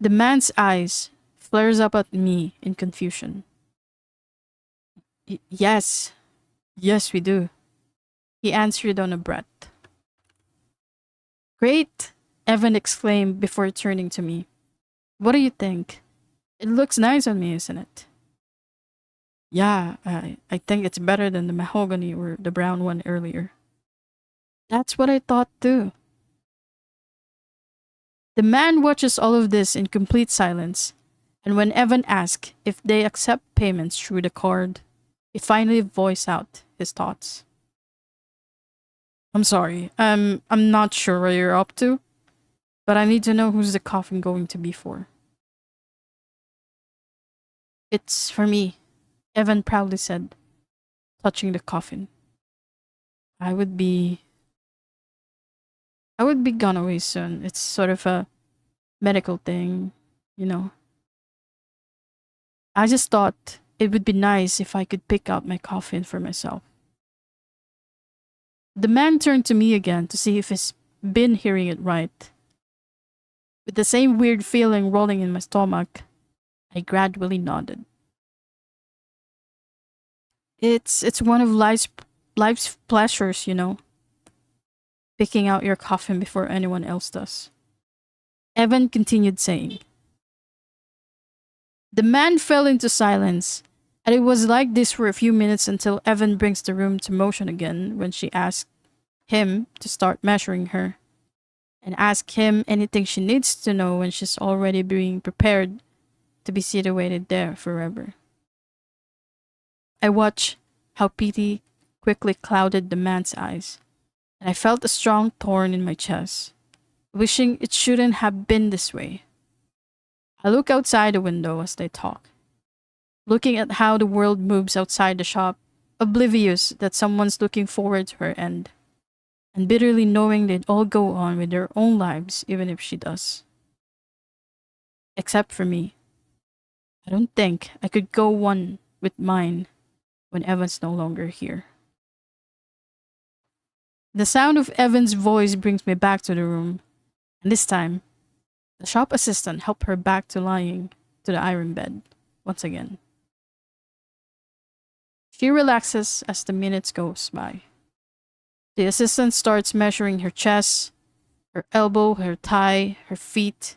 The man's eyes flares up at me in confusion. Yes, we do, he answered on a breath. Great, Evan exclaimed before turning to me. What do you think? It looks nice on me, isn't it? Yeah, I think it's better than the mahogany or the brown one earlier. That's what I thought too. The man watches all of this in complete silence, and when Evan asks if they accept payments through the card, he finally voiced out his thoughts. I'm sorry, I'm not sure what you're up to, but I need to know who's the coffin going to be for. It's for me, Evan proudly said, touching the coffin. I would be gone away soon. It's sort of a medical thing, you know. I just thought it would be nice if I could pick out my coffin for myself. The man turned to me again to see if he's been hearing it right. With the same weird feeling rolling in my stomach, I gradually nodded. It's one of life's pleasures, picking out your coffin before anyone else does. Evan continued saying. The man fell into silence, and it was like this for a few minutes until Evan brings the room to motion again when she asked him to start measuring her and ask him anything she needs to know when she's already being prepared to be situated there forever. I watched how pity quickly clouded the man's eyes, and I felt a strong thorn in my chest, wishing it shouldn't have been this way. I look outside the window as they talk, looking at how the world moves outside the shop, oblivious that someone's looking forward to her end, and bitterly knowing they'd all go on with their own lives even if she does. Except for me. I don't think I could go one with mine when Evan's no longer here. The sound of Evan's voice brings me back to the room, and this time, the shop assistant helped her back to lying to the iron bed once again. She relaxes as the minutes goes by. The assistant starts measuring her chest, her elbow, her thigh, her feet,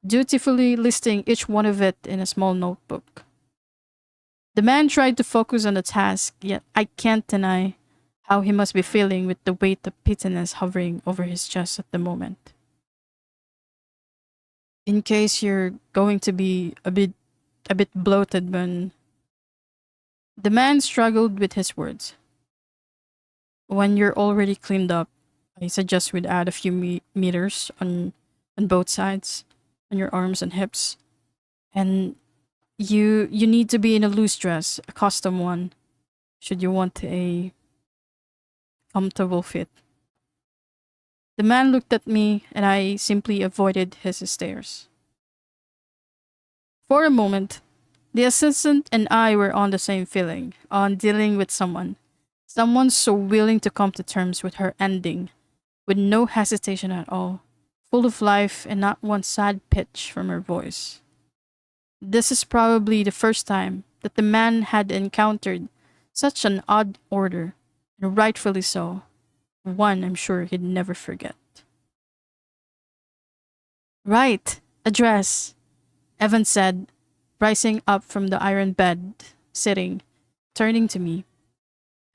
dutifully listing each one of it in a small notebook. The man tried to focus on the task, yet I can't deny how he must be feeling with the weight of bitterness hovering over his chest at the moment. In case you're going to be a bit bloated when the man struggled with his words. When you're already cleaned up, I suggest we'd add a few meters on both sides, on your arms and hips. And you need to be in a loose dress, a custom one, should you want a comfortable fit. The man looked at me and I simply avoided his stares. For a moment, the assistant and I were on the same feeling, on dealing with someone. Someone so willing to come to terms with her ending, with no hesitation at all, full of life and not one sad pitch from her voice. This is probably the first time that the man had encountered such an odd order, and rightfully so, one I'm sure he'd never forget. Right, a dress, Evan said, rising up from the iron bed, sitting, turning to me.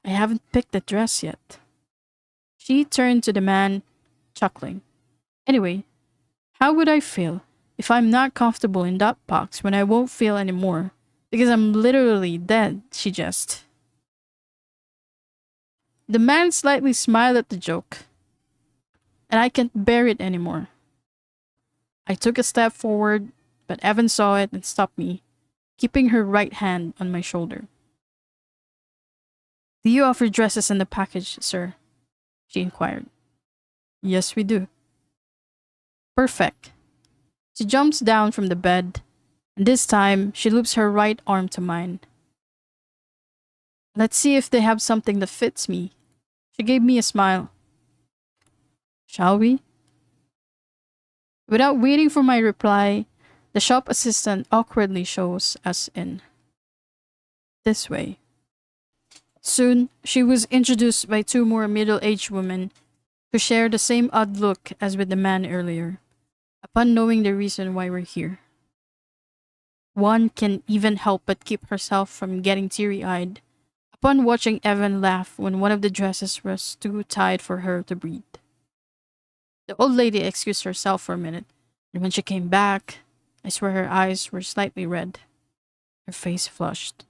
I haven't picked the dress yet. She turned to the man, chuckling. Anyway, how would I feel if I'm not comfortable in that box when I won't feel anymore because I'm literally dead, she jest. The man slightly smiled at the joke, and I can't bear it anymore. I took a step forward, but Evan saw it and stopped me, keeping her right hand on my shoulder. Do you offer dresses in the package, sir? She inquired. Yes, we do. Perfect. She jumps down from the bed, and this time she loops her right arm to mine. Let's see if they have something that fits me. She gave me a smile. Shall we? Without waiting for my reply, the shop assistant awkwardly shows us in. This way. Soon, she was introduced by two more middle-aged women who share the same odd look as with the man earlier, upon knowing the reason why we're here. One can even help but keep herself from getting teary-eyed upon watching Evan laugh when one of the dresses was too tight for her to breathe. The old lady excused herself for a minute, and when she came back, I swear her eyes were slightly red. Her face flushed.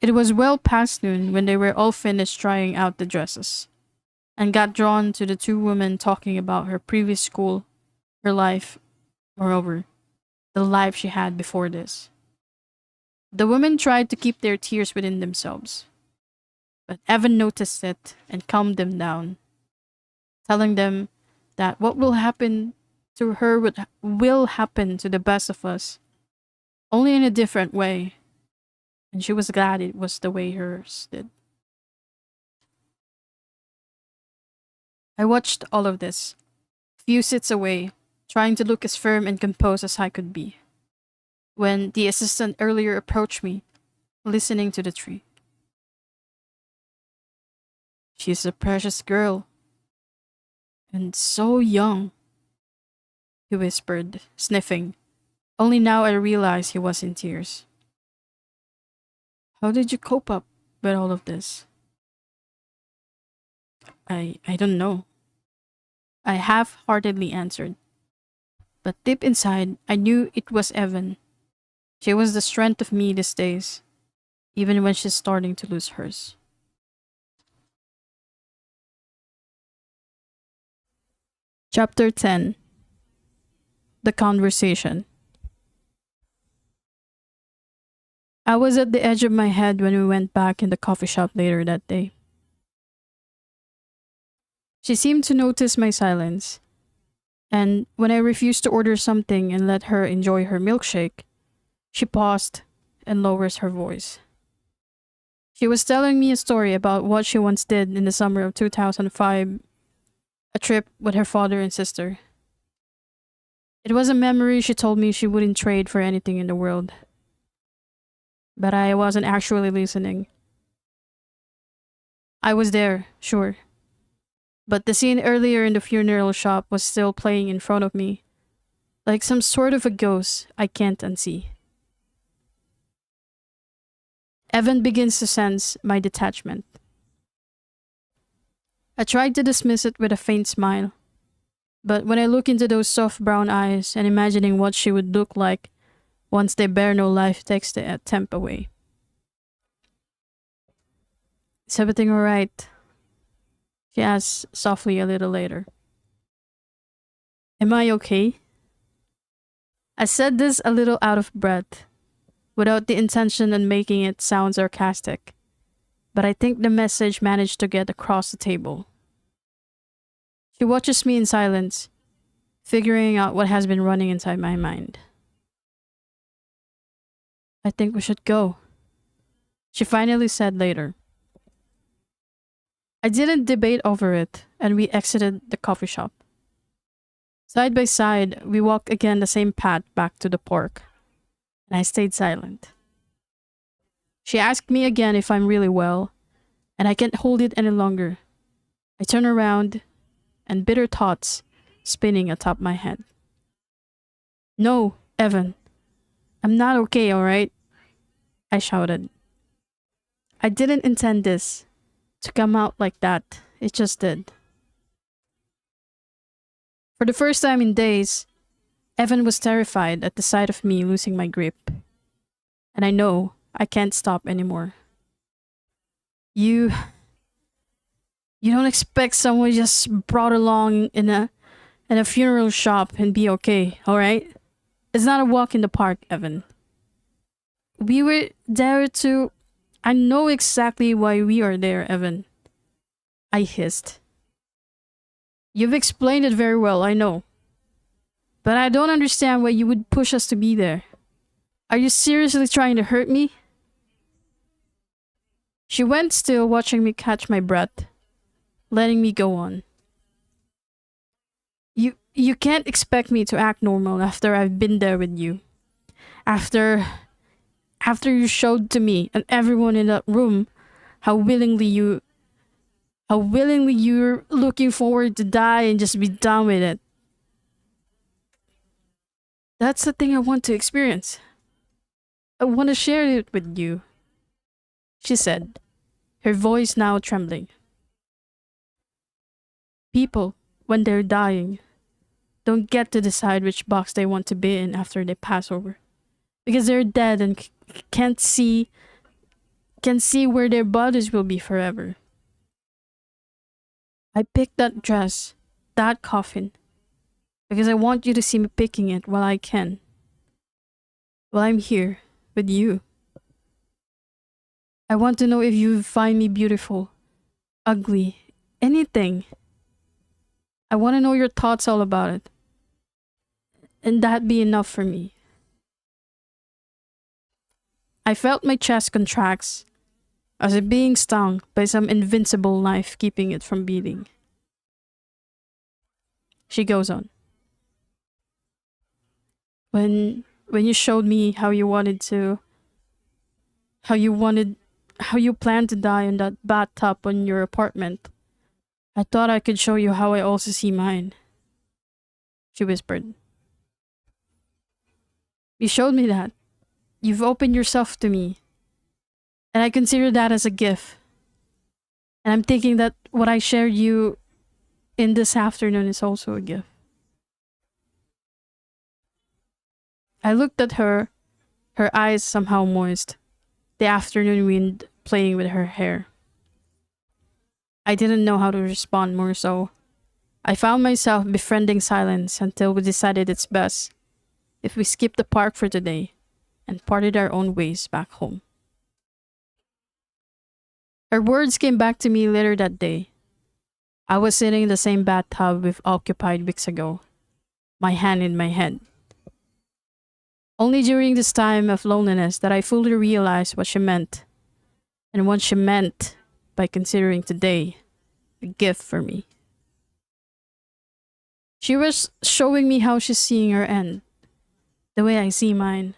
It was well past noon when they were all finished trying out the dresses, and got drawn to the two women talking about her previous school, her life, moreover, the life she had before this. The women tried to keep their tears within themselves, but Evan noticed it and calmed them down, telling them that what will happen to her will happen to the best of us, only in a different way, and she was glad it was the way hers did. I watched all of this, few seats away, trying to look as firm and composed as I could be, when the assistant earlier approached me, listening to the tree. She's a precious girl, and so young, he whispered, sniffing. Only now I realized he was in tears. How did you cope up with all of this? I don't know. I half-heartedly answered. But deep inside, I knew it was Evan. She was the strength of me these days, even when she's starting to lose hers. Chapter 10. The Conversation. I was at the edge of my head when we went back in the coffee shop later that day. She seemed to notice my silence, and when I refused to order something and let her enjoy her milkshake, she paused and lowers her voice. She was telling me a story about what she once did in the summer of 2005, a trip with her father and sister. It was a memory she told me she wouldn't trade for anything in the world. But I wasn't actually listening. I was there, sure. But the scene earlier in the funeral shop was still playing in front of me, like some sort of a ghost I can't unsee. Evan begins to sense my detachment. I tried to dismiss it with a faint smile, but when I look into those soft brown eyes and imagining what she would look like once they bear no life takes the attempt away. Is everything alright? She asks softly a little later. Am I okay? I said this a little out of breath, without the intention of making it sound sarcastic, but I think the message managed to get across the table. She watches me in silence, figuring out what has been running inside my mind. I think we should go, she finally said later. I didn't debate over it, and we exited the coffee shop. Side by side, we walked again the same path back to the park, and I stayed silent. She asked me again if I'm really well, and I can't hold it any longer. I turn around, and bitter thoughts spinning atop my head. No, Evan. I'm not okay, alright? I shouted. I didn't intend this to come out like that. It just did. For the first time in days, Evan was terrified at the sight of me losing my grip. And I know I can't stop anymore. You don't expect someone just brought along in a funeral shop and be okay, alright? It's not a walk in the park, Evan. We were there to... I know exactly why we are there, Evan. I hissed. You've explained it very well, I know. But I don't understand why you would push us to be there. Are you seriously trying to hurt me? She went still, watching me catch my breath, letting me go on. You can't expect me to act normal after I've been there with you. After you showed to me and everyone in that room how willingly you're looking forward to die and just be done with it. That's the thing I want to experience. I want to share it with you, she said, her voice now trembling. People, when they're dying, don't get to decide which box they want to be in after they pass over. Because they're dead and can't see where their bodies will be forever. I picked that dress, that coffin, because I want you to see me picking it while I can. While I'm here with you. I want to know if you find me beautiful, ugly, anything. I want to know your thoughts all about it. And that'd be enough for me. I felt my chest contracts, as if being stung by some invincible knife keeping it from beating. She goes on. When you showed me how you planned to die in that bathtub in your apartment, I thought I could show you how I also see mine, she whispered. You showed me that. You've opened yourself to me. And I consider that as a gift. And I'm thinking that what I shared you in this afternoon is also a gift. I looked at her eyes somehow moist, the afternoon wind playing with her hair. I didn't know how to respond more so. I found myself befriending silence until we decided it's best if we skipped the park for today and parted our own ways back home. Her words came back to me later that day. I was sitting in the same bathtub we've occupied weeks ago, my hand in my head. Only during this time of loneliness that I fully realized what she meant, and what she meant by considering today a gift for me. She was showing me how she's seeing her end, the way I see mine,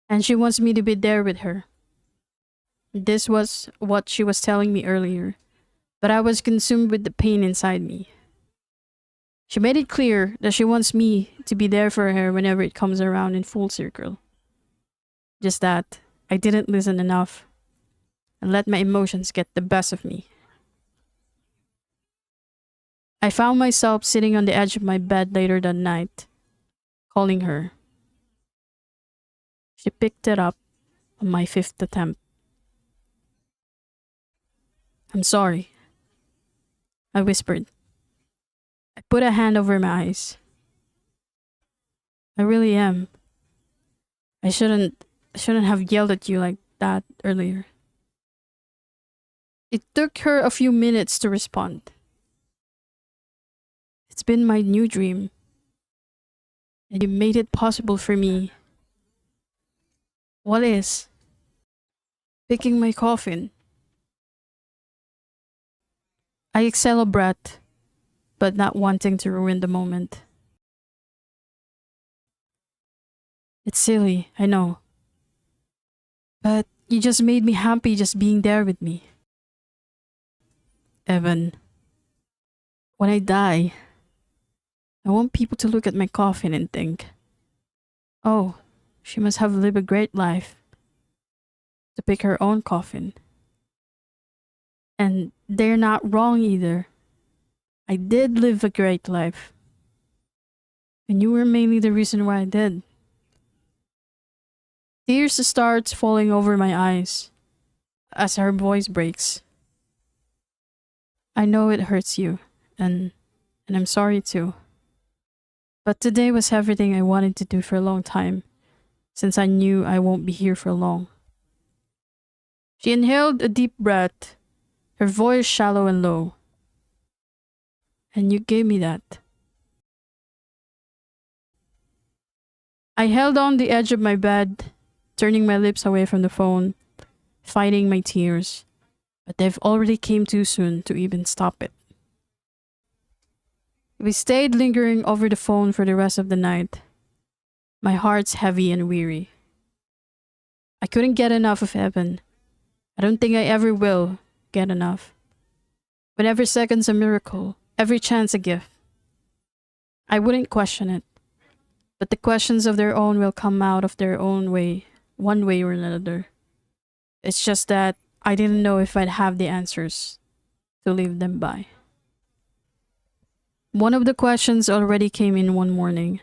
and she wants me to be there with her. This was what she was telling me earlier, but I was consumed with the pain inside me. She made it clear that she wants me to be there for her whenever it comes around in full circle. Just that I didn't listen enough and let my emotions get the best of me. I found myself sitting on the edge of my bed later that night, calling her. She picked it up on my fifth attempt. I'm sorry, I whispered. I put a hand over my eyes. I really am. I shouldn't have yelled at you like that earlier. It took her a few minutes to respond. It's been my new dream, and you made it possible for me. What is? Picking my coffin. I exhale a breath, but not wanting to ruin the moment. It's silly, I know. But you just made me happy just being there with me. Evan, when I die, I want people to look at my coffin and think, oh, she must have lived a great life to pick her own coffin. And they're not wrong either. I did live a great life. And you were mainly the reason why I did. Tears starts falling over my eyes as her voice breaks. I know it hurts you, and I'm sorry too. But today was everything I wanted to do for a long time, since I knew I won't be here for long. She inhaled a deep breath, her voice shallow and low. And you gave me that. I held on the edge of my bed, turning my lips away from the phone, fighting my tears, but they've already came too soon to even stop it. We stayed lingering over the phone for the rest of the night. My heart's heavy and weary. I couldn't get enough of Evan. I don't think I ever will get enough. But every second's a miracle, every chance a gift. I wouldn't question it, but the questions of their own will come out of their own way, one way or another. It's just that I didn't know if I'd have the answers to leave them by. One of the questions already came in one morning,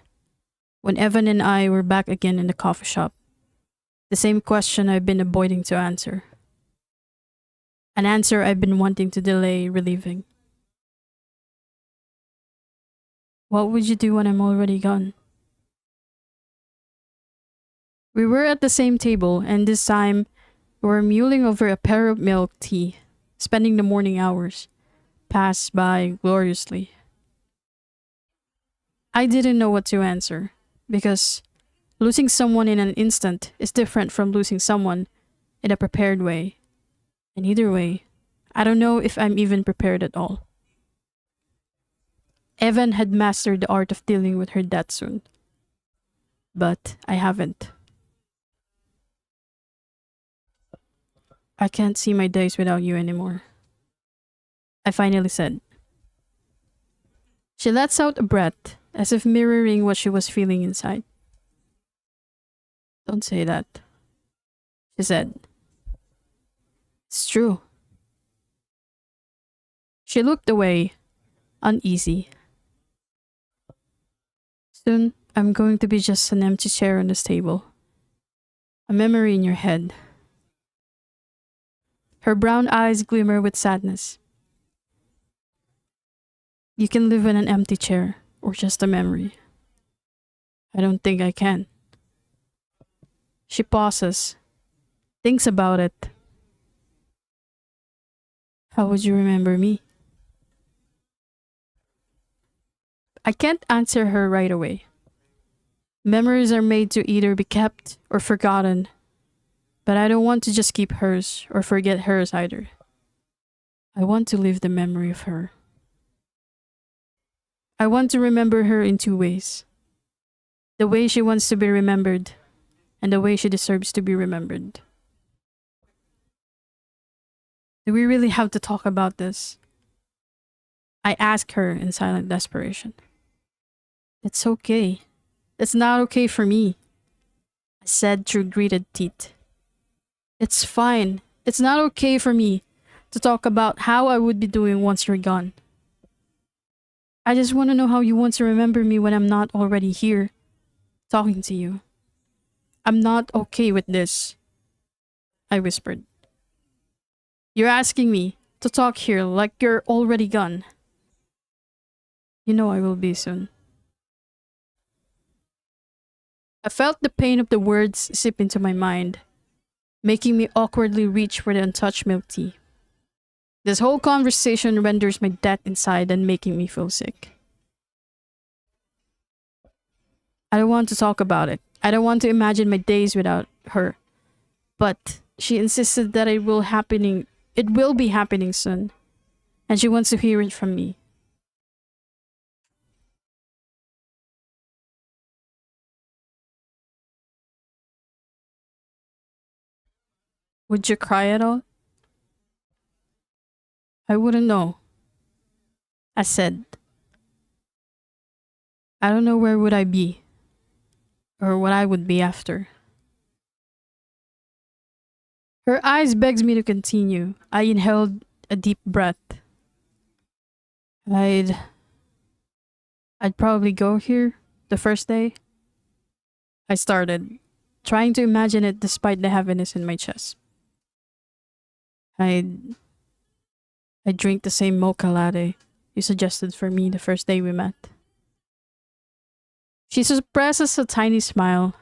when Evan and I were back again in the coffee shop. The same question I've been avoiding to answer. An answer I've been wanting to delay relieving. What would you do when I'm already gone? We were at the same table, and this time we were mulling over a pair of milk tea, spending the morning hours. Passed by gloriously. I didn't know what to answer, because losing someone in an instant is different from losing someone in a prepared way. And either way, I don't know if I'm even prepared at all. Evan had mastered the art of dealing with her that soon. But I haven't. I can't see my days without you anymore, I finally said. She lets out a breath, as if mirroring what she was feeling inside. Don't say that, she said. It's true. She looked away, uneasy. Soon, I'm going to be just an empty chair on this table. A memory in your head. Her brown eyes glimmer with sadness. You can live in an empty chair, or just a memory. I don't think I can. She pauses, thinks about it. How would you remember me? I can't answer her right away. Memories are made to either be kept or forgotten, but I don't want to just keep hers or forget hers either. I want to live the memory of her. I want to remember her in two ways. The way she wants to be remembered, and the way she deserves to be remembered. Do we really have to talk about this? I ask her in silent desperation. It's okay. It's not okay for me, I said through gritted teeth. It's fine. It's not okay for me to talk about how I would be doing once you're gone. I just want to know how you want to remember me when I'm not already here, talking to you. I'm not okay with this, I whispered. You're asking me to talk here like you're already gone. You know I will be soon. I felt the pain of the words seep into my mind, making me awkwardly reach for the untouched milk tea. This whole conversation renders my death inside and making me feel sick. I don't want to talk about it. I don't want to imagine my days without her. But she insisted that it will be happening soon. And she wants to hear it from me. Would you cry at all? I wouldn't know, I said. I don't know where would I be, or what I would be after. Her eyes begs me to continue. I inhaled a deep breath. I'd probably go here the first day. I started, trying to imagine it despite the heaviness in my chest. I'd drink the same mocha latte you suggested for me the first day we met. She suppresses a tiny smile,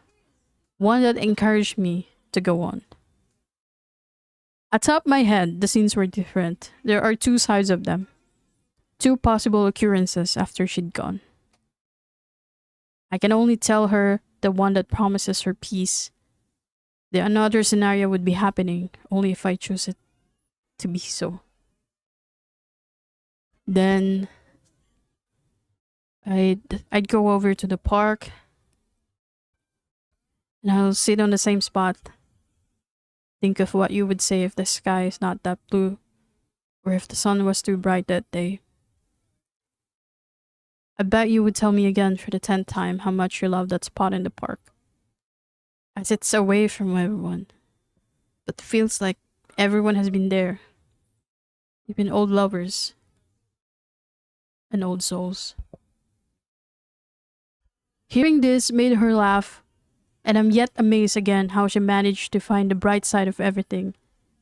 one that encouraged me to go on. Atop my head, the scenes were different. There are two sides of them. Two possible occurrences after she'd gone. I can only tell her the one that promises her peace. The another scenario would be happening only if I choose it to be so. Then I'd go over to the park and I'll sit on the same spot. Think of what you would say if the sky is not that blue, or if the sun was too bright that day. I bet you would tell me again for the 10th time how much you love that spot in the park. As it's away from everyone, but feels like everyone has been there. Even old lovers and old souls. Hearing this made her laugh, and I'm yet amazed again how she managed to find the bright side of everything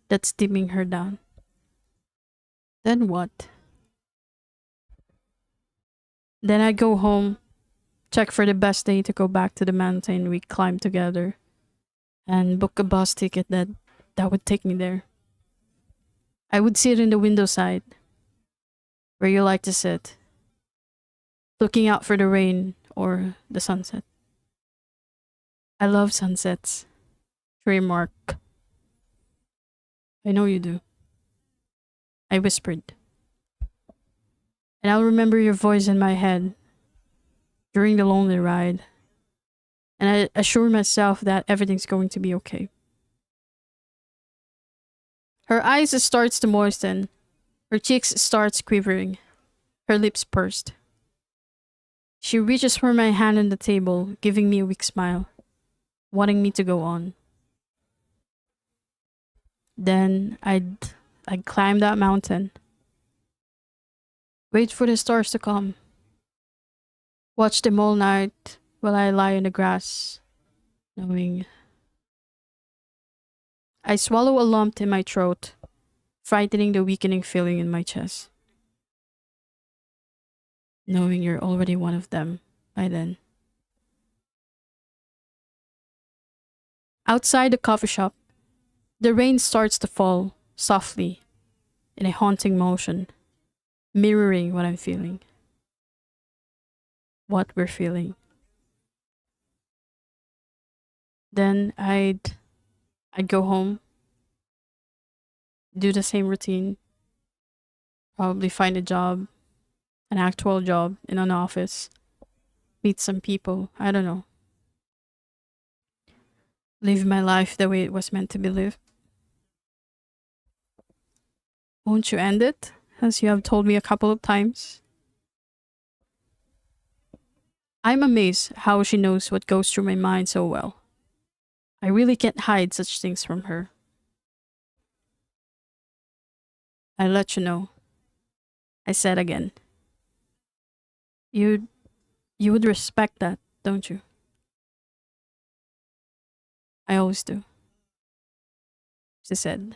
that's dimming her down. Then what? Then I go home, check for the best day to go back to the mountain we climbed together, and book a bus ticket that would take me there. I would sit in the window side, where you like to sit, looking out for the rain or the sunset. I love sunsets, she remarked. I know you do, I whispered. And I'll remember your voice in my head during the lonely ride. And I assure myself that everything's going to be okay. Her eyes starts to moisten. Her cheeks starts quivering. Her lips pursed. She reaches for my hand on the table, giving me a weak smile, wanting me to go on. Then I'd climb that mountain. Wait for the stars to come. Watch them all night while I lie in the grass, knowing. I swallow a lump in my throat, frightening the weakening feeling in my chest. Knowing you're already one of them by then. Outside the coffee shop, the rain starts to fall softly in a haunting motion, mirroring what I'm feeling. What we're feeling. Then I'd go home, do the same routine, probably find a job, an actual job in an office, meet some people, I don't know. Live my life the way it was meant to be lived. Won't you end it, as you have told me a couple of times? I'm amazed how she knows what goes through my mind so well. I really can't hide such things from her. I'll let you know, I said again. You you would respect that, don't you? I always do, she said.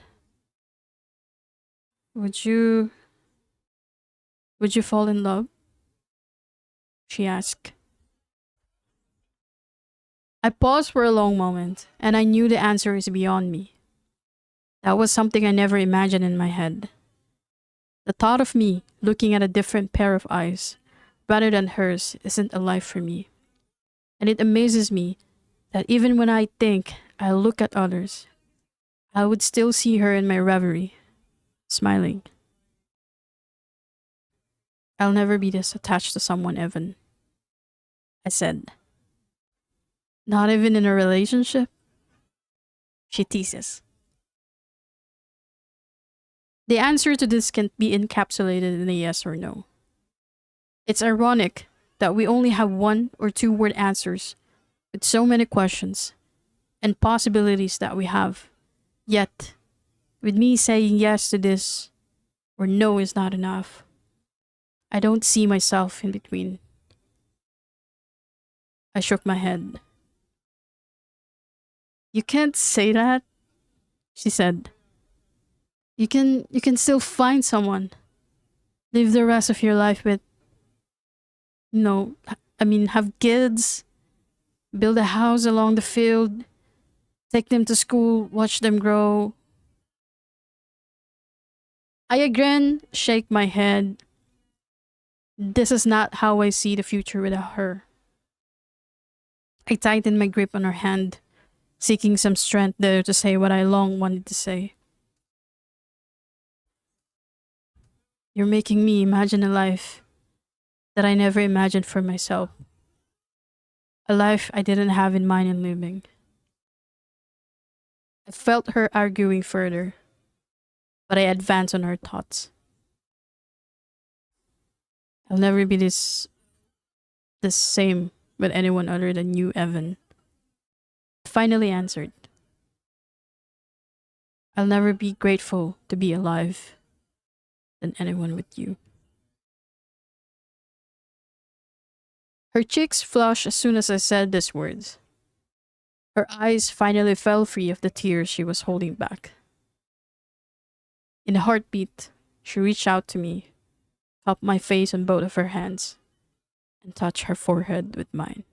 Would you would you fall in love? She asked. I paused for a long moment, and I knew the answer is beyond me. That was something I never imagined in my head. The thought of me looking at a different pair of eyes rather than hers isn't a life for me. And it amazes me that even when I think I look at others, I would still see her in my reverie, smiling. I'll never be this attached to someone, Evan, I said. Not even in a relationship? She teases. The answer to this can't be encapsulated in a yes or no. It's ironic that we only have one or two word answers with so many questions and possibilities that we have. Yet, with me saying yes to this or no is not enough, I don't see myself in between. I shook my head. You can't say that, she said. You can still find someone. Live the rest of your life with, have kids, build a house along the field, take them to school, watch them grow. I again shake my head. This is not how I see the future without her. I tighten my grip on her hand, seeking some strength there to say what I long wanted to say. You're making me imagine a life that I never imagined for myself. A life I didn't have in mind in living. I felt her arguing further, but I advanced on her thoughts. I'll never be the same with anyone other than you, Evan. I finally answered. I'll never be grateful to be alive than anyone with you. Her cheeks flushed as soon as I said these words. Her eyes finally fell free of the tears she was holding back. In a heartbeat, she reached out to me, cupped my face on both of her hands, and touched her forehead with mine.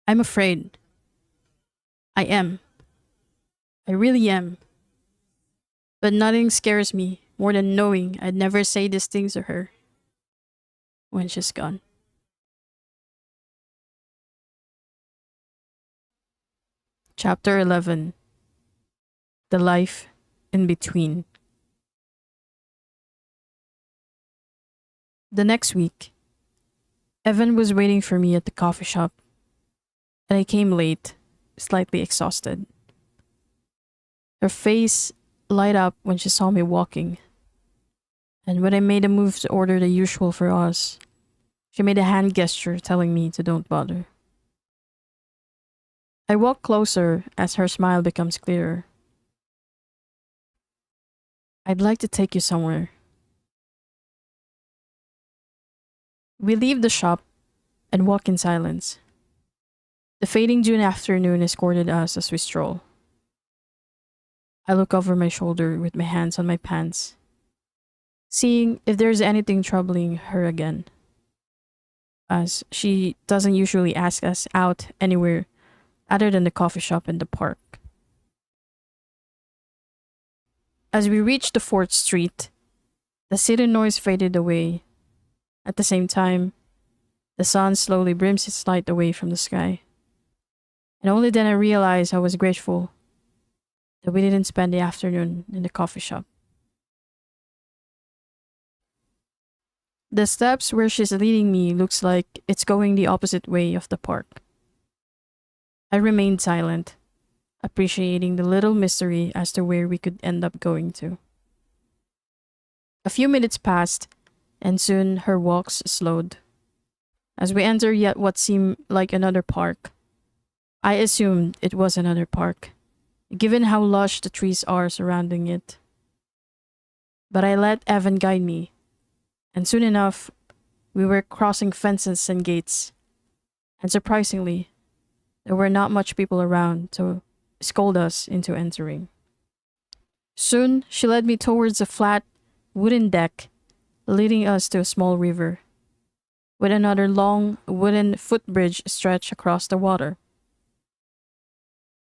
I'm afraid. I am. I really am. But nothing scares me more than knowing I'd never say these things to her when she's gone. Chapter 11. The Life in Between. The next week, Evan was waiting for me at the coffee shop, and I came late, slightly exhausted. Her face light up when she saw me walking, and when I made a move to order the usual for us, she made a hand gesture telling me to don't bother. I walk closer as her smile becomes clearer. I'd like to take you somewhere. We leave the shop and walk in silence. The fading June afternoon escorted us as we stroll. I look over my shoulder with my hands on my pants, seeing if there's anything troubling her again, as she doesn't usually ask us out anywhere other than the coffee shop and the park. As we reached the 4th Street, the city noise faded away. At the same time, the sun slowly brims its light away from the sky. And only then I realized I was grateful that we didn't spend the afternoon in the coffee shop. The steps where she's leading me looks like it's going the opposite way of the park. I remained silent, appreciating the little mystery as to where we could end up going to. A few minutes passed, and soon her walks slowed. As we entered yet what seemed like another park, I assumed it was another park, given how lush the trees are surrounding it. But I let Evan guide me, and soon enough, we were crossing fences and gates. And surprisingly, there were not much people around to scold us into entering. Soon, she led me towards a flat, wooden deck, leading us to a small river, with another long, wooden footbridge stretched across the water.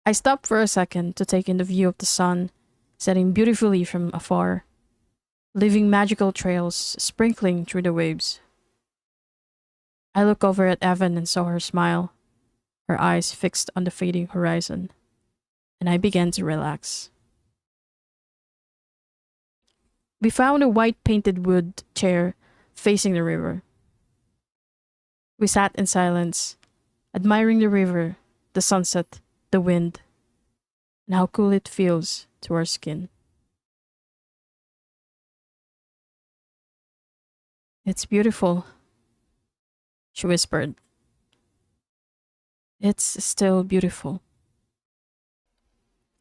I stopped for a second to take in the view of the sun, setting beautifully from afar, leaving magical trails sprinkling through the waves. I looked over at Evan and saw her smile, her eyes fixed on the fading horizon, and I began to relax. We found a white painted wood chair facing the river. We sat in silence, admiring the river, the sunset, the wind, and how cool it feels to our skin. It's beautiful, she whispered. It's still beautiful.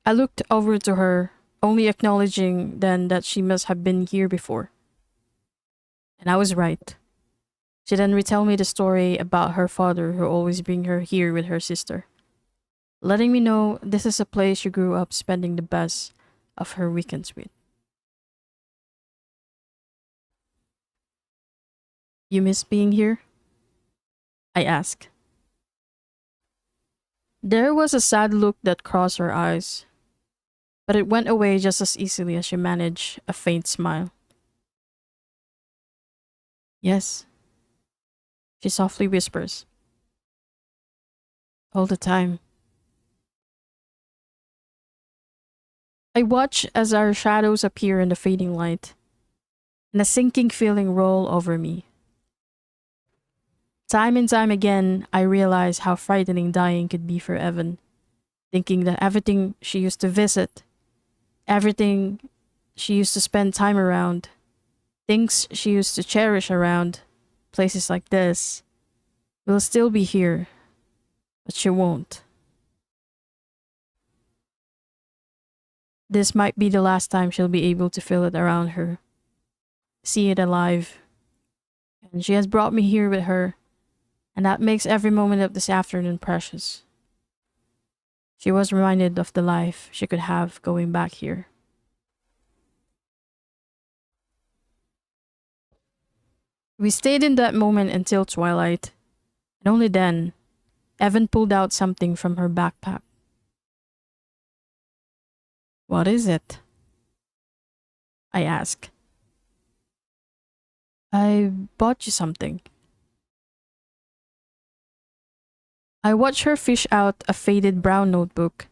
I looked over to her, only acknowledging then that she must have been here before. And I was right. She then retell me the story about her father who always bring her here with her sister, letting me know this is a place she grew up spending the best of her weekends with. You miss being here? I asked. There was a sad look that crossed her eyes, but it went away just as easily as she managed a faint smile. Yes, she softly whispers. All the time. I watch as our shadows appear in the fading light, and a sinking feeling roll over me. Time and time again, I realize how frightening dying could be for Evan, thinking that everything she used to visit, everything she used to spend time around, things she used to cherish around, places like this, will still be here, but she won't. This might be the last time she'll be able to feel it around her, see it alive. And she has brought me here with her, and that makes every moment of this afternoon precious. She was reminded of the life she could have going back here. We stayed in that moment until twilight, and only then, Evan pulled out something from her backpack. What is it? I asked. I bought you something. I watched her fish out a faded brown notebook,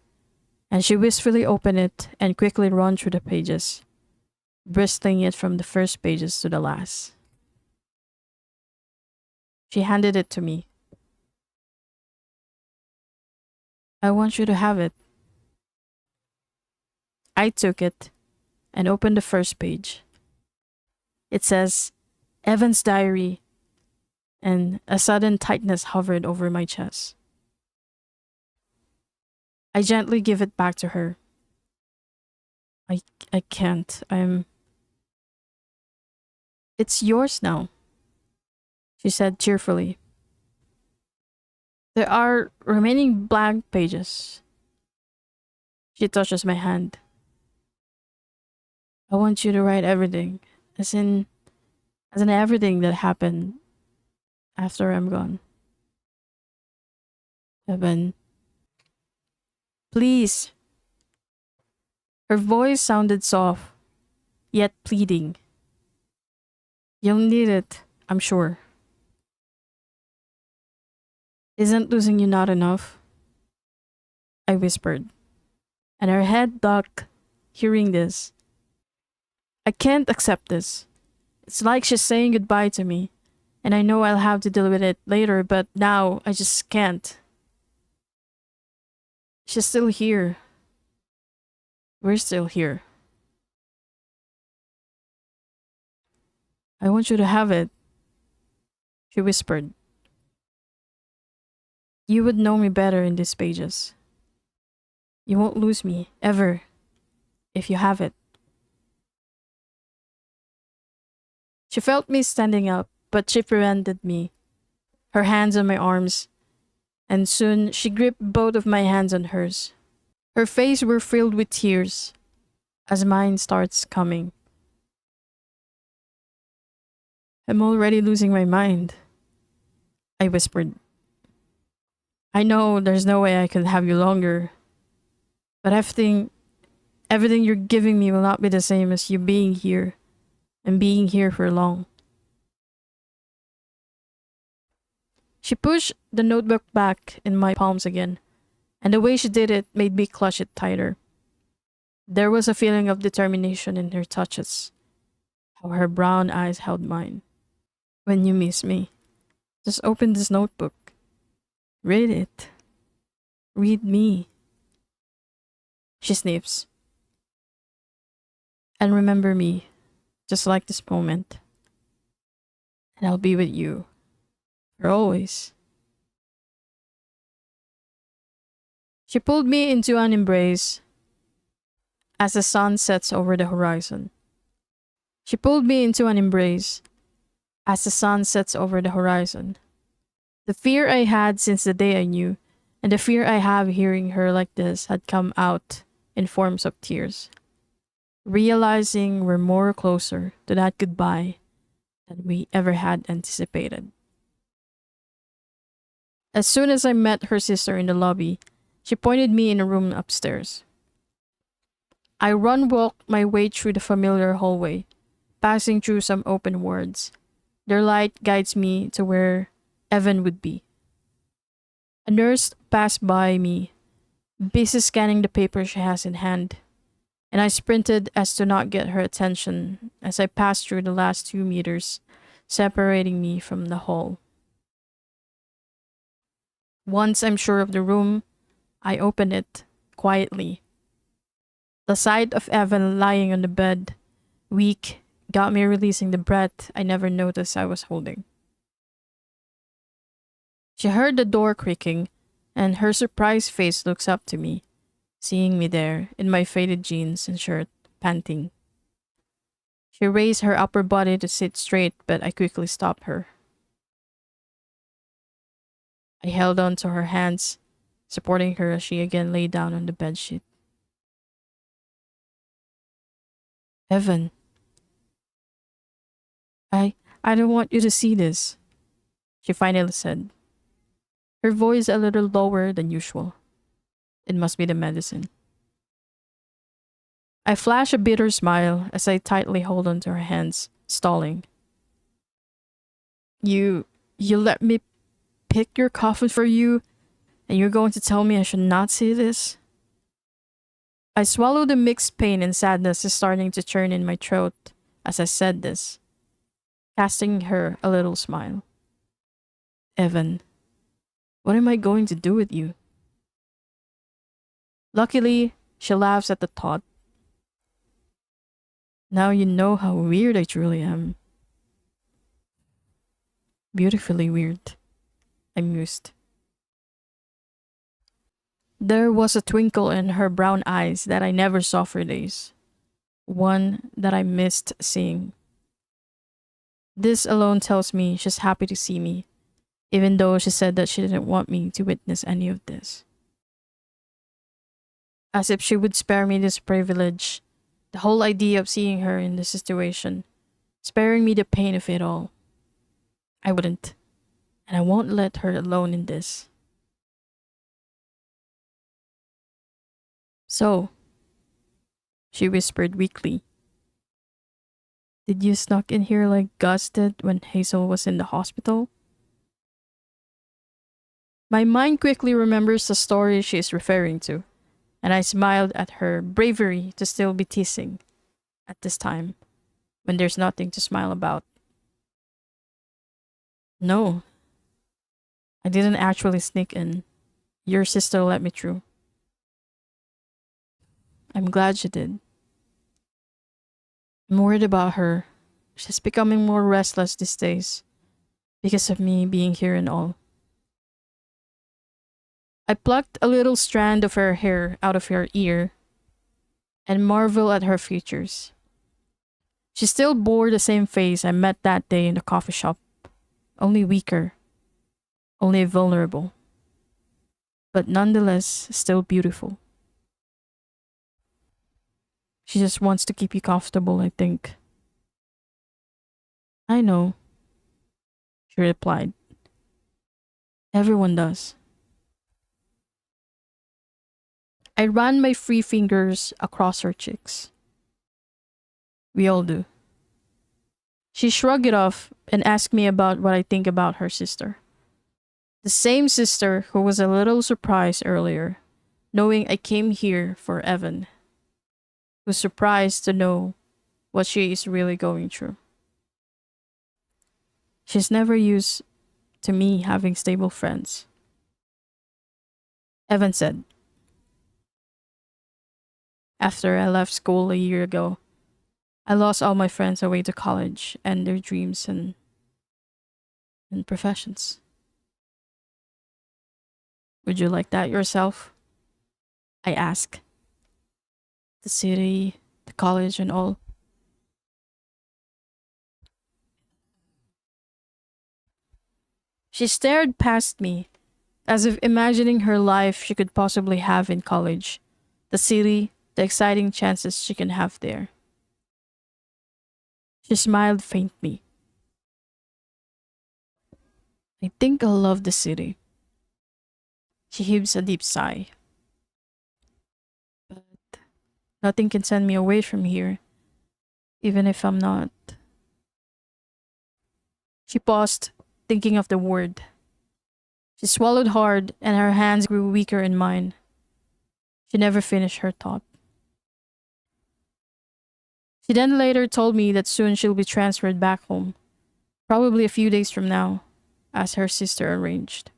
and she wistfully opened it and quickly ran through the pages, bristling it from the first pages to the last. She handed it to me. I want you to have it. I took it and opened the first page. It says, Evan's diary, and a sudden tightness hovered over my chest. I gently give it back to her. I can't. It's yours now, she said cheerfully. There are remaining blank pages. She touches my hand. I want you to write everything, as in everything that happened after I'm gone. Evan, please. Her voice sounded soft, yet pleading. You'll need it, I'm sure. Isn't losing you not enough? I whispered, and her head ducked, hearing this. I can't accept this. It's like she's saying goodbye to me, and I know I'll have to deal with it later, but now I just can't. She's still here. We're still here. I want you to have it, she whispered. You would know me better in these pages. You won't lose me, ever, if you have it. She felt me standing up, but she prevented me, her hands on my arms, and soon she gripped both of my hands on hers. Her face were filled with tears, as mine starts coming. I'm already losing my mind, I whispered. I know there's no way I can have you longer, but everything you're giving me will not be the same as you being here, and being here for long. She pushed the notebook back in my palms again, and the way she did it made me clutch it tighter. There was a feeling of determination in her touches, how her brown eyes held mine. When you miss me, just open this notebook. Read it. Read me. She sniffs. And remember me, just like this moment. And I'll be with you. For always. She pulled me into an embrace as the sun sets over the horizon. She pulled me into an embrace as the sun sets over the horizon. The fear I had since the day I knew, and the fear I have hearing her like this had come out in forms of tears. Realizing we're more closer to that goodbye than we ever had anticipated. As soon as I met her sister in the lobby, she pointed me in a room upstairs. I walked my way through the familiar hallway, passing through some open wards. Their light guides me to where Evan would be. A nurse passed by me, busy scanning the paper she has in hand, and I sprinted as to not get her attention as I passed through the last 2 meters, separating me from the hall. Once I'm sure of the room, I open it quietly. The sight of Evan lying on the bed, weak, got me releasing the breath I never noticed I was holding. She heard the door creaking, and her surprised face looks up to me, seeing me there in my faded jeans and shirt, panting. She raised her upper body to sit straight, but I quickly stopped her. I held on to her hands, supporting her as she again lay down on the bedsheet. Evan, I don't want you to see this, she finally said, her voice a little lower than usual. It must be the medicine. I flash a bitter smile as I tightly hold onto her hands, stalling. You let me pick your coffin for you, and you're going to tell me I should not see this? I swallowed a mixed pain and sadness is starting to churn in my throat as I said this, casting her a little smile. Evan, what am I going to do with you? Luckily, she laughs at the thought. Now you know how weird I truly am. Beautifully weird, I mused. There was a twinkle in her brown eyes that I never saw for days. One that I missed seeing. This alone tells me she's happy to see me, even though she said that she didn't want me to witness any of this. As if she would spare me this privilege, the whole idea of seeing her in this situation, sparing me the pain of it all. I wouldn't, and I won't let her alone in this. So, she whispered weakly, did you snuck in here like Gus did when Hazel was in the hospital? My mind quickly remembers the story she is referring to, and I smiled at her bravery to still be teasing at this time, when there's nothing to smile about. No, I didn't actually sneak in. Your sister let me through. I'm glad she did. I'm worried about her. She's becoming more restless these days because of me being here and all. I plucked a little strand of her hair out of her ear and marveled at her features. She still bore the same face I met that day in the coffee shop, only weaker, only vulnerable, but nonetheless still beautiful. She just wants to keep you comfortable, I think. I know, she replied. Everyone does. I ran my free fingers across her cheeks. We all do. She shrugged it off and asked me about what I think about her sister. The same sister who was a little surprised earlier, knowing I came here for Evan. Was surprised to know what she is really going through. She's never used to me having stable friends. Evan said. After I left school a year ago, I lost all my friends away to college and their dreams and professions. Would you like that yourself? I asked. The city, the college, and all. She stared past me, as if imagining her life she could possibly have in college, the city, the exciting chances she can have there. She smiled faintly. I think I'll love the city. She heaves a deep sigh. But nothing can send me away from here, even if I'm not. She paused, thinking of the word. She swallowed hard, and her hands grew weaker in mine. She never finished her thought. She then later told me that soon she'll be transferred back home, probably a few days from now, as her sister arranged.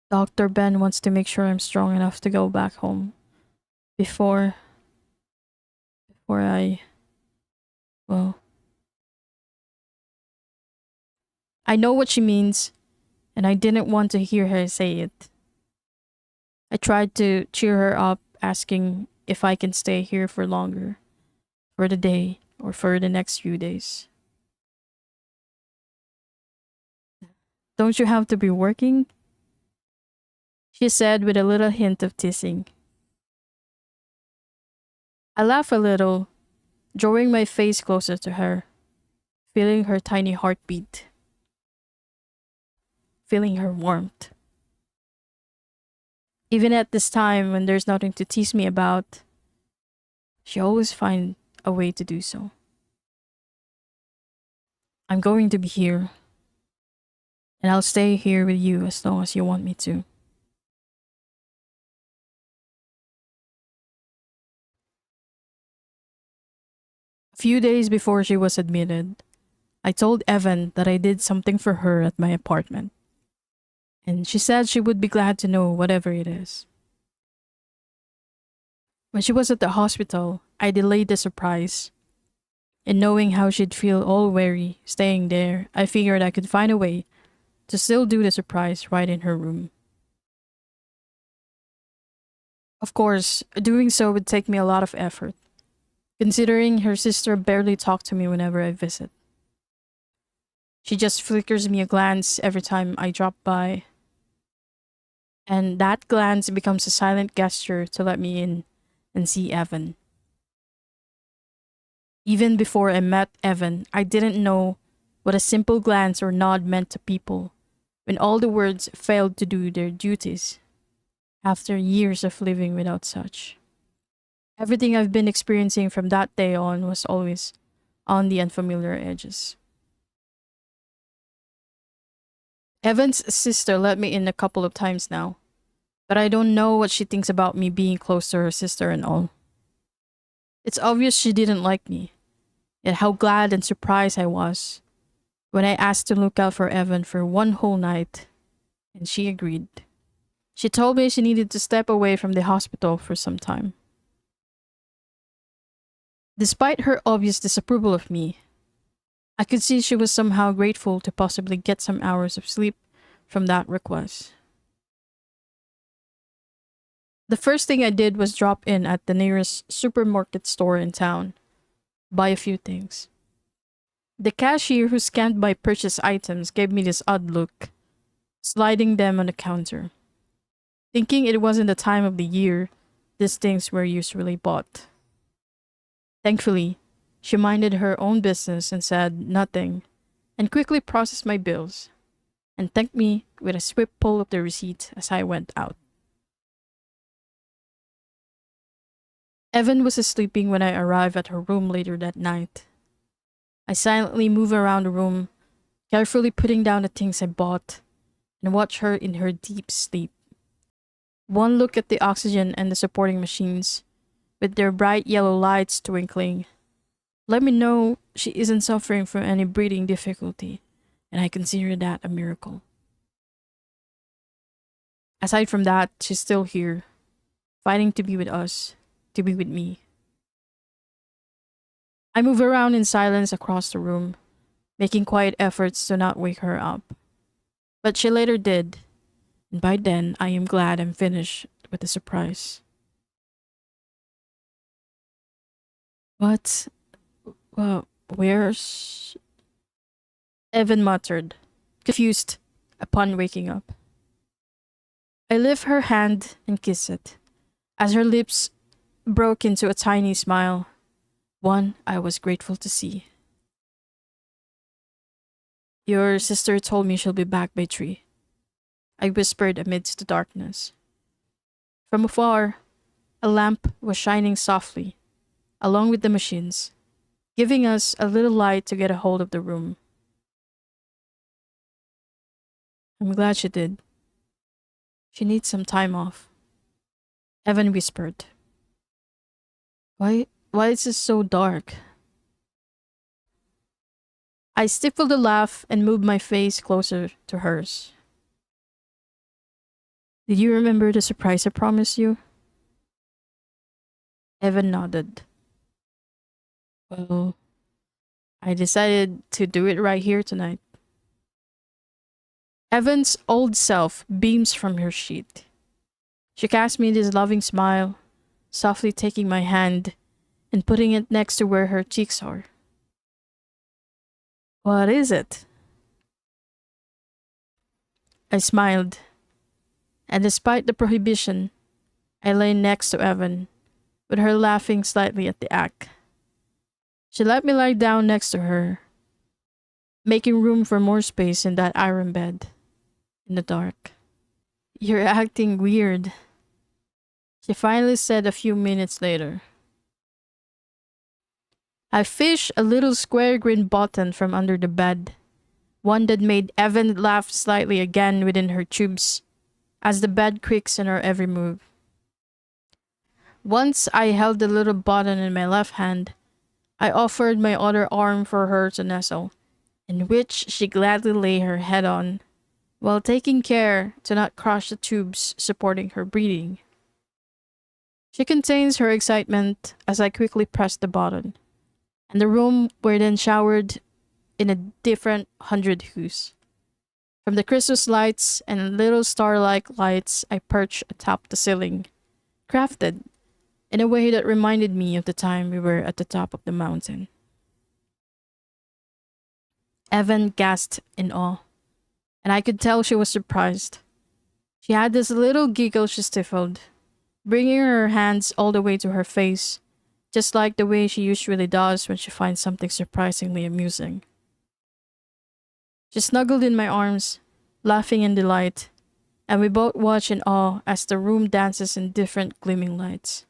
Dr. Ben wants to make sure I'm strong enough to go back home before I, well, I know what she means, and I didn't want to hear her say it. I tried to cheer her up, asking if I can stay here for longer, for the day, or for the next few days. Don't you have to be working? She said with a little hint of teasing. I laughed a little, drawing my face closer to her, feeling her tiny heartbeat, feeling her warmth. Even at this time when there's nothing to tease me about, she always finds a way to do so. I'm going to be here, and I'll stay here with you as long as you want me to. A few days before she was admitted, I told Evan that I did something for her at my apartment, and she said she would be glad to know whatever it is. When she was at the hospital, I delayed the surprise, and knowing how she'd feel all weary staying there, I figured I could find a way to still do the surprise right in her room. Of course, doing so would take me a lot of effort, considering her sister barely talked to me whenever I visit. She just flickers me a glance every time I drop by, and that glance becomes a silent gesture to let me in and see Evan. Even before I met Evan, I didn't know what a simple glance or nod meant to people when all the words failed to do their duties after years of living without such. Everything I've been experiencing from that day on was always on the unfamiliar edges. Evan's sister let me in a couple of times now, but I don't know what she thinks about me being close to her sister and all. It's obvious she didn't like me, yet how glad and surprised I was when I asked to look out for Evan for one whole night, and she agreed. She told me she needed to step away from the hospital for some time. Despite her obvious disapproval of me, I could see she was somehow grateful to possibly get some hours of sleep from that request. The first thing I did was drop in at the nearest supermarket store in town, buy a few things. The cashier who scanned my purchase items gave me this odd look, sliding them on the counter, thinking it wasn't the time of the year these things were usually bought. Thankfully, she minded her own business and said nothing, and quickly processed my bills, and thanked me with a swift pull of the receipt as I went out. Evan was sleeping when I arrived at her room later that night. I silently moved around the room, carefully putting down the things I bought, and watched her in her deep sleep. One look at the oxygen and the supporting machines, with their bright yellow lights twinkling, let me know she isn't suffering from any breathing difficulty, and I consider that a miracle. Aside from that, she's still here, fighting to be with us, to be with me. I move around in silence across the room, making quiet efforts to not wake her up. But she later did, and by then I am glad I'm finished with the surprise. What? Well, where's... Evan muttered, confused, upon waking up. I lift her hand and kiss it, as her lips broke into a tiny smile, one I was grateful to see. Your sister told me she'll be back by 3, I whispered amidst the darkness. From afar, a lamp was shining softly, along with the machines, giving us a little light to get a hold of the room. I'm glad she did. She needs some time off, Evan whispered. Why is it so dark? I stifled a laugh and moved my face closer to hers. Did you remember the surprise I promised you? Evan nodded. Well, I decided to do it right here tonight. Evan's old self beams from her sheet. She cast me this loving smile, softly taking my hand and putting it next to where her cheeks are. What is it? I smiled, and despite the prohibition, I lay next to Evan, with her laughing slightly at the act. She let me lie down next to her, making room for more space in that iron bed, in the dark. You're acting weird, she finally said a few minutes later. I fished a little square green button from under the bed, one that made Evan laugh slightly again within her tubes, as the bed creaks in her every move. Once I held the little button in my left hand, I offered my other arm for her to nestle, in which she gladly lay her head on, while taking care to not crush the tubes supporting her breathing. She contains her excitement as I quickly press the button, and the room were then showered in a different hundred hues. From the Christmas lights and little star-like lights I perched atop the ceiling, crafted in a way that reminded me of the time we were at the top of the mountain. Evan gasped in awe, and I could tell she was surprised. She had this little giggle she stifled, bringing her hands all the way to her face, just like the way she usually does when she finds something surprisingly amusing. She snuggled in my arms, laughing in delight, and we both watch in awe as the room dances in different gleaming lights.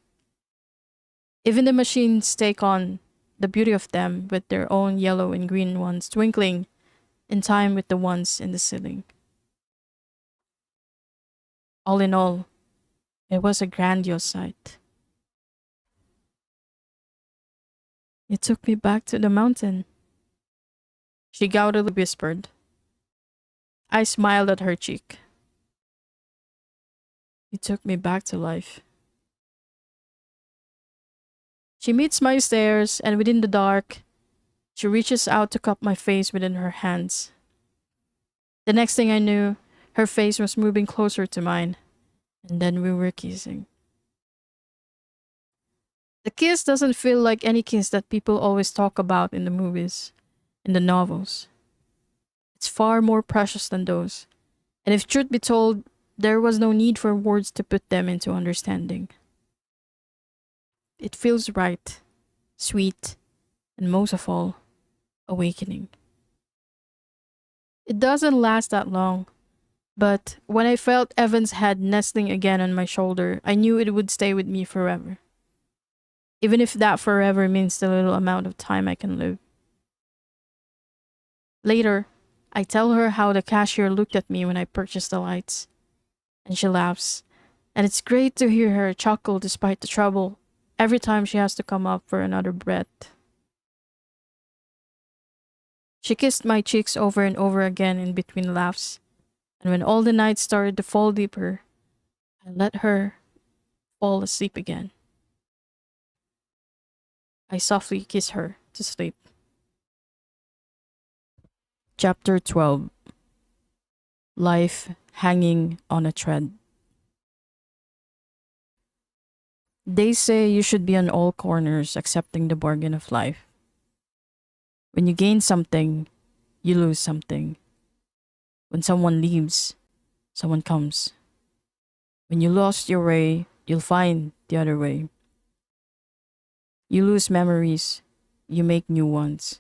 Even the machines take on the beauty of them with their own yellow and green ones twinkling in time with the ones in the ceiling. All in all, it was a grandiose sight. "You took me back to the mountain," she gaudily whispered. I smiled at her cheek. "You took me back to life." She meets my stares, and within the dark, she reaches out to cup my face within her hands. The next thing I knew, her face was moving closer to mine, and then we were kissing. The kiss doesn't feel like any kiss that people always talk about in the movies, in the novels. It's far more precious than those, and if truth be told, there was no need for words to put them into understanding. It feels right, sweet, and most of all, awakening. It doesn't last that long, but when I felt Evan's head nestling again on my shoulder, I knew it would stay with me forever. Even if that forever means the little amount of time I can live. Later, I tell her how the cashier looked at me when I purchased the lights, and she laughs, and it's great to hear her chuckle despite the trouble every time she has to come up for another breath. She kissed my cheeks over and over again in between laughs, and when all the nights started to fall deeper, I let her fall asleep again. I softly kiss her to sleep. Chapter 12. Life Hanging on a Thread. They say you should be on all corners accepting the bargain of life. When you gain something, you lose something. When someone leaves, someone comes. When you lost your way, you'll find the other way. You lose memories, you make new ones.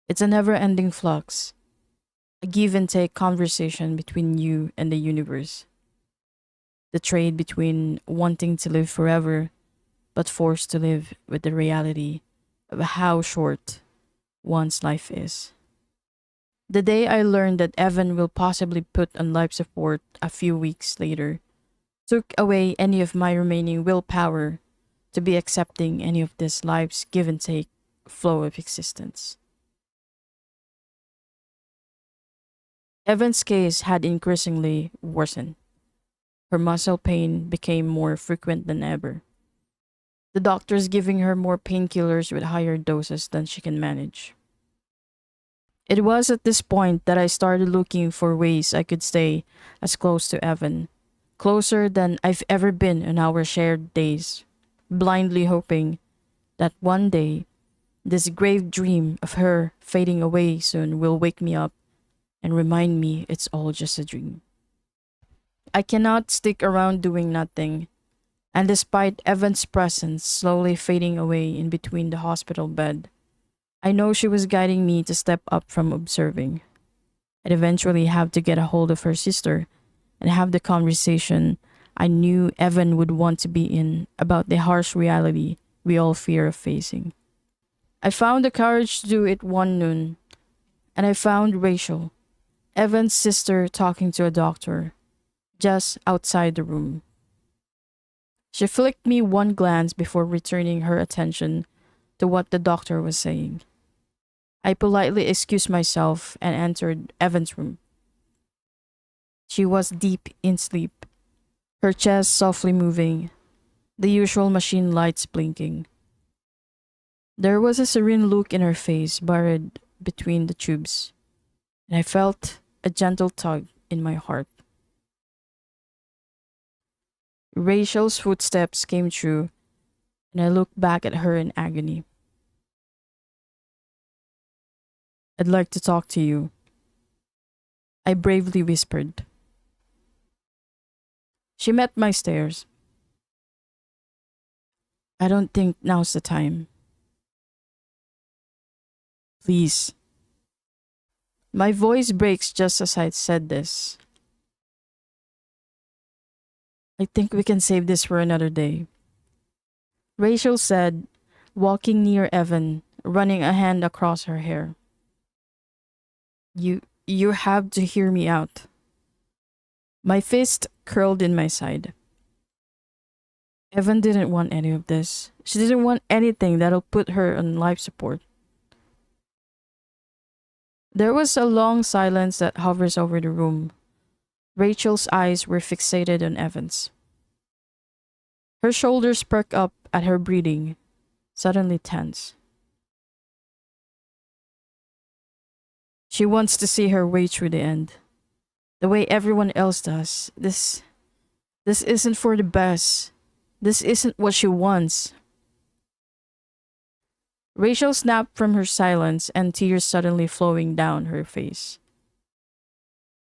It's a never-ending flux, a give and take conversation between you and the universe. The trade between wanting to live forever, but forced to live with the reality of how short one's life is. The day I learned that Evan will possibly put on life support a few weeks later took away any of my remaining willpower to be accepting any of this life's give and take flow of existence. Evan's case had increasingly worsened. Her muscle pain became more frequent than ever. The doctors giving her more painkillers with higher doses than she can manage. It was at this point that I started looking for ways I could stay as close to Evan, closer than I've ever been in our shared days, blindly hoping that one day this grave dream of her fading away soon will wake me up and remind me it's all just a dream. I cannot stick around doing nothing, and despite Evan's presence slowly fading away in between the hospital bed, I know she was guiding me to step up from observing. I'd eventually have to get a hold of her sister and have the conversation I knew Evan would want to be in about the harsh reality we all fear of facing. I found the courage to do it one noon, and I found Rachel, Evan's sister, talking to a doctor just outside the room. She flicked me one glance before returning her attention to what the doctor was saying. I politely excused myself and entered Evan's room. She was deep in sleep, her chest softly moving, the usual machine lights blinking. There was a serene look in her face buried between the tubes, and I felt a gentle tug in my heart. Rachel's footsteps came true, and I looked back at her in agony. "I'd like to talk to you," I bravely whispered. She met my stares. "I don't think now's the time. Please." My voice breaks just as I said this. "I think we can save this for another day," Rachel said, walking near Evan, running a hand across her hair. You have to hear me out." My fist curled in my side. Evan didn't want any of this. She didn't want anything that'll put her on life support. There was a long silence that hovers over the room. Rachel's eyes were fixated on Evan's. Her shoulders perked up at her breathing, suddenly tense. She wants to see her way through the end, the way everyone else does. This isn't for the best. This isn't what she wants. Rachel snapped from her silence and tears suddenly flowing down her face.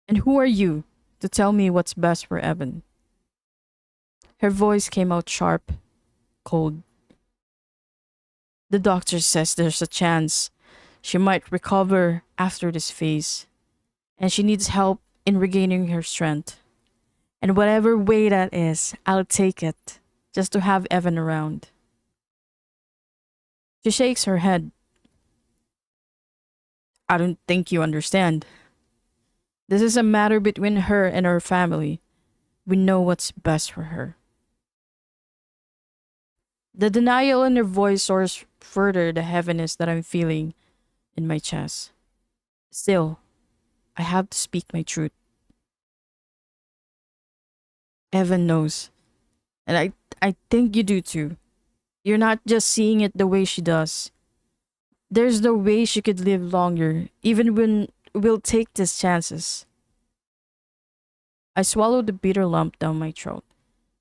"And who are you to tell me what's best for Evan?" Her voice came out sharp, cold. "The doctor says there's a chance she might recover after this phase, and she needs help in regaining her strength. And whatever way that is, I'll take it, just to have Evan around." She shakes her head. "I don't think you understand. This is a matter between her and her family. We know what's best for her." The denial in her voice soars further the heaviness that I'm feeling in my chest. Still, I have to speak my truth. Evan knows, and I think you do too. You're not just seeing it the way she does. There's no way she could live longer, even when we'll take these chances. I swallowed the bitter lump down my throat,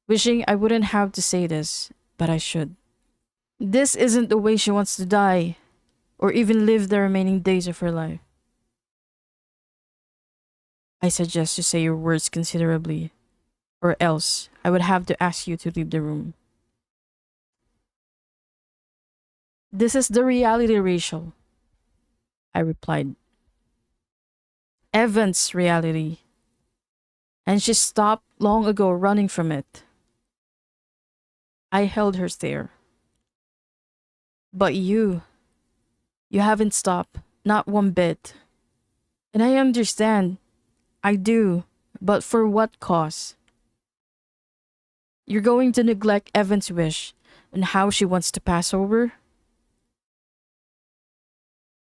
wishing I wouldn't have to say this, but I should. This isn't the way she wants to die, or even live the remaining days of her life. I suggest you say your words considerably, or else I would have to ask you to leave the room. This is the reality, Rachel, I replied. Evan's reality. And she stopped long ago running from it. I held her stare. But you haven't stopped, not one bit. And I understand, I do, but for what cause? You're going to neglect Evan's wish and how she wants to pass over?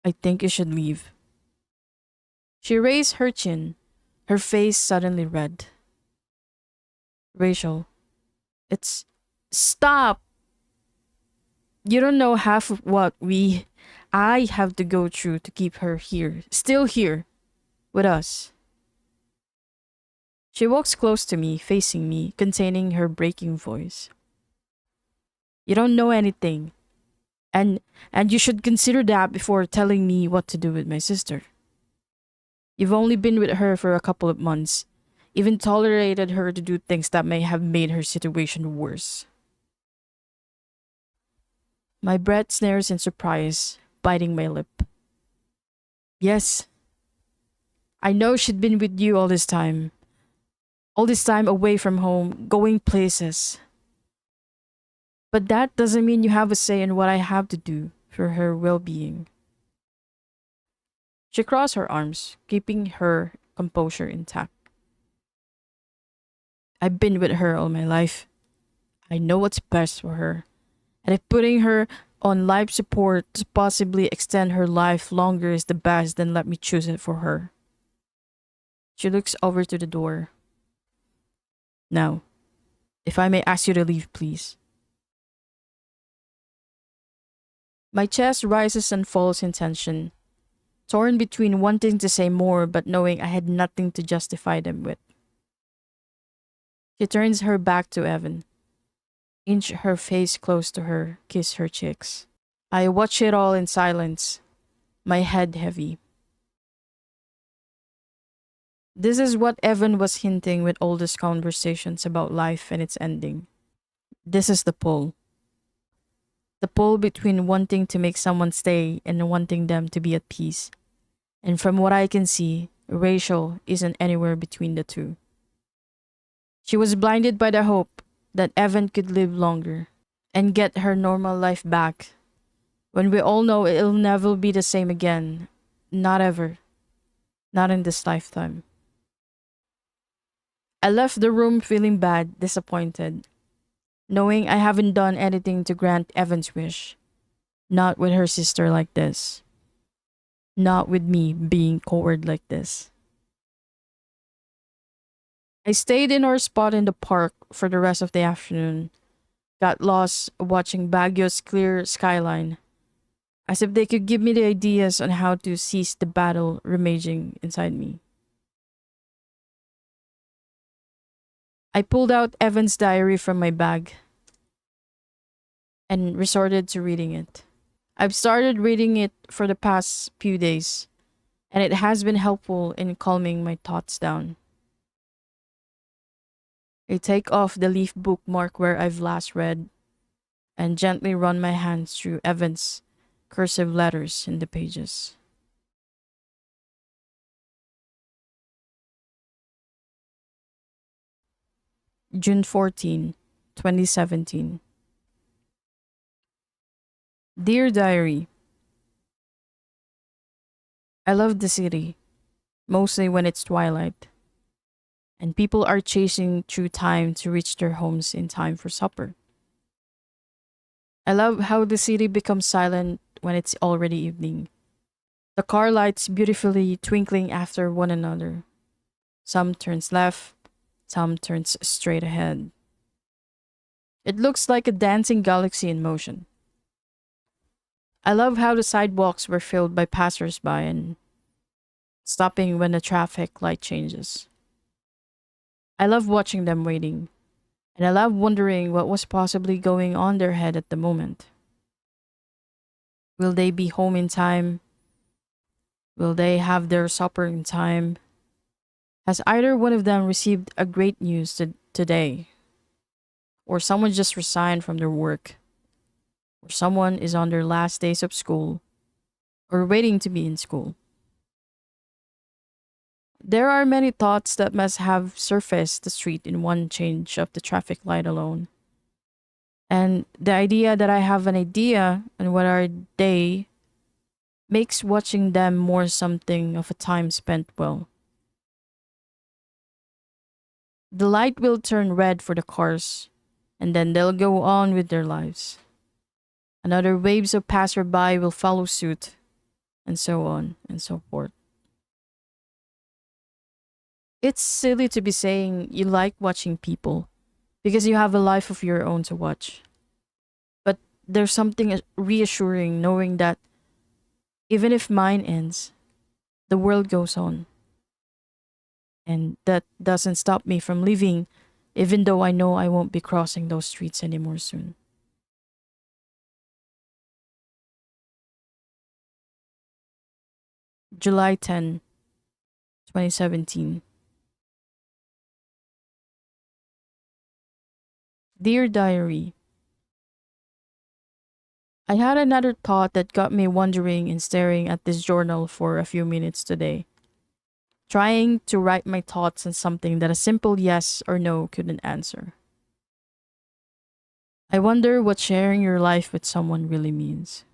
I think you should leave. She raised her chin, her face suddenly red. Rachel, it's... Stop! You don't know half of what I have to go through to keep her here, still here, with us. She walks close to me, facing me, containing her breaking voice. You don't know anything. And you should consider that before telling me what to do with my sister. You've only been with her for a couple of months, even tolerated her to do things that may have made her situation worse. My breath snares in surprise, biting my lip. Yes, I know she'd been with you all this time away from home, going places. But that doesn't mean you have a say in what I have to do for her well-being. She crossed her arms, keeping her composure intact. I've been with her all my life. I know what's best for her. And if putting her on life support to possibly extend her life longer is the best, then let me choose it for her. She looks over to the door. Now, if I may ask you to leave, please. My chest rises and falls in tension, torn between wanting to say more but knowing I had nothing to justify them with. She turns her back to Evan, inch her face close to her, kiss her cheeks. I watch it all in silence, my head heavy. This is what Evan was hinting with all these conversations about life and its ending. This is the pull. The pull between wanting to make someone stay and wanting them to be at peace. And from what I can see, Rachel isn't anywhere between the two. She was blinded by the hope that Evan could live longer and get her normal life back, when we all know it'll never be the same again. Not ever. Not in this lifetime. I left the room feeling bad, disappointed, knowing I haven't done anything to grant Evan's wish. Not with her sister like this. Not with me being coward like this. I stayed in our spot in the park for the rest of the afternoon, got lost watching Baguio's clear skyline, as if they could give me the ideas on how to seize the battle raging inside me. I pulled out Evan's diary from my bag and resorted to reading it. I've started reading it for the past few days, and it has been helpful in calming my thoughts down. I take off the leaf bookmark where I've last read and gently run my hands through Evan's cursive letters in the pages. June 14, 2017. Dear Diary, I love the city, mostly when it's twilight, and people are chasing through time to reach their homes in time for supper. I love how the city becomes silent when it's already evening. The car lights beautifully twinkling after one another. Some turns left, some turns straight ahead. It looks like a dancing galaxy in motion. I love how the sidewalks were filled by passersby and stopping when the traffic light changes. I love watching them waiting, and I love wondering what was possibly going on their head at the moment. Will they be home in time? Will they have their supper in time? Has either one of them received a great news today? Or someone just resigned from their work? Or someone is on their last days of school? Or waiting to be in school? There are many thoughts that must have surfaced the street in one change of the traffic light alone. And the idea that I have an idea and what are they makes watching them more something of a time spent well. The light will turn red for the cars, and then they'll go on with their lives. Another waves of passerby will follow suit, and so on and so forth. It's silly to be saying you like watching people because you have a life of your own to watch. But there's something reassuring knowing that even if mine ends, the world goes on. And that doesn't stop me from living, even though I know I won't be crossing those streets anymore soon. July 10, 2017. Dear Diary, I had another thought that got me wondering and staring at this journal for a few minutes today, trying to write my thoughts on something that a simple yes or no couldn't answer. I wonder what sharing your life with someone really means.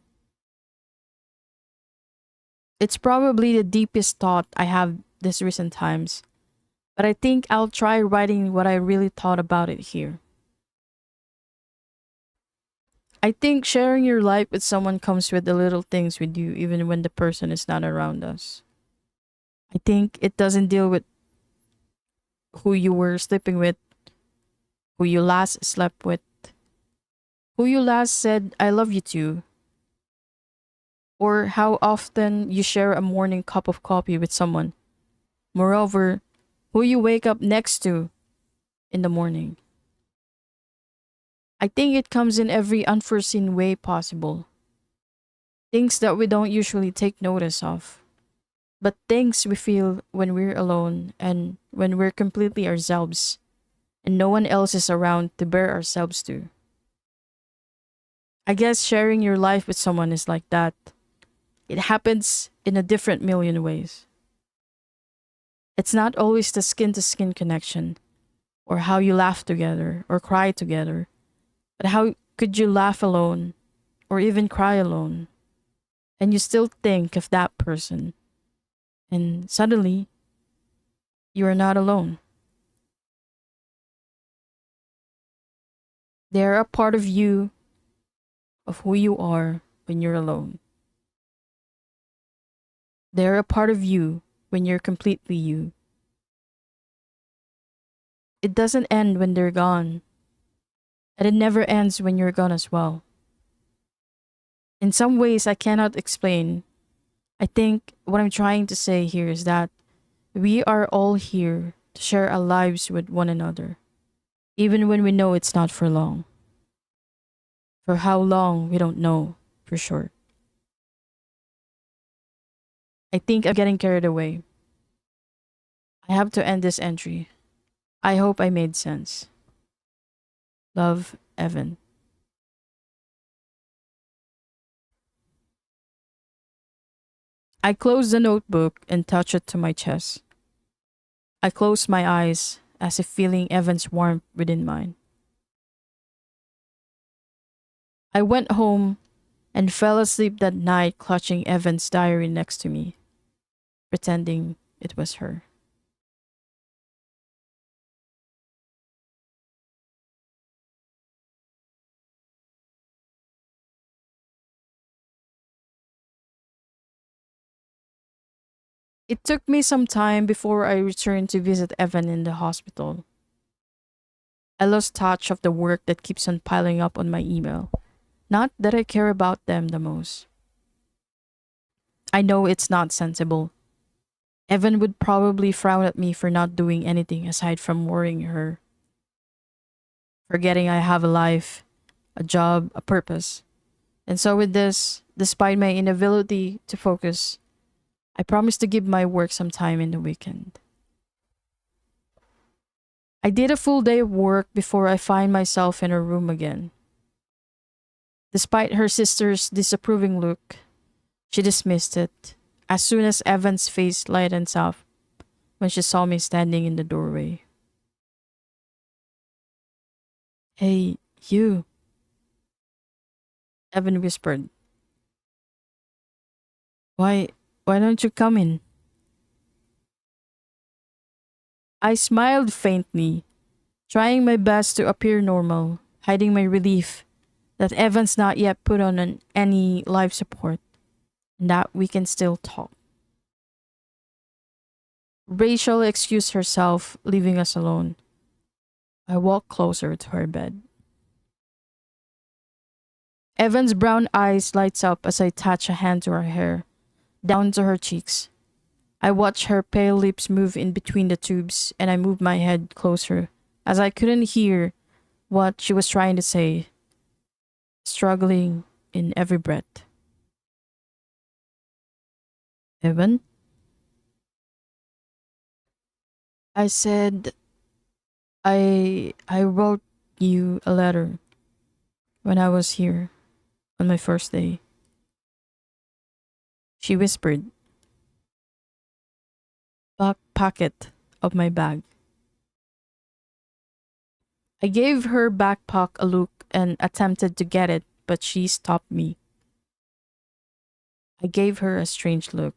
It's probably the deepest thought I have this recent times, but I think I'll try writing what I really thought about it here. I think sharing your life with someone comes with the little things we do, even when the person is not around us. I think it doesn't deal with who you were sleeping with, who you last slept with, who you last said I love you to, or how often you share a morning cup of coffee with someone. Moreover, who you wake up next to in the morning. I think it comes in every unforeseen way possible. Things that we don't usually take notice of, but things we feel when we're alone and when we're completely ourselves and no one else is around to bear ourselves to. I guess sharing your life with someone is like that. It happens in a different million ways. It's not always the skin to skin connection, or how you laugh together or cry together, but how could you laugh alone or even cry alone and you still think of that person and suddenly you are not alone. They're a part of you, of who you are when you're alone. They're a part of you when you're completely you. It doesn't end when they're gone, and it never ends when you're gone as well. In some ways, I cannot explain. I think what I'm trying to say here is that we are all here to share our lives with one another, even when we know it's not for long. For how long, we don't know for sure. I think I'm getting carried away. I have to end this entry. I hope I made sense. Love, Evan. I close the notebook and touch it to my chest. I close my eyes as if feeling Evan's warmth within mine. I went home and fell asleep that night clutching Evan's diary next to me, pretending it was her. It took me some time before I returned to visit Evan in the hospital. I lost touch of the work that keeps on piling up on my email. Not that I care about them the most. I know it's not sensible. Evan would probably frown at me for not doing anything aside from worrying her, forgetting I have a life, a job, a purpose. And so, with this, despite my inability to focus, I promise to give my work some time in the weekend. I did a full day of work before I find myself in her room again. Despite her sister's disapproving look, she dismissed it as soon as Evan's face lightens up when she saw me standing in the doorway. Hey, you, Evan whispered. Why, why don't you come in? I smiled faintly, trying my best to appear normal, hiding my relief that Evan's not yet put on any life support and that we can still talk. Rachel excused herself, leaving us alone. I walked closer to her bed. Evan's brown eyes lights up as I attach a hand to her hair, down to her cheeks. I watch her pale lips move in between the tubes and I move my head closer as I couldn't hear what she was trying to say, struggling in every breath. Evan? I said, I wrote you a letter when I was here on my first day. She whispered, back pocket of my bag. I gave her backpack a look and attempted to get it, but she stopped me. I gave her a strange look.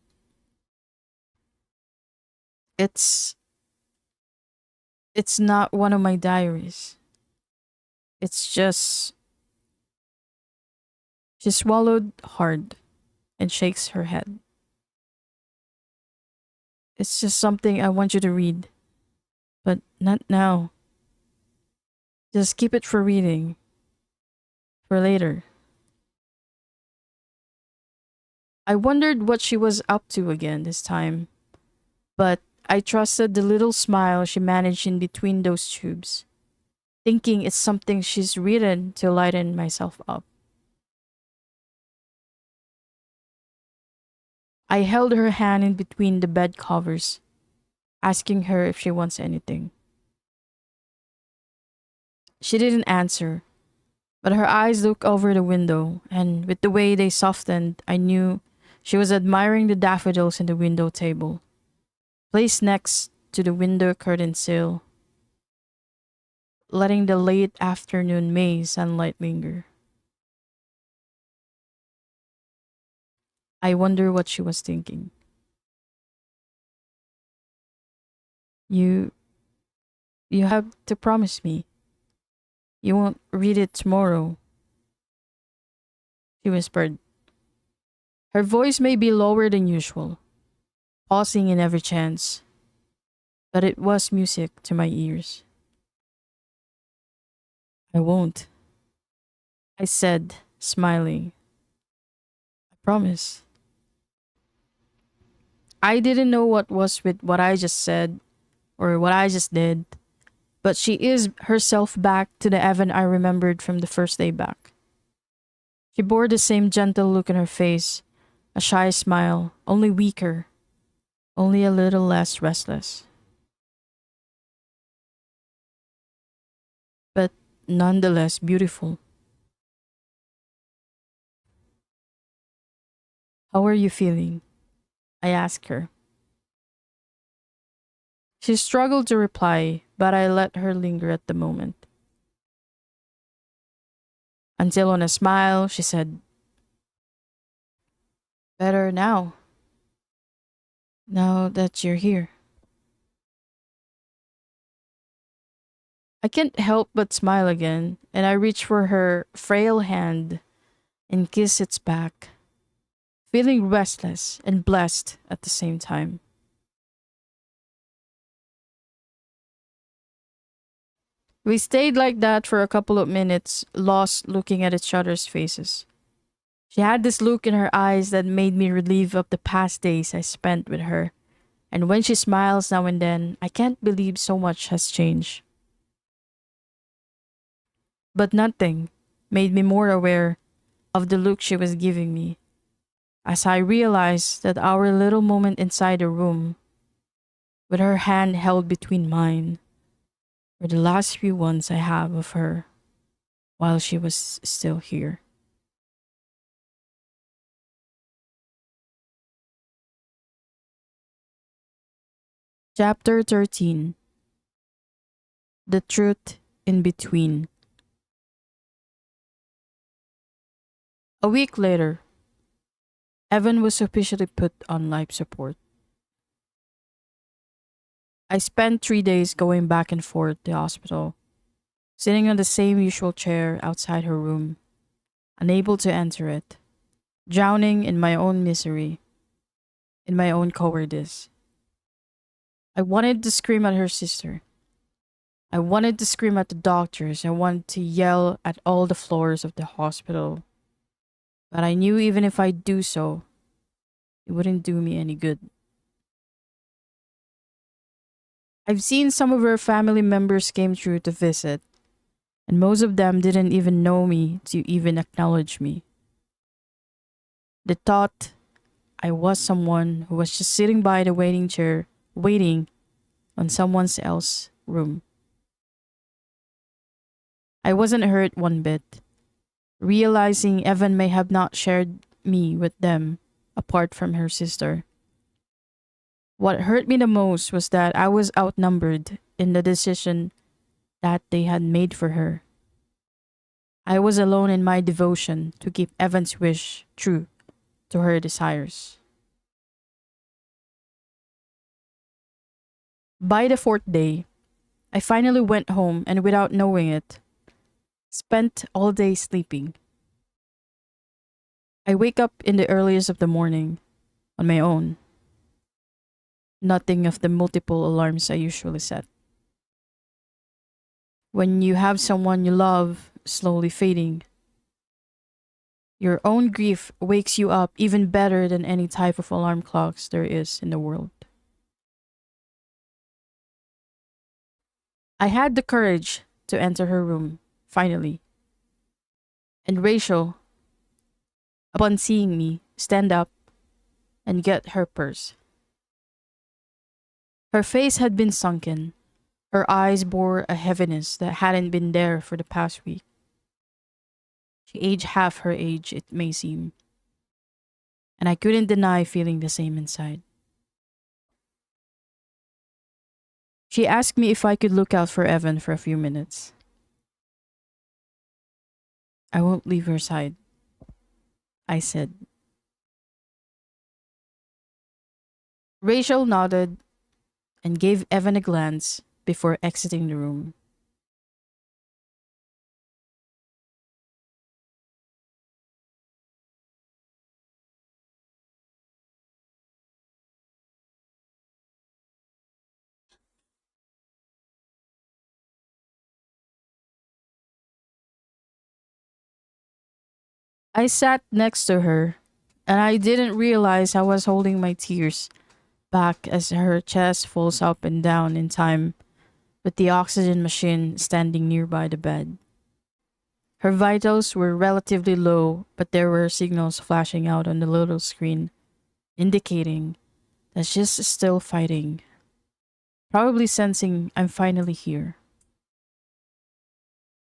It's it's not one of my diaries. It's just She swallowed hard and shakes her head. It's just something I want you to read, but not now. Just keep it for reading, for later. I wondered what she was up to again this time, but I trusted the little smile she managed in between those tubes, thinking it's something she's written to lighten myself up. I held her hand in between the bed covers, asking her if she wants anything. She didn't answer, but her eyes looked over the window, and with the way they softened, I knew she was admiring the daffodils in the window table, placed next to the window curtain sill, letting the late afternoon May sunlight linger. I wonder what she was thinking. You you have to promise me. You won't read it tomorrow, she whispered. Her voice may be lower than usual, pausing in every chance, but it was music to my ears. I won't, I said, smiling. I promise. I didn't know what was with what I just said or what I just did, but she is herself back to the Evan I remembered from the first day back. She bore the same gentle look in her face, a shy smile, only weaker, only a little less restless. But nonetheless beautiful. How are you feeling? I asked her. She struggled to reply, but I let her linger at the moment. Until on a smile, she said, better now, now that you're here. I can't help but smile again, and I reach for her frail hand and kiss its back, feeling restless and blessed at the same time. We stayed like that for a couple of minutes, lost looking at each other's faces. She had this look in her eyes that made me relieve of the past days I spent with her, and when she smiles now and then, I can't believe so much has changed. But nothing made me more aware of the look she was giving me, as I realized that our little moment inside the room, with her hand held between mine, were the last few ones I have of her while she was still here. Chapter 13. The Truth in Between. A week later, Evan was officially put on life support. I spent 3 days going back and forth to the hospital, sitting on the same usual chair outside her room, unable to enter it, drowning in my own misery, in my own cowardice. I wanted to scream at her sister. I wanted to scream at the doctors. I wanted to yell at all the floors of the hospital. But I knew even if I do so, it wouldn't do me any good. I've seen some of her family members came through to visit, and most of them didn't even know me to even acknowledge me. They thought I was someone who was just sitting by the waiting chair, waiting on someone else's room. I wasn't hurt one bit, realizing Evan may have not shared me with them apart from her sister. What hurt me the most was that I was outnumbered in the decision that they had made for her. I was alone in my devotion to keep Evan's wish true to her desires. By the fourth day, I finally went home and without knowing it, spent all day sleeping. I wake up in the earliest of the morning on my own, nothing of the multiple alarms I usually set. When you have someone you love slowly fading, your own grief wakes you up even better than any type of alarm clocks there is in the world. I had the courage to enter her room, finally, and Rachel, upon seeing me, stand up and get her purse. Her face had been sunken. Her eyes bore a heaviness that hadn't been there for the past week. She aged half her age, it may seem, and I couldn't deny feeling the same inside. She asked me if I could look out for Evan for a few minutes. I won't leave her side, I said. Rachel nodded and gave Evan a glance before exiting the room. I sat next to her, and I didn't realize I was holding my tears back as her chest falls up and down in time with the oxygen machine standing nearby the bed. Her vitals were relatively low, but there were signals flashing out on the little screen, indicating that she's still fighting, probably sensing I'm finally here.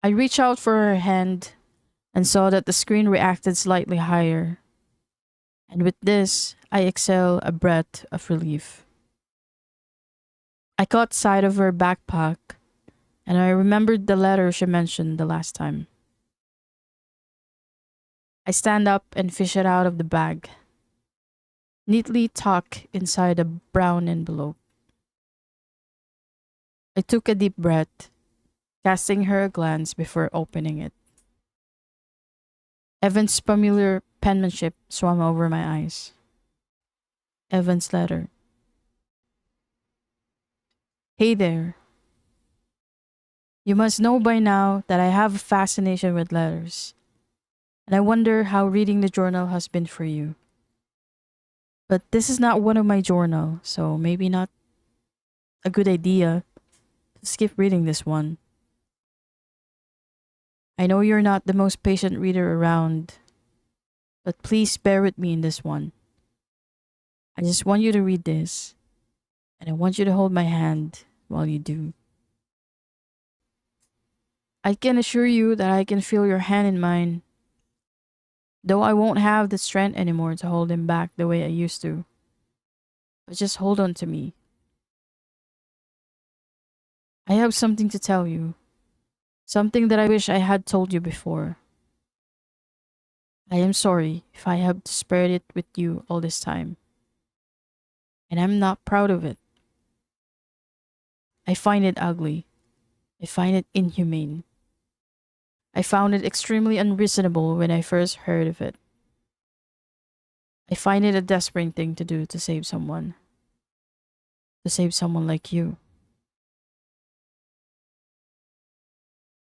I reached out for her hand and saw that the screen reacted slightly higher, and with this, I exhaled a breath of relief. I caught sight of her backpack, and I remembered the letter she mentioned the last time. I stand up and fish it out of the bag, neatly tucked inside a brown envelope. I took a deep breath, casting her a glance before opening it. Evan's familiar penmanship swam over my eyes. Evan's letter. Hey there. You must know by now that I have a fascination with letters, and I wonder how reading the journal has been for you. But this is not one of my journal, so maybe not a good idea to skip reading this one. I know you're not the most patient reader around, but please bear with me in this one. I just want you to read this, and I want you to hold my hand while you do. I can assure you that I can feel your hand in mine, though I won't have the strength anymore to hold him back the way I used to. But just hold on to me. I have something to tell you, something that I wish I had told you before. I am sorry if I have spared it with you all this time, and I'm not proud of it. I find it ugly. I find it inhumane. I found it extremely unreasonable when I first heard of it. I find it a desperate thing to do to save someone like you.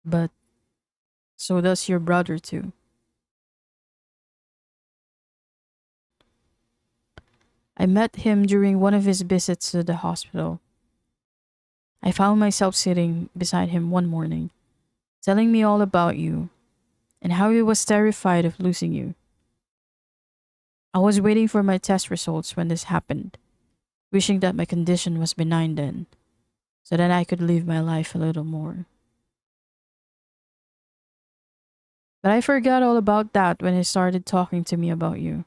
But so does your brother too. I met him during one of his visits to the hospital. I found myself sitting beside him one morning, telling me all about you and how he was terrified of losing you. I was waiting for my test results when this happened, wishing that my condition was benign then, so that I could live my life a little more. But I forgot all about that when he started talking to me about you.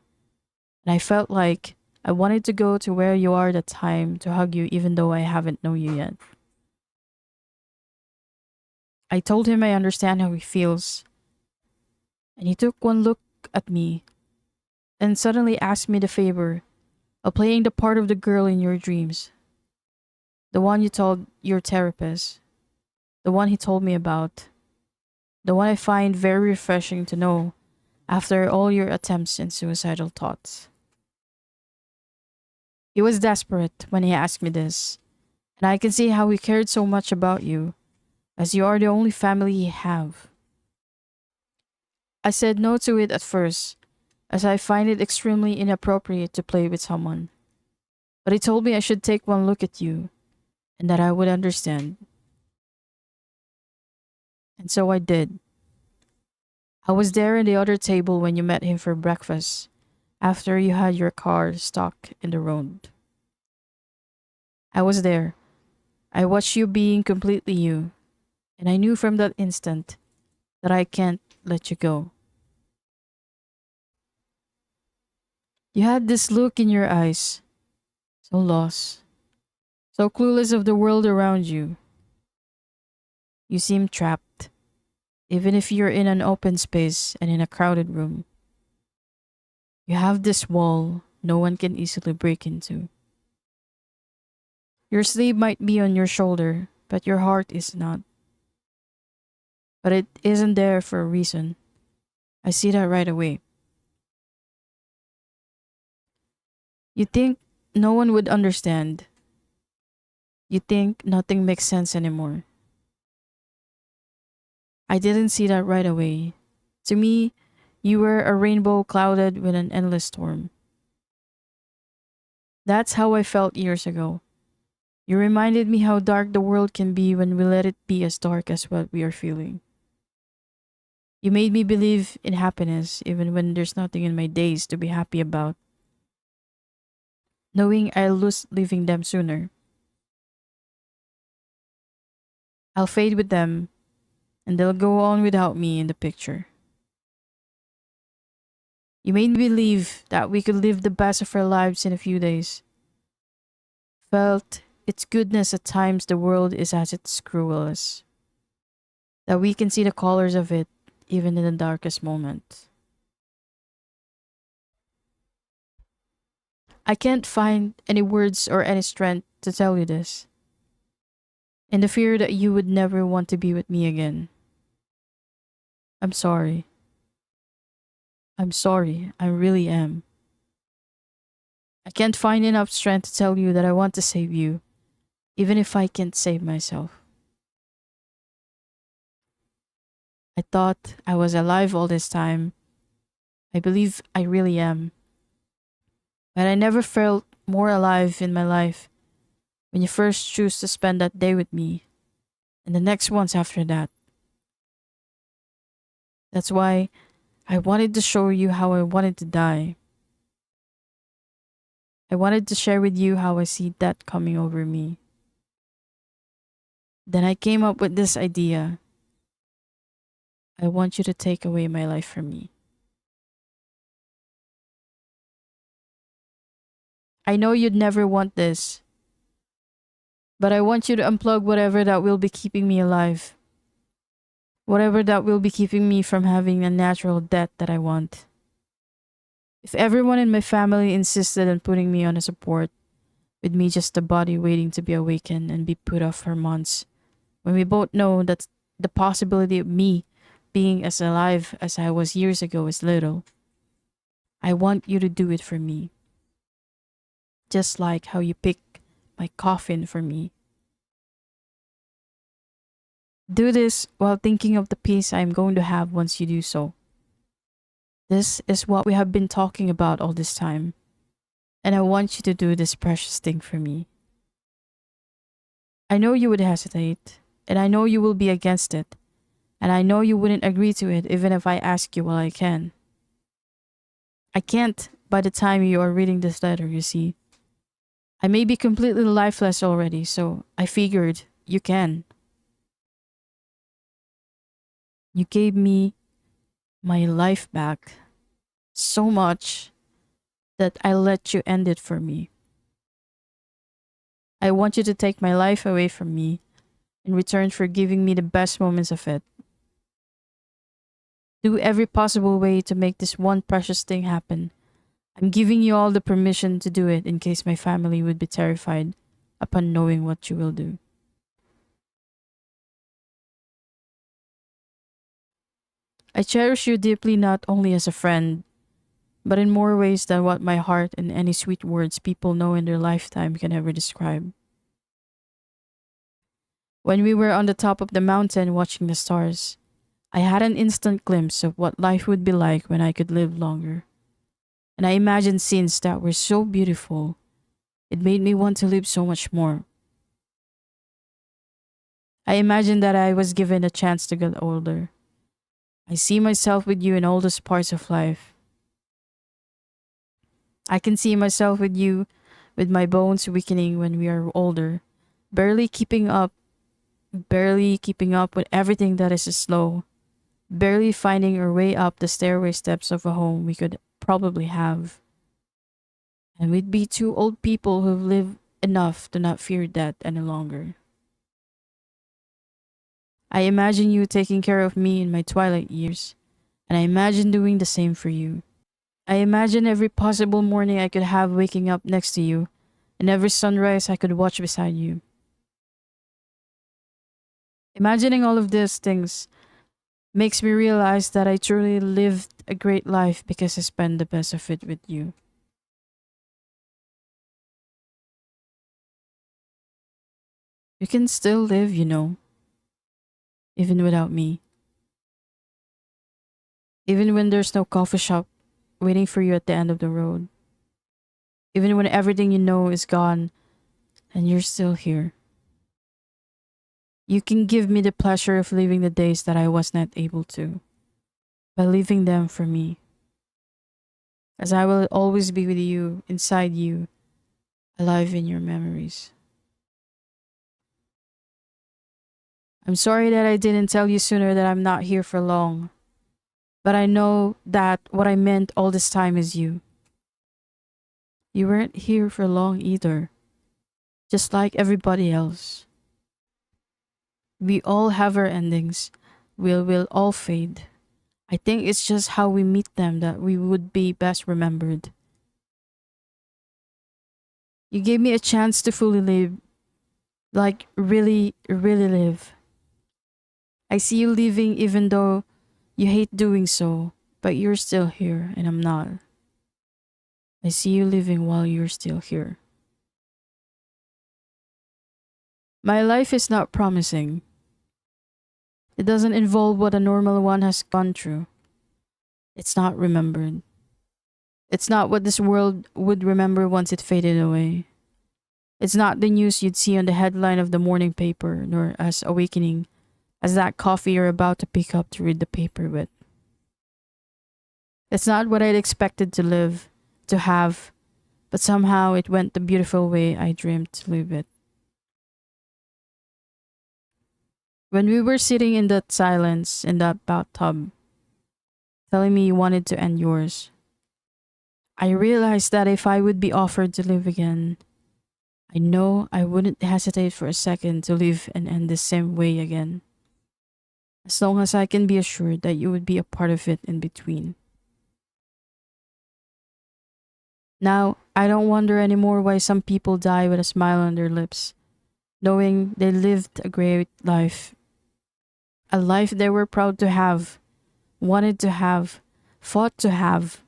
And I felt like I wanted to go to where you are that time to hug you even though I haven't known you yet. I told him I understand how he feels, and he took one look at me and suddenly asked me the favor of playing the part of the girl in your dreams. The one you told your therapist. The one he told me about. The one I find very refreshing to know after all your attempts and suicidal thoughts. He was desperate when he asked me this, and I can see how he cared so much about you, as you are the only family he have. I said no to it at first, as I find it extremely inappropriate to play with someone. But he told me I should take one look at you, and that I would understand. And so I did. I was there in the other table when you met him for breakfast, after you had your car stuck in the road. I was there. I watched you being completely you, and I knew from that instant that I can't let you go. You had this look in your eyes, so lost, so clueless of the world around you. You seem trapped, even if you're in an open space and in a crowded room. You have this wall no one can easily break into. Your sleeve might be on your shoulder, but your heart is not. But it isn't there for a reason. I see that right away. You think no one would understand. You think nothing makes sense anymore. I didn't see that right away. To me, you were a rainbow clouded with an endless storm. That's how I felt years ago. You reminded me how dark the world can be when we let it be as dark as what we are feeling. You made me believe in happiness even when there's nothing in my days to be happy about, knowing I'll lose leaving them sooner. I'll fade with them, and they'll go on without me in the picture. You made me believe that we could live the best of our lives in a few days. Felt its goodness at times the world is as its cruelest. That we can see the colors of it even in the darkest moment. I can't find any words or any strength to tell you this. In the fear that you would never want to be with me again. I'm sorry. I'm sorry. I really am. I can't find enough strength to tell you that I want to save you, even if I can't save myself. I thought I was alive all this time. I believe I really am. But I never felt more alive in my life when you first choose to spend that day with me and the next ones after that. That's why I wanted to show you how I wanted to die. I wanted to share with you how I see death coming over me. Then I came up with this idea. I want you to take away my life from me. I know you'd never want this, but I want you to unplug whatever that will be keeping me alive. Whatever that will be keeping me from having a natural death that I want. If everyone in my family insisted on putting me on a support, with me just a body waiting to be awakened and be put off for months, when we both know that the possibility of me being as alive as I was years ago is little, I want you to do it for me. Just like how you pick my coffin for me. Do this while thinking of the peace I am going to have once you do so. This is what we have been talking about all this time, and I want you to do this precious thing for me. I know you would hesitate, and I know you will be against it, and I know you wouldn't agree to it even if I ask you while I can. I can't by the time you are reading this letter, you see. I may be completely lifeless already, so I figured you can. You gave me my life back so much that I let you end it for me. I want you to take my life away from me in return for giving me the best moments of it. Do every possible way to make this one precious thing happen. I'm giving you all the permission to do it in case my family would be terrified upon knowing what you will do. I cherish you deeply not only as a friend, but in more ways than what my heart and any sweet words people know in their lifetime can ever describe. When we were on the top of the mountain watching the stars, I had an instant glimpse of what life would be like when I could live longer. And I imagined scenes that were so beautiful, it made me want to live so much more. I imagined that I was given a chance to get older. I see myself with you in all those parts of life. I can see myself with you, with my bones weakening when we are older, barely keeping up, barely keeping up with everything that is slow, barely finding our way up the stairway steps of a home we could probably have. And we'd be two old people who've lived enough to not fear death any longer. I imagine you taking care of me in my twilight years, and I imagine doing the same for you. I imagine every possible morning I could have waking up next to you, and every sunrise I could watch beside you. Imagining all of these things makes me realize that I truly lived a great life because I spent the best of it with you. You can still live, even without me. Even when there's no coffee shop waiting for you at the end of the road. Even when everything you know is gone and you're still here. You can give me the pleasure of living the days that I was not able to, by leaving them for me. As I will always be with you, inside you, alive in your memories. I'm sorry that I didn't tell you sooner that I'm not here for long, but I know that what I meant all this time is you. You weren't here for long either, just like everybody else. We all have our endings. We'll all fade. I think it's just how we meet them that we would be best remembered. You gave me a chance to fully live, like really, really live. I see you leaving even though you hate doing so, but you're still here and I'm not. I see you living while you're still here. My life is not promising. It doesn't involve what a normal one has gone through. It's not remembered. It's not what this world would remember once it faded away. It's not the news you'd see on the headline of the morning paper, nor as awakening as that coffee you're about to pick up to read the paper with. It's not what I'd expected to live, to have, but somehow it went the beautiful way I dreamed to live it. When we were sitting in that silence in that bathtub, telling me you wanted to end yours, I realized that if I would be offered to live again, I know I wouldn't hesitate for a second to live and end the same way again. As long as I can be assured that you would be a part of it in between. Now, I don't wonder anymore why some people die with a smile on their lips, knowing they lived a great life. A life they were proud to have, wanted to have, fought to have,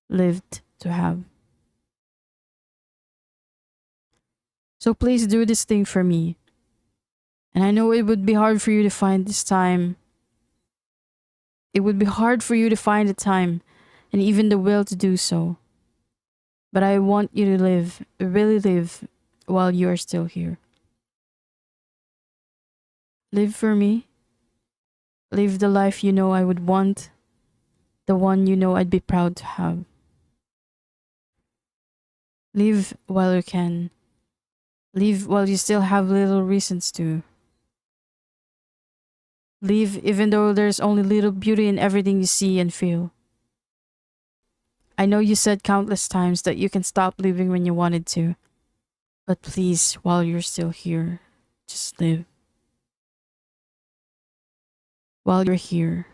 lived to have. So please do this thing for me. And I know it would be hard for you to find this time. It would be hard for you to find the time and even the will to do so. But I want you to live, really live, while you are still here. Live for me. Live the life you know I would want, the one you know I'd be proud to have. Live while you can. Live while you still have little reasons to. Live even though there's only little beauty in everything you see and feel. I know you said countless times that you can stop living when you wanted to. But please, while you're still here, just live. While you're here,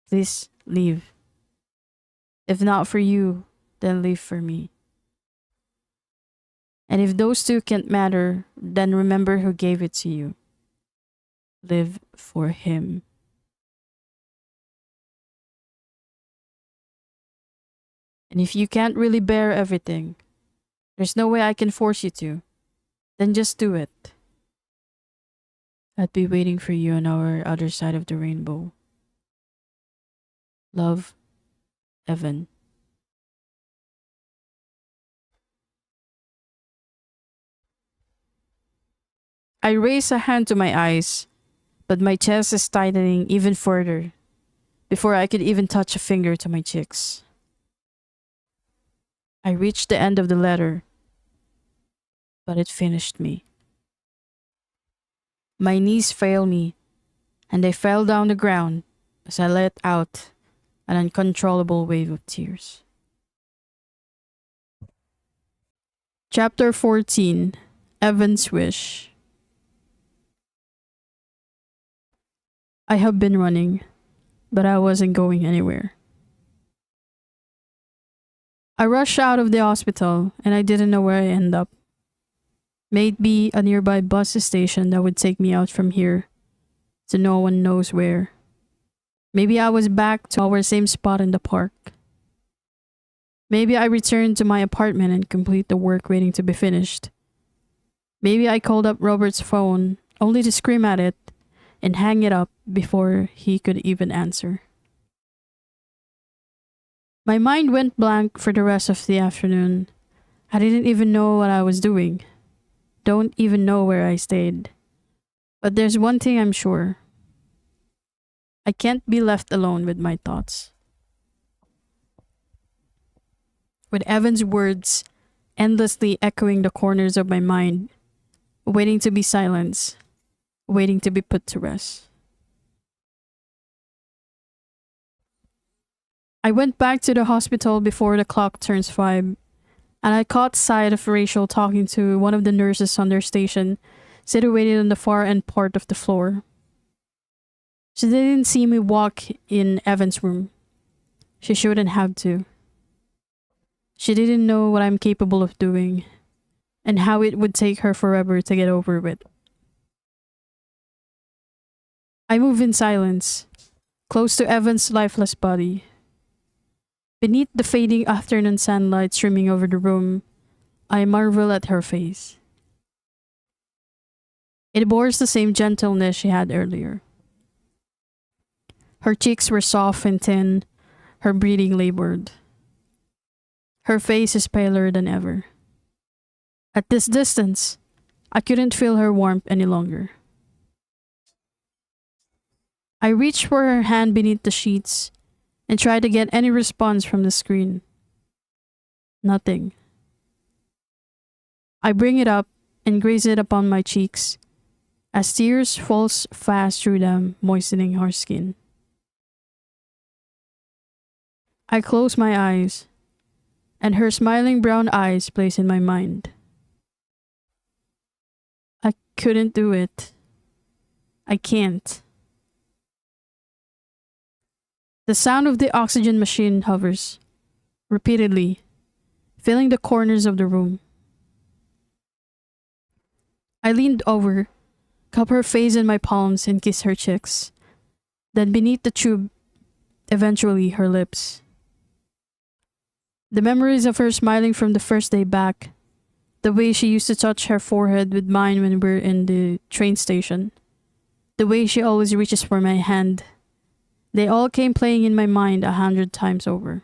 please leave. If not for you, then live for me. And if those two can't matter, then remember who gave it to you. Live for him. And if you can't really bear everything, there's no way I can force you to. Then just do it. I'd be waiting for you on our other side of the rainbow. Love, Evan. I raise a hand to my eyes, but my chest is tightening even further before I could even touch a finger to my cheeks. I reached the end of the letter, but it finished me. My knees failed me, and they fell down the ground as I let out an uncontrollable wave of tears. Chapter 14. Evan's Wish. I have been running, but I wasn't going anywhere. I rushed out of the hospital and I didn't know where I ended up. Maybe a nearby bus station that would take me out from here to no one knows where. Maybe I was back to our same spot in the park. Maybe I returned to my apartment and complete the work waiting to be finished. Maybe I called up Robert's phone only to scream at it and hang it up before he could even answer. My mind went blank for the rest of the afternoon. I didn't even know what I was doing. Don't even know where I stayed. But there's one thing I'm sure. I can't be left alone with my thoughts. With Evan's words endlessly echoing the corners of my mind, waiting to be silenced, waiting to be put to rest. I went back to the hospital before the clock turns 5, and I caught sight of Rachel talking to one of the nurses on their station, situated on the far end part of the floor. She didn't see me walk in Evan's room. She shouldn't have to. She didn't know what I'm capable of doing, and how it would take her forever to get over with. I move in silence, close to Evan's lifeless body. Beneath the fading afternoon sunlight streaming over the room, I marvel at her face. It bore the same gentleness she had earlier. Her cheeks were soft and thin, her breathing labored. Her face is paler than ever. At this distance, I couldn't feel her warmth any longer. I reached for her hand beneath the sheets and tried to get any response from the screen. Nothing. I bring it up and graze it upon my cheeks as tears falls fast through them, moistening her skin. I close my eyes, and her smiling brown eyes place in my mind. I couldn't do it. I can't. The sound of the oxygen machine hovers, repeatedly, filling the corners of the room. I leaned over, cup her face in my palms and kiss her cheeks. Then beneath the tube, eventually her lips. The memories of her smiling from the first day back, the way she used to touch her forehead with mine when we were in the train station, the way she always reaches for my hand, they all came playing in my mind 100 times over.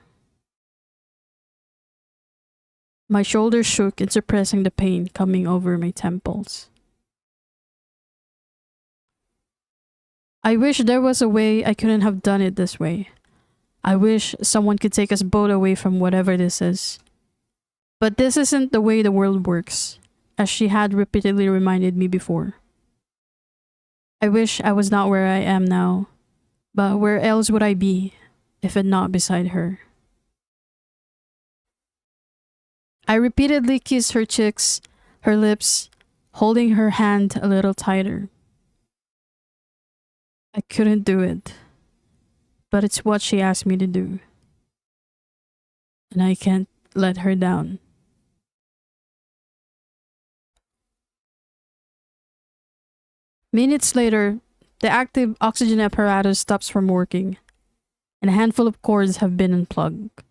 My shoulders shook in suppressing the pain coming over my temples. I wish there was a way I couldn't have done it this way. I wish someone could take us both away from whatever this is. But this isn't the way the world works, as she had repeatedly reminded me before. I wish I was not where I am now, but where else would I be if it not beside her? I repeatedly kissed her cheeks, her lips, holding her hand a little tighter. I couldn't do it, but it's what she asked me to do. And I can't let her down. Minutes later, the active oxygen apparatus stops from working, and a handful of cords have been unplugged.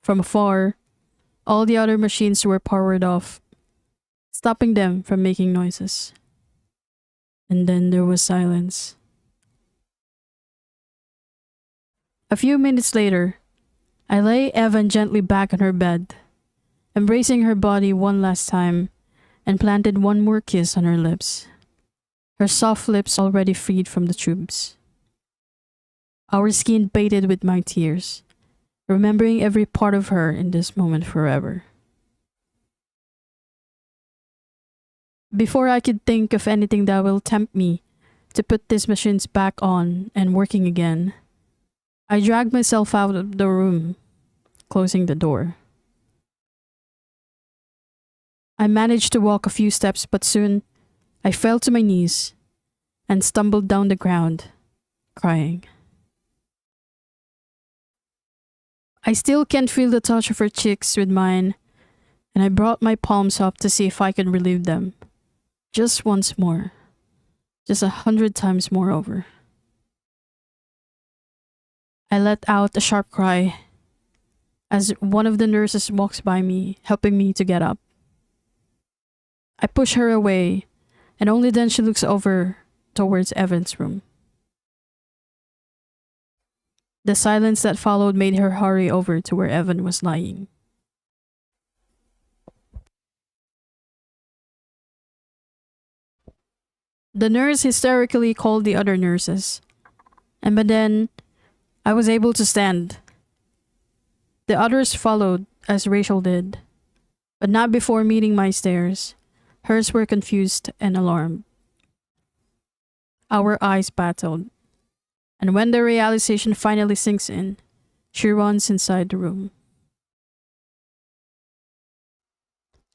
From afar, all the other machines were powered off, stopping them from making noises. And then there was silence. A few minutes later, I lay Evan gently back on her bed, embracing her body one last time, and planted one more kiss on her lips, her soft lips already freed from the tubes. Our skin bathed with my tears, remembering every part of her in this moment forever. Before I could think of anything that will tempt me to put these machines back on and working again, I dragged myself out of the room, closing the door. I managed to walk a few steps, but soon I fell to my knees and stumbled down the ground, crying. I still can't feel the touch of her cheeks with mine, and I brought my palms up to see if I could relieve them. Just once more. Just 100 times more over. I let out a sharp cry as one of the nurses walks by me, helping me to get up. I push her away, and only then she looks over towards Evan's room. The silence that followed made her hurry over to where Evan was lying. The nurse hysterically called the other nurses, and by then, I was able to stand. The others followed, as Rachel did, but not before meeting my stares. Hers were confused and alarmed. Our eyes battled, and when the realization finally sinks in, she runs inside the room.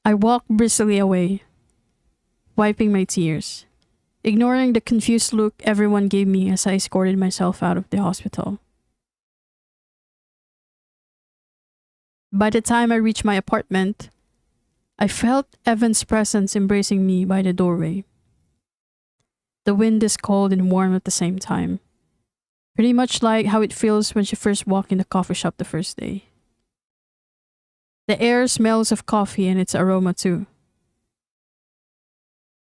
I walked briskly away, wiping my tears, ignoring the confused look everyone gave me as I escorted myself out of the hospital. By the time I reached my apartment, I felt Evan's presence embracing me by the doorway. The wind is cold and warm at the same time, pretty much like how it feels when you first walk in the coffee shop the first day. The air smells of coffee and its aroma too.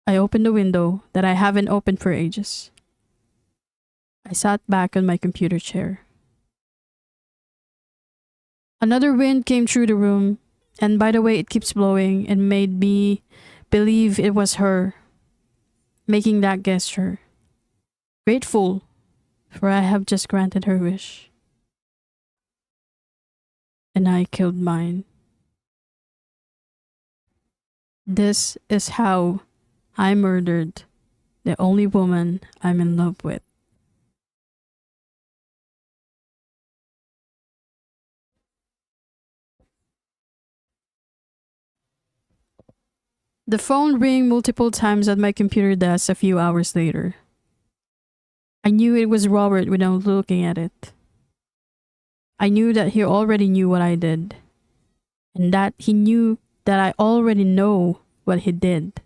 I opened the window that I haven't opened for ages. I sat back on my computer chair. Another wind came through the room, and by the way it keeps blowing, and made me believe it was her making that gesture. Grateful, for I have just granted her wish. And I killed mine. This is how I murdered the only woman I'm in love with. The phone rang multiple times at my computer desk a few hours later. I knew it was Robert without looking at it. I knew that he already knew what I did, and that he knew that I already know what he did.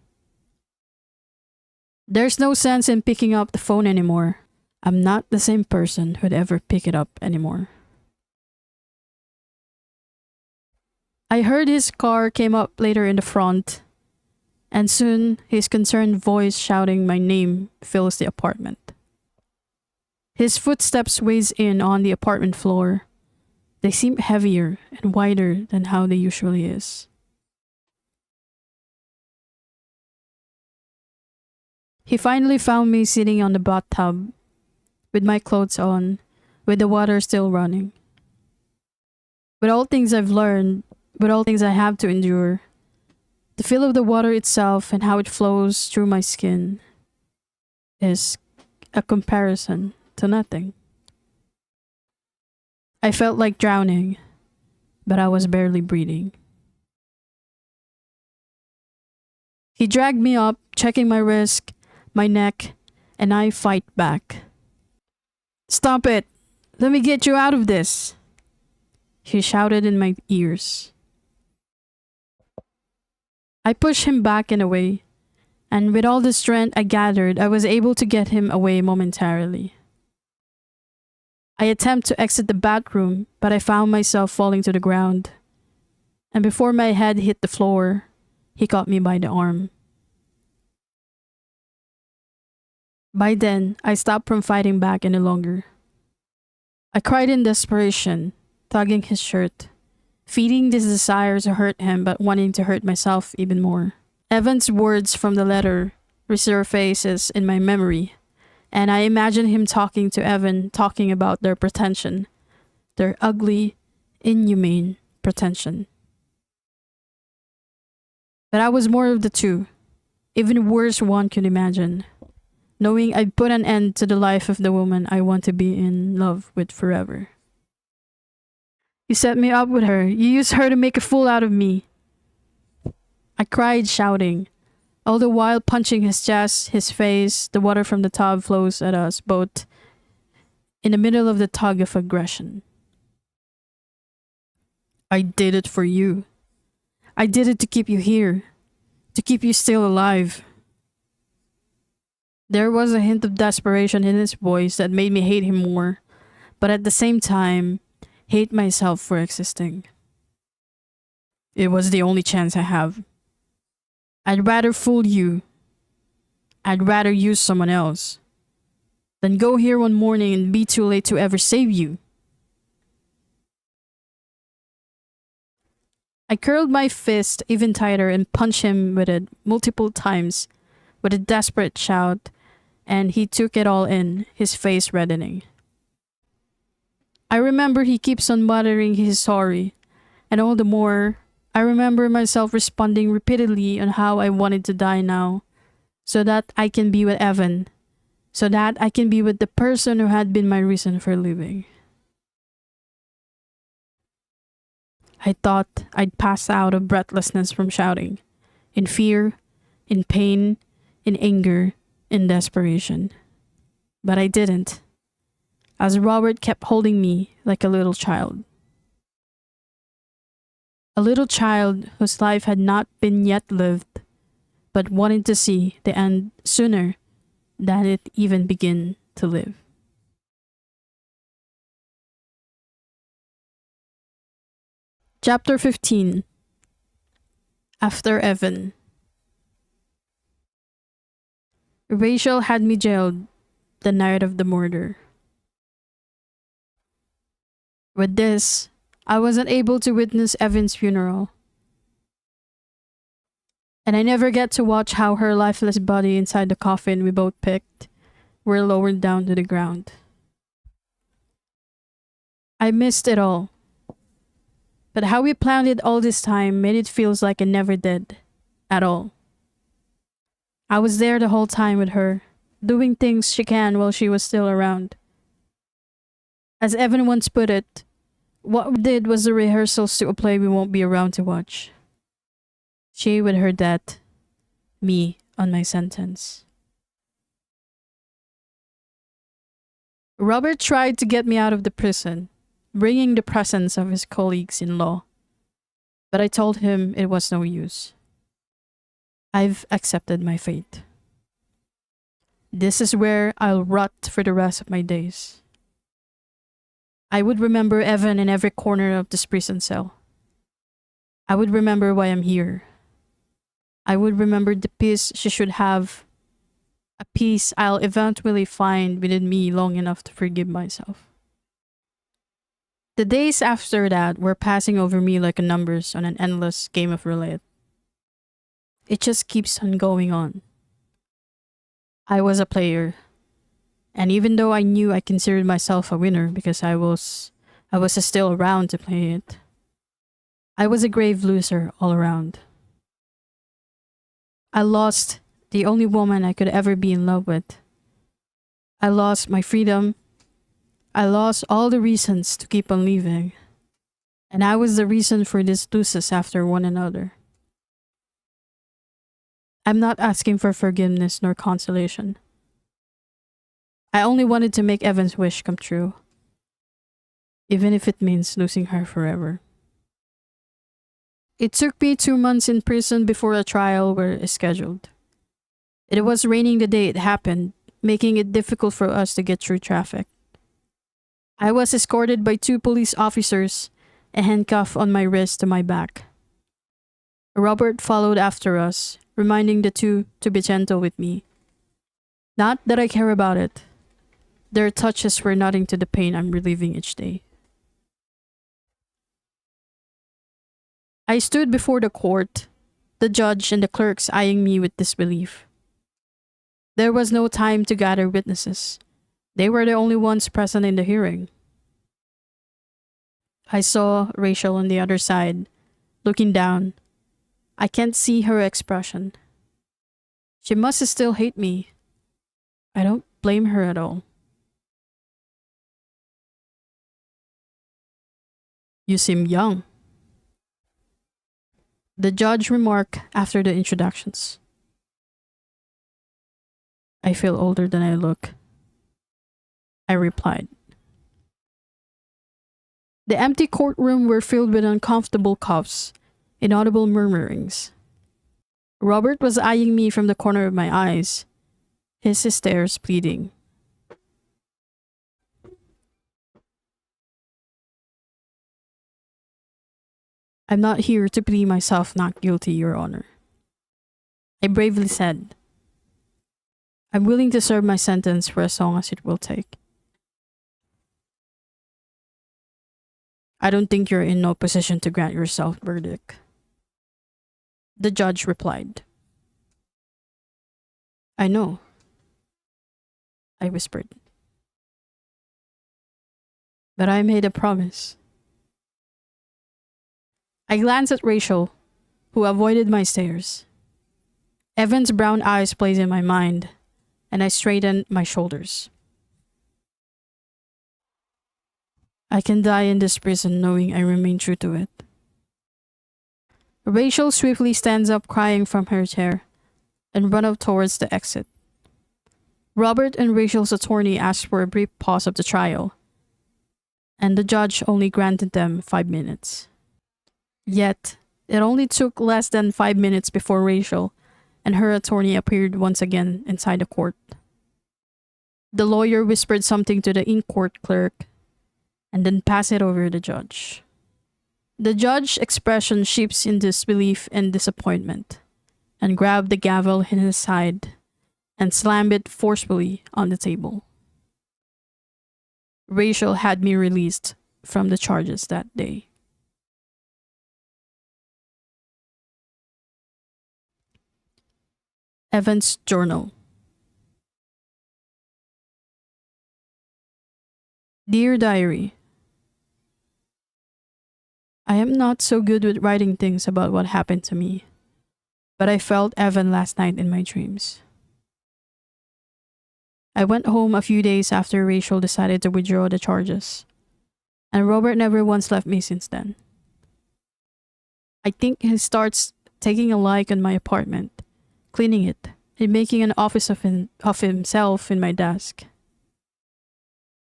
There's no sense in picking up the phone anymore. I'm not the same person who'd ever pick it up anymore. I heard his car came up later in the front, and soon his concerned voice shouting my name fills the apartment. His footsteps weighs in on the apartment floor. They seem heavier and wider than how they usually is. He finally found me sitting on the bathtub with my clothes on, with the water still running. With all things I've learned, with all things I have to endure, the feel of the water itself and how it flows through my skin is a comparison to nothing. I felt like drowning, but I was barely breathing. He dragged me up, checking my wrist, my neck, and I fight back. "Stop it! Let me get you out of this!" He shouted in my ears. I pushed him back and away, and with all the strength I gathered, I was able to get him away momentarily. I attempt to exit the bathroom, but I found myself falling to the ground. And before my head hit the floor, he caught me by the arm. By then, I stopped from fighting back any longer. I cried in desperation, tugging his shirt, feeding this desire to hurt him but wanting to hurt myself even more. Evan's words from the letter resurfaces in my memory, and I imagine him talking to Evan, talking about their pretension, their ugly, inhumane pretension. But I was more of the two, even worse one could imagine, knowing I'd put an end to the life of the woman I want to be in love with forever. You set me up with her. You used her to make a fool out of me. I cried, shouting, all the while punching his chest, his face. The water from the tub flows at us both in the middle of the tug of aggression. I did it for you. I did it to keep you here, to keep you still alive. There was a hint of desperation in his voice that made me hate him more, but at the same time, hate myself for existing. It was the only chance I have. I'd rather fool you. I'd rather use someone else than go here one morning and be too late to ever save you. I curled my fist even tighter and punched him with it multiple times with a desperate shout, and he took it all in, his face reddening. I remember he keeps on muttering he's sorry, and all the more, I remember myself responding repeatedly on how I wanted to die now, so that I can be with Evan, so that I can be with the person who had been my reason for living. I thought I'd pass out of breathlessness from shouting, in fear, in pain, in anger, in desperation. But I didn't, as Robert kept holding me like a little child. A little child whose life had not been yet lived, but wanted to see the end sooner than it even began to live. Chapter 15. After Evan. Rachel had me jailed the night of the murder. With this, I wasn't able to witness Evan's funeral, and I never get to watch how her lifeless body inside the coffin we both picked were lowered down to the ground. I missed it all. But how we planned it all this time made it feels like I never did. At all. I was there the whole time with her, doing things she can while she was still around. As Evan once put it, what we did was the rehearsals to a play we won't be around to watch. She with her death, me on my sentence. Robert tried to get me out of the prison, bringing the presence of his colleagues in law. But I told him it was no use. I've accepted my fate. This is where I'll rot for the rest of my days. I would remember Evan in every corner of this prison cell. I would remember why I'm here. I would remember the peace she should have, a peace I'll eventually find within me long enough to forgive myself. The days after that were passing over me like numbers on an endless game of roulette. It just keeps on going on. I was a player, and even though I knew I considered myself a winner because I was still around to play it, I was a grave loser all around. I lost the only woman I could ever be in love with. I lost my freedom. I lost all the reasons to keep on living, and I was the reason for these losses after one another. I'm not asking for forgiveness nor consolation. I only wanted to make Evan's wish come true, even if it means losing her forever. It took me 2 months in prison before a trial were scheduled. It was raining the day it happened, making it difficult for us to get through traffic. I was escorted by 2 police officers and handcuffed on my wrist to my back. Robert followed after us, reminding the two to be gentle with me. Not that I care about it. Their touches were nothing to the pain I'm relieving each day. I stood before the court, the judge and the clerks eyeing me with disbelief. There was no time to gather witnesses. They were the only ones present in the hearing. I saw Rachel on the other side, looking down. I can't see her expression. She must still hate me. I don't blame her at all. You seem young, the judge remarked after the introductions. I feel older than I look, I replied. The empty courtroom were filled with uncomfortable coughs, inaudible murmurings. Robert was eyeing me from the corner of my eyes, his stares pleading. I'm not here to plead myself not guilty, Your Honor. I bravely said. I'm willing to serve my sentence for as long as it will take. I don't think you're in no position to grant yourself verdict. The judge replied. I know, I whispered. But I made a promise. I glanced at Rachel, who avoided my stares. Evan's brown eyes played in my mind, and I straightened my shoulders. I can die in this prison knowing I remain true to it. Rachel swiftly stands up crying from her chair and runs up towards the exit. Robert and Rachel's attorney asked for a brief pause of the trial, and the judge only granted them 5 minutes. Yet, it only took less than 5 minutes before Rachel and her attorney appeared once again inside the court. The lawyer whispered something to the in-court clerk and then passed it over to the judge. The judge's expression shifts in disbelief and disappointment and grabbed the gavel in his side and slammed it forcefully on the table. Rachel had me released from the charges that day. Evan's journal. Dear Diary, I am not so good with writing things about what happened to me, but I felt Evan last night in my dreams. I went home a few days after Rachel decided to withdraw the charges, and Robert never once left me since then. I think he starts taking a like on my apartment, cleaning it, and making an office of himself in my desk.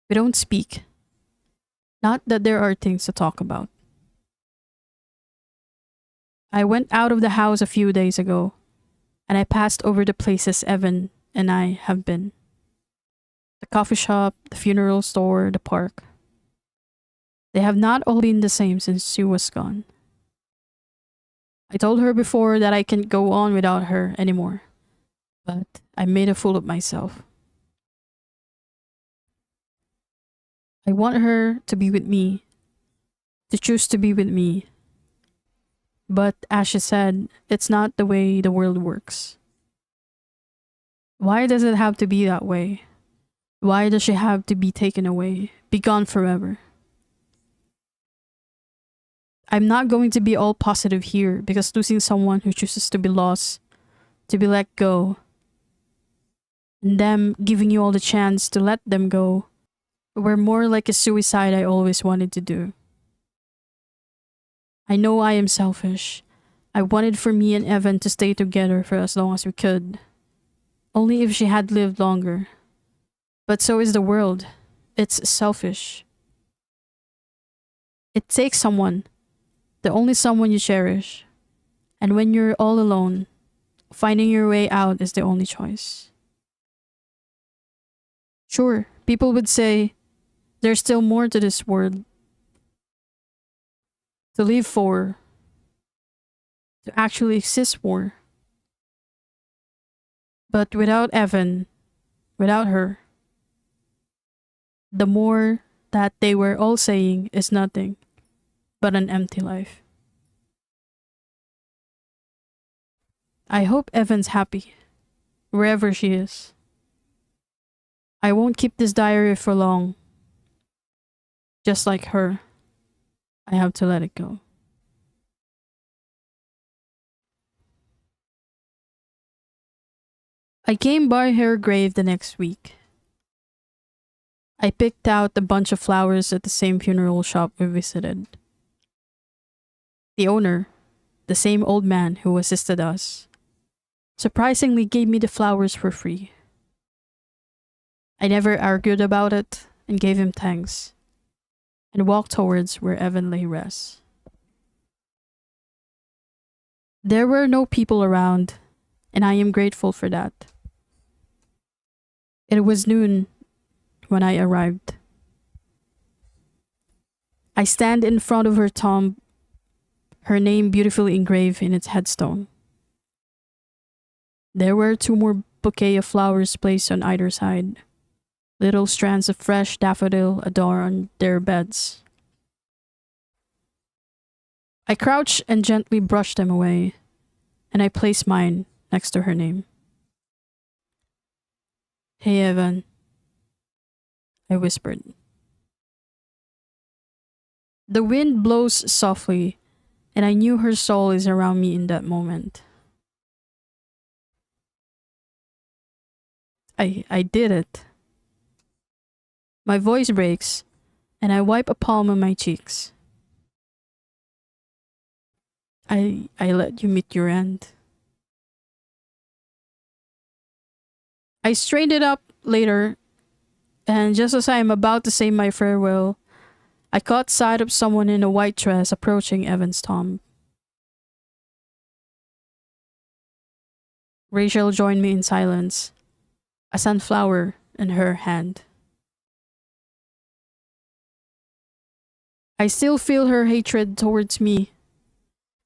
We don't speak. Not that there are things to talk about. I went out of the house a few days ago, and I passed over the places Evan and I have been. The coffee shop, the funeral store, the park. They have not all been the same since she was gone. I told her before that I can't go on without her anymore, but I made a fool of myself. I want her to be with me, to choose to be with me. But as she said, it's not the way the world works. Why does it have to be that way? Why does she have to be taken away, be gone forever? I'm not going to be all positive here because losing someone who chooses to be lost, to be let go, and them giving you all the chance to let them go, were more like a suicide I always wanted to do. I know I am selfish. I wanted for me and Evan to stay together for as long as we could. Only if she had lived longer. But so is the world. It's selfish. It takes someone, the only someone you cherish. And when you're all alone, finding your way out is the only choice. Sure, people would say, There's still more to this world to live for, to actually exist for. But without Evan, without her, the more that they were all saying is nothing but an empty life. I hope Evan's happy, wherever she is. I won't keep this diary for long. Just like her, I have to let it go. I came by her grave the next week. I picked out a bunch of flowers at the same funeral shop we visited. The owner, the same old man who assisted us, surprisingly gave me the flowers for free. I never argued about it and gave him thanks and walked towards where Evan lay rests. There were no people around, and I am grateful for that. It was noon when I arrived. I stand in front of her tomb, her name beautifully engraved in its headstone. There were 2 more bouquets of flowers placed on either side. Little strands of fresh daffodil adorn their beds. I crouched and gently brushed them away, and I placed mine next to her name. "Hey, Evan," I whispered. The wind blows softly, and I knew her soul is around me in that moment. I did it. My voice breaks, and I wipe a palm on my cheeks. I let you meet your end. I straightened it up later, and just as I am about to say my farewell, I caught sight of someone in a white dress approaching Evan's tomb. Rachel joined me in silence, a sunflower in her hand. I still feel her hatred towards me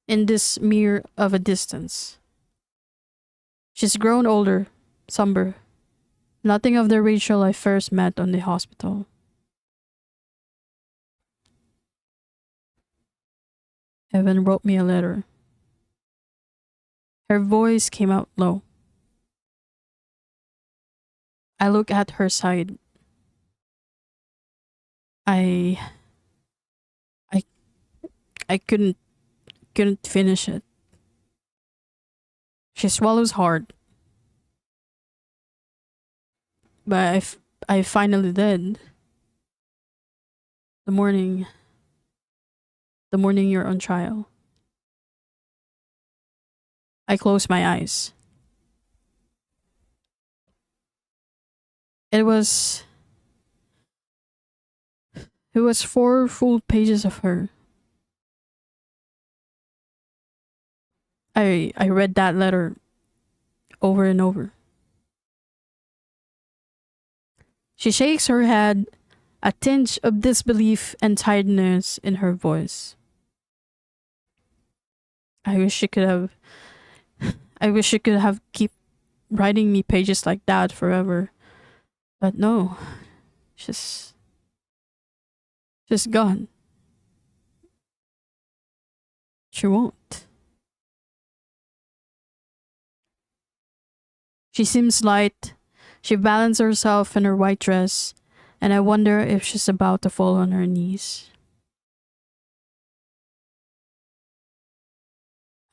in this mere of a distance. She's grown older, somber, nothing of the Rachel I first met on the hospital. Evan wrote me a letter. Her voice came out low. I look at her side. I I couldn't finish it. She swallows hard. But I finally did. The morning you're on trial. I close my eyes. It was 4 full pages of her. I read that letter over and over. She shakes her head, a tinge of disbelief and tiredness in her voice. I wish she could have keep writing me pages like that forever. But no. She's gone. She won't. She seems light. She balances herself in her white dress, and I wonder if she's about to fall on her knees.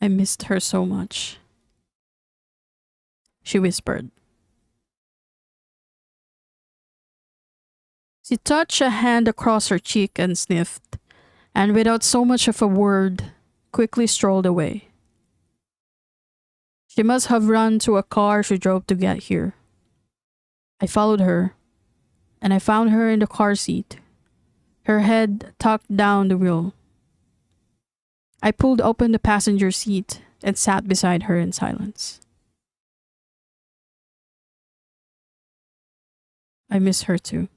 I missed her so much, she whispered. She touched a hand across her cheek and sniffed, and without so much of a word, quickly strolled away. She must have run to a car she drove to get here. I followed her, and I found her in the car seat, her head tucked down the wheel. I pulled open the passenger seat and sat beside her in silence. I miss her too.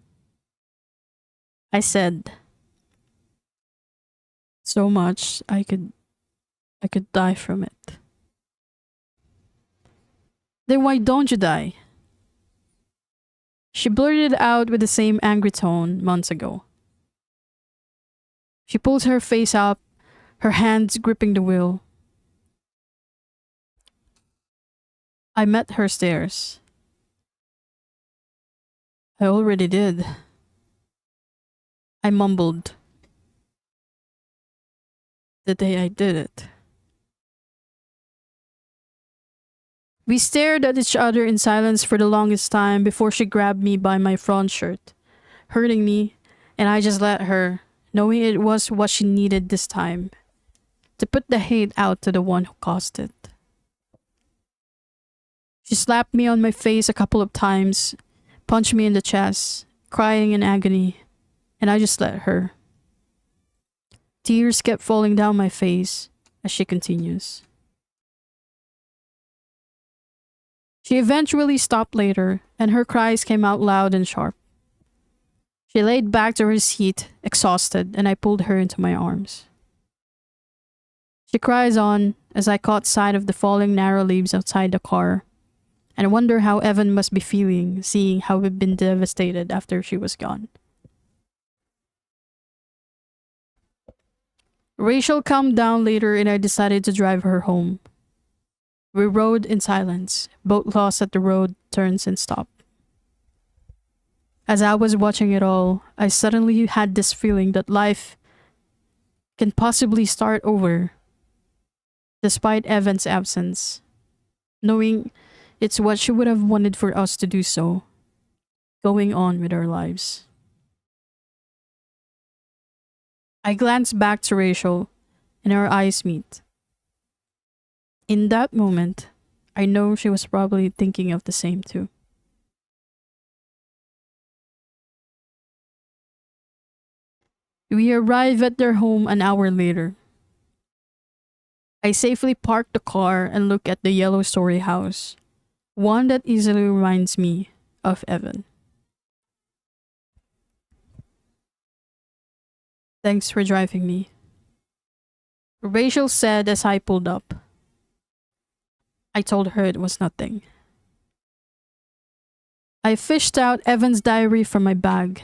I said, so much I could die from it. Then why don't you die? She blurted out with the same angry tone months ago. She pulled her face up, her hands gripping the wheel. I met her stares. I already did. I mumbled. The day I did it. We stared at each other in silence for the longest time before she grabbed me by my front shirt, hurting me, and I just let her, knowing it was what she needed this time, to put the hate out to the one who caused it. She slapped me on my face a couple of times, punched me in the chest, crying in agony, and I just let her. Tears kept falling down my face as she continues. She eventually stopped later, and her cries came out loud and sharp. She laid back to her seat, exhausted, and I pulled her into my arms. She cries on as I caught sight of the falling narrow leaves outside the car, and I wonder how Evan must be feeling, seeing how we've been devastated after she was gone. Rachel calmed down later, and I decided to drive her home. We rode in silence, both lost at the road turns and stop. As I was watching it all, I suddenly had this feeling that life can possibly start over, despite Evan's absence, knowing it's what she would have wanted for us to do so, going on with our lives. I glanced back to Rachel, and our eyes meet. In that moment, I know she was probably thinking of the same too. We arrive at their home an hour later. I safely park the car and look at the yellow story house, one that easily reminds me of Evan. Thanks for driving me, Rachel said as I pulled up. I told her it was nothing. I fished out Evan's diary from my bag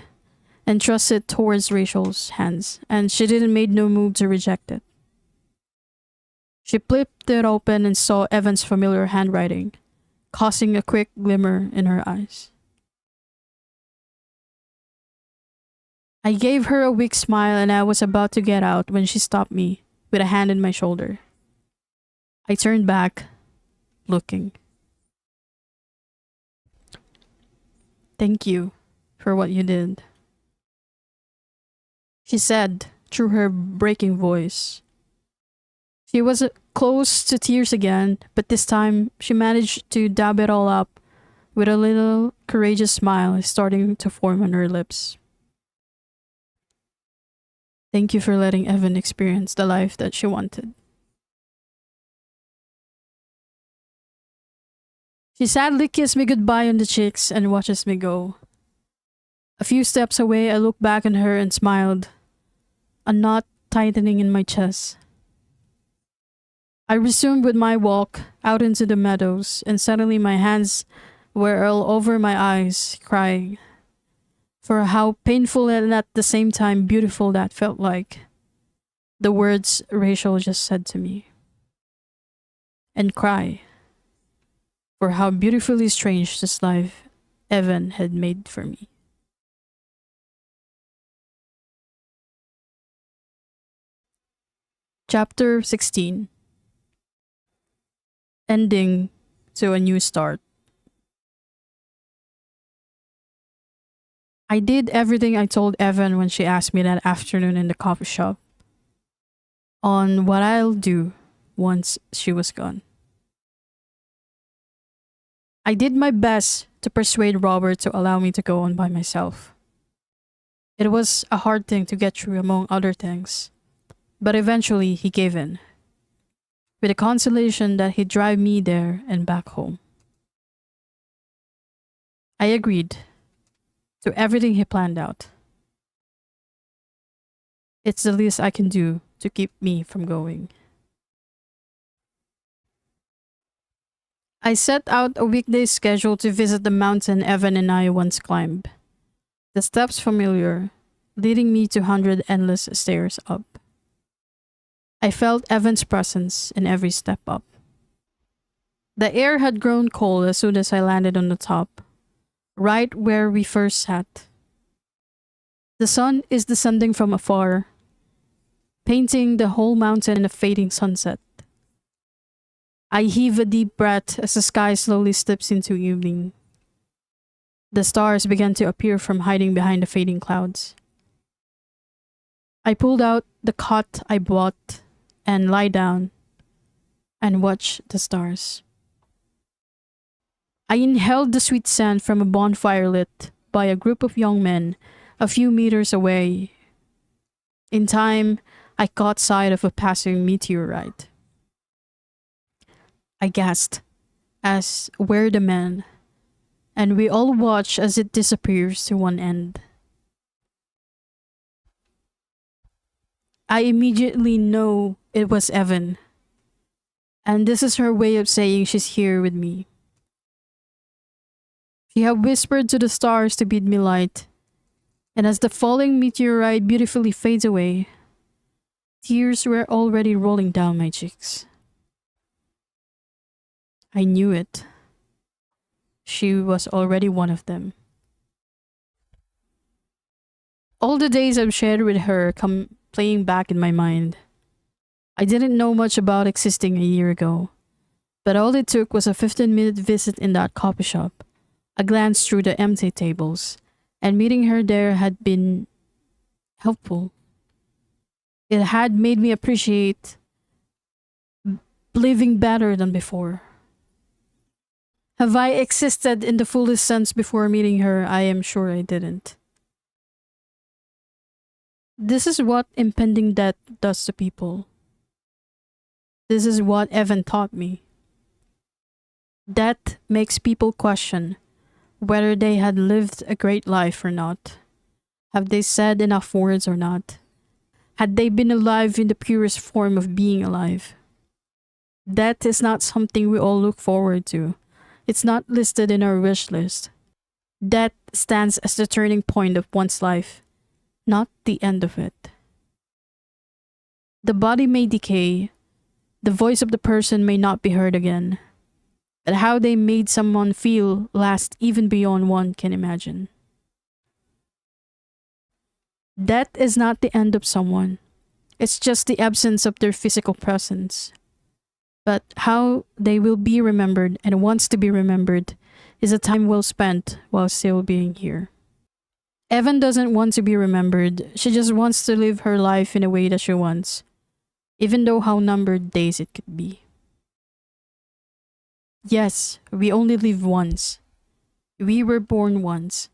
and thrust it towards Rachel's hands, and she didn't make no move to reject it. She flipped it open and saw Evan's familiar handwriting, causing a quick glimmer in her eyes. I gave her a weak smile and I was about to get out when she stopped me with a hand in my shoulder. I turned back, looking. Thank you for what you did, she said through her breaking voice. She was close to tears again, but this time she managed to dab it all up with a little courageous smile starting to form on her lips. Thank you for letting Evan experience the life that she wanted. She sadly kissed me goodbye on the cheeks and watches me go. A few steps away, I looked back on her and smiled, a knot tightening in my chest. I resumed with my walk out into the meadows, and suddenly my hands were all over my eyes, crying for how painful and at the same time beautiful that felt like. The words Rachel just said to me. And cry for how beautifully strange this life Evan had made for me. Chapter 16. Ending to a new start. I did everything I told Evan when she asked me that afternoon in the coffee shop on what I'll do once she was gone. I did my best to persuade Robert to allow me to go on by myself. It was a hard thing to get through among other things, but eventually he gave in, with the consolation that he'd drive me there and back home. I agreed to everything he planned out. It's the least I can do to keep me from going. I set out a weekday schedule to visit the mountain Evan and I once climbed. The steps familiar, leading me to 100 endless stairs up. I felt Evan's presence in every step up. The air had grown cold as soon as I landed on the top, right where we first sat. The sun is descending from afar, painting the whole mountain in a fading sunset. I heave a deep breath as the sky slowly slips into evening. The stars began to appear from hiding behind the fading clouds. I pulled out the cot I bought and lie down and watch the stars. I inhaled the sweet scent from a bonfire lit by a group of young men a few meters away. In time, I caught sight of a passing meteorite. I gasped as were the men, and we all watched as it disappears to one end. I immediately know it was Evan, and this is her way of saying she's here with me. She had whispered to the stars to bid me light, and as the falling meteorite beautifully fades away, tears were already rolling down my cheeks. I knew it. She was already one of them. All the days I've shared with her come playing back in my mind. I didn't know much about existing a year ago, but all it took was a 15-minute visit in that coffee shop, a glance through the empty tables, and meeting her there had been helpful. It had made me appreciate living better than before. Have I existed in the fullest sense before meeting her? I am sure I didn't. This is what impending death does to people. This is what Evan taught me. Death makes people question whether they had lived a great life or not. Have they said enough words or not? Had they been alive in the purest form of being alive? Death is not something we all look forward to. It's not listed in our wish list. Death stands as the turning point of one's life, not the end of it. The body may decay, the voice of the person may not be heard again, but how they made someone feel lasts even beyond one can imagine. Death is not the end of someone, it's just the absence of their physical presence. But how they will be remembered and wants to be remembered is a time well spent while still being here. Evan doesn't want to be remembered, she just wants to live her life in a way that she wants, even though how numbered days it could be. Yes, we only live once. We were born once,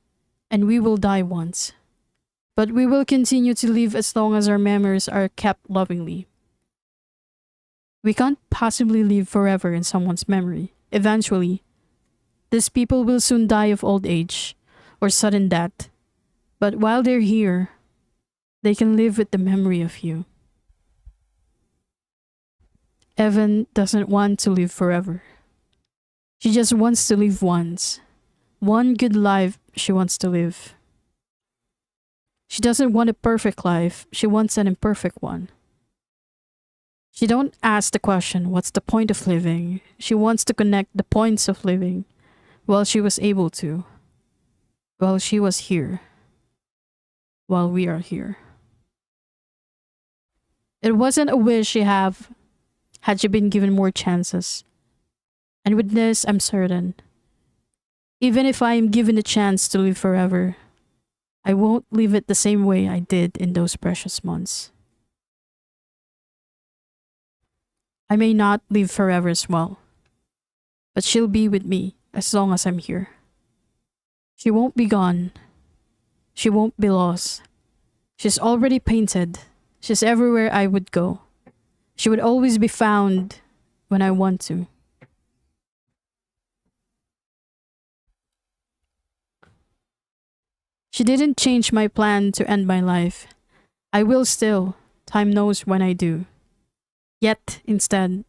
and we will die once. But we will continue to live as long as our memories are kept lovingly. We can't possibly live forever in someone's memory. Eventually, these people will soon die of old age or sudden death. But while they're here, they can live with the memory of you. Evan doesn't want to live forever. She just wants to live once. One good life she wants to live. She doesn't want a perfect life, she wants an imperfect one. She don't ask the question, what's the point of living? She wants to connect the points of living while she was able to. While she was here. While we are here. It wasn't a wish she had she been given more chances. And with this, I'm certain, even if I am given the chance to live forever, I won't live it the same way I did in those precious months. I may not live forever as well, but she'll be with me as long as I'm here. She won't be gone. She won't be lost. She's already painted. She's everywhere I would go. She would always be found when I want to. She didn't change my plan to end my life. I will still. Time knows when I do. Yet, instead,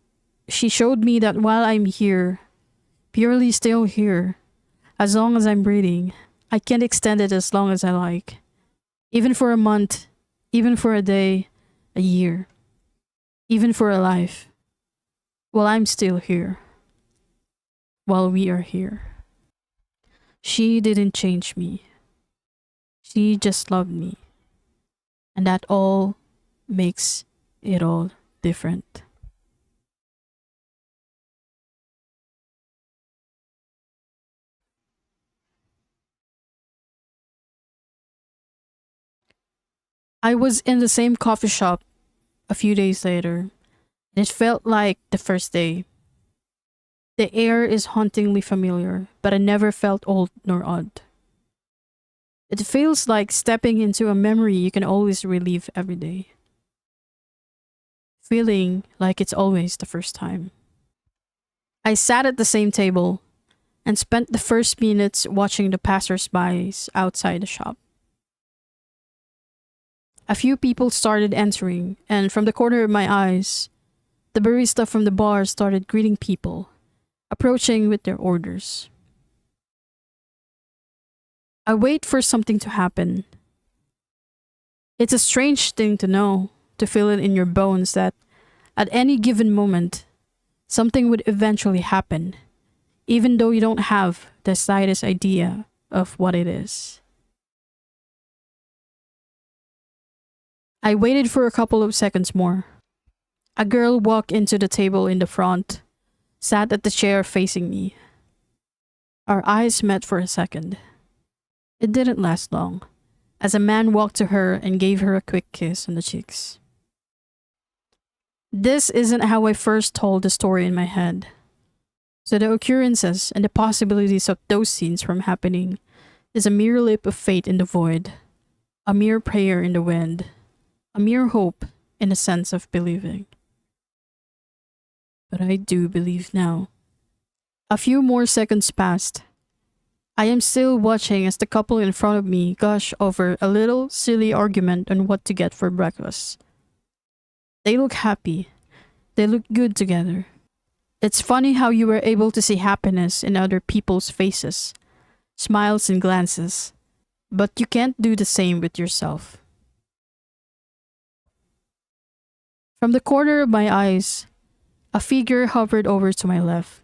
she showed me that while I'm here, purely still here, as long as I'm breathing, I can extend it as long as I like. Even for a month, even for a day, a year, even for a life. While I'm still here. While we are here. She didn't change me. She just loved me. And that all makes it all different. I was in the same coffee shop a few days later. It felt like the first day. The air is hauntingly familiar, but I never felt old nor odd. It feels like stepping into a memory you can always relive every day. Feeling like it's always the first time. I sat at the same table and spent the first minutes watching the passersby outside the shop. A few people started entering, and from the corner of my eyes, the barista from the bar started greeting people, approaching with their orders. I wait for something to happen. It's a strange thing to know, to feel it in your bones that at any given moment, something would eventually happen, even though you don't have the slightest idea of what it is. I waited for a couple of seconds more. A girl walked into the table in the front, sat at the chair facing me. Our eyes met for a second. It didn't last long, as a man walked to her and gave her a quick kiss on the cheeks. This isn't how I first told the story in my head. So the occurrences and the possibilities of those scenes from happening is a mere leap of faith in the void, a mere prayer in the wind, a mere hope in the sense of believing. But I do believe now. A few more seconds passed. I am still watching as the couple in front of me gush over a little silly argument on what to get for breakfast. They look happy. They look good together. It's funny how you were able to see happiness in other people's faces, smiles and glances, but you can't do the same with yourself. From the corner of my eyes, a figure hovered over to my left.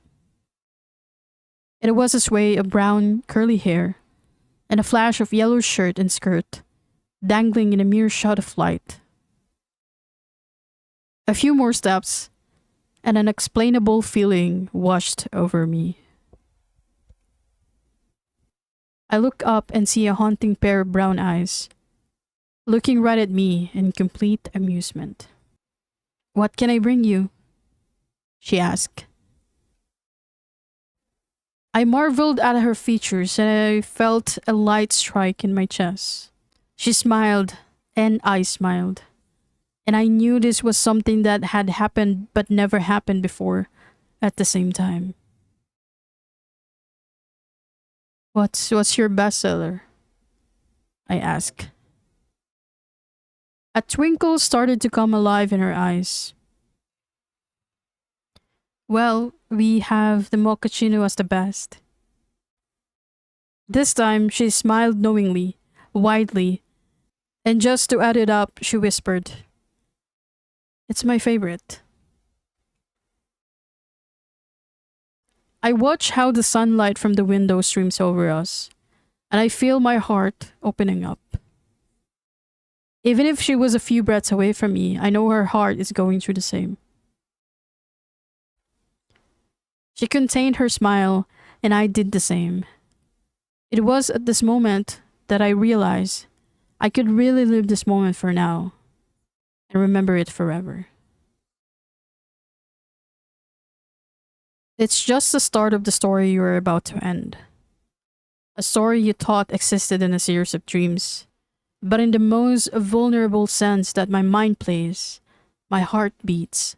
It was a sway of brown, curly hair, and a flash of yellow shirt and skirt, dangling in a mere shot of light. A few more steps, and an unexplainable feeling washed over me. I look up and see a haunting pair of brown eyes, looking right at me in complete amusement. "What can I bring you?" she asked. I marveled at her features and I felt a light strike in my chest. She smiled, and I smiled. And I knew this was something that had happened but never happened before at the same time. What's your bestseller?" I asked. A twinkle started to come alive in her eyes. "Well, we have the mochaccino as the best." This time she smiled knowingly, widely, and just to add it up, she whispered, "It's my favorite." I watch how the sunlight from the window streams over us, and I feel my heart opening up. Even if she was a few breaths away from me, I know her heart is going through the same. She contained her smile, and I did the same. It was at this moment that I realized I could really live this moment for now and remember it forever. It's just the start of the story you are about to end. A story you thought existed in a series of dreams, but in the most vulnerable sense that my mind plays, my heart beats.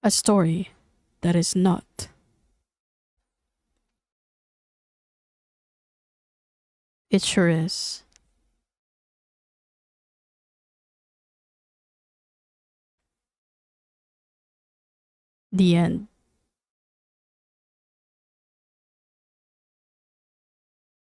A story that is not. It sure is. The end.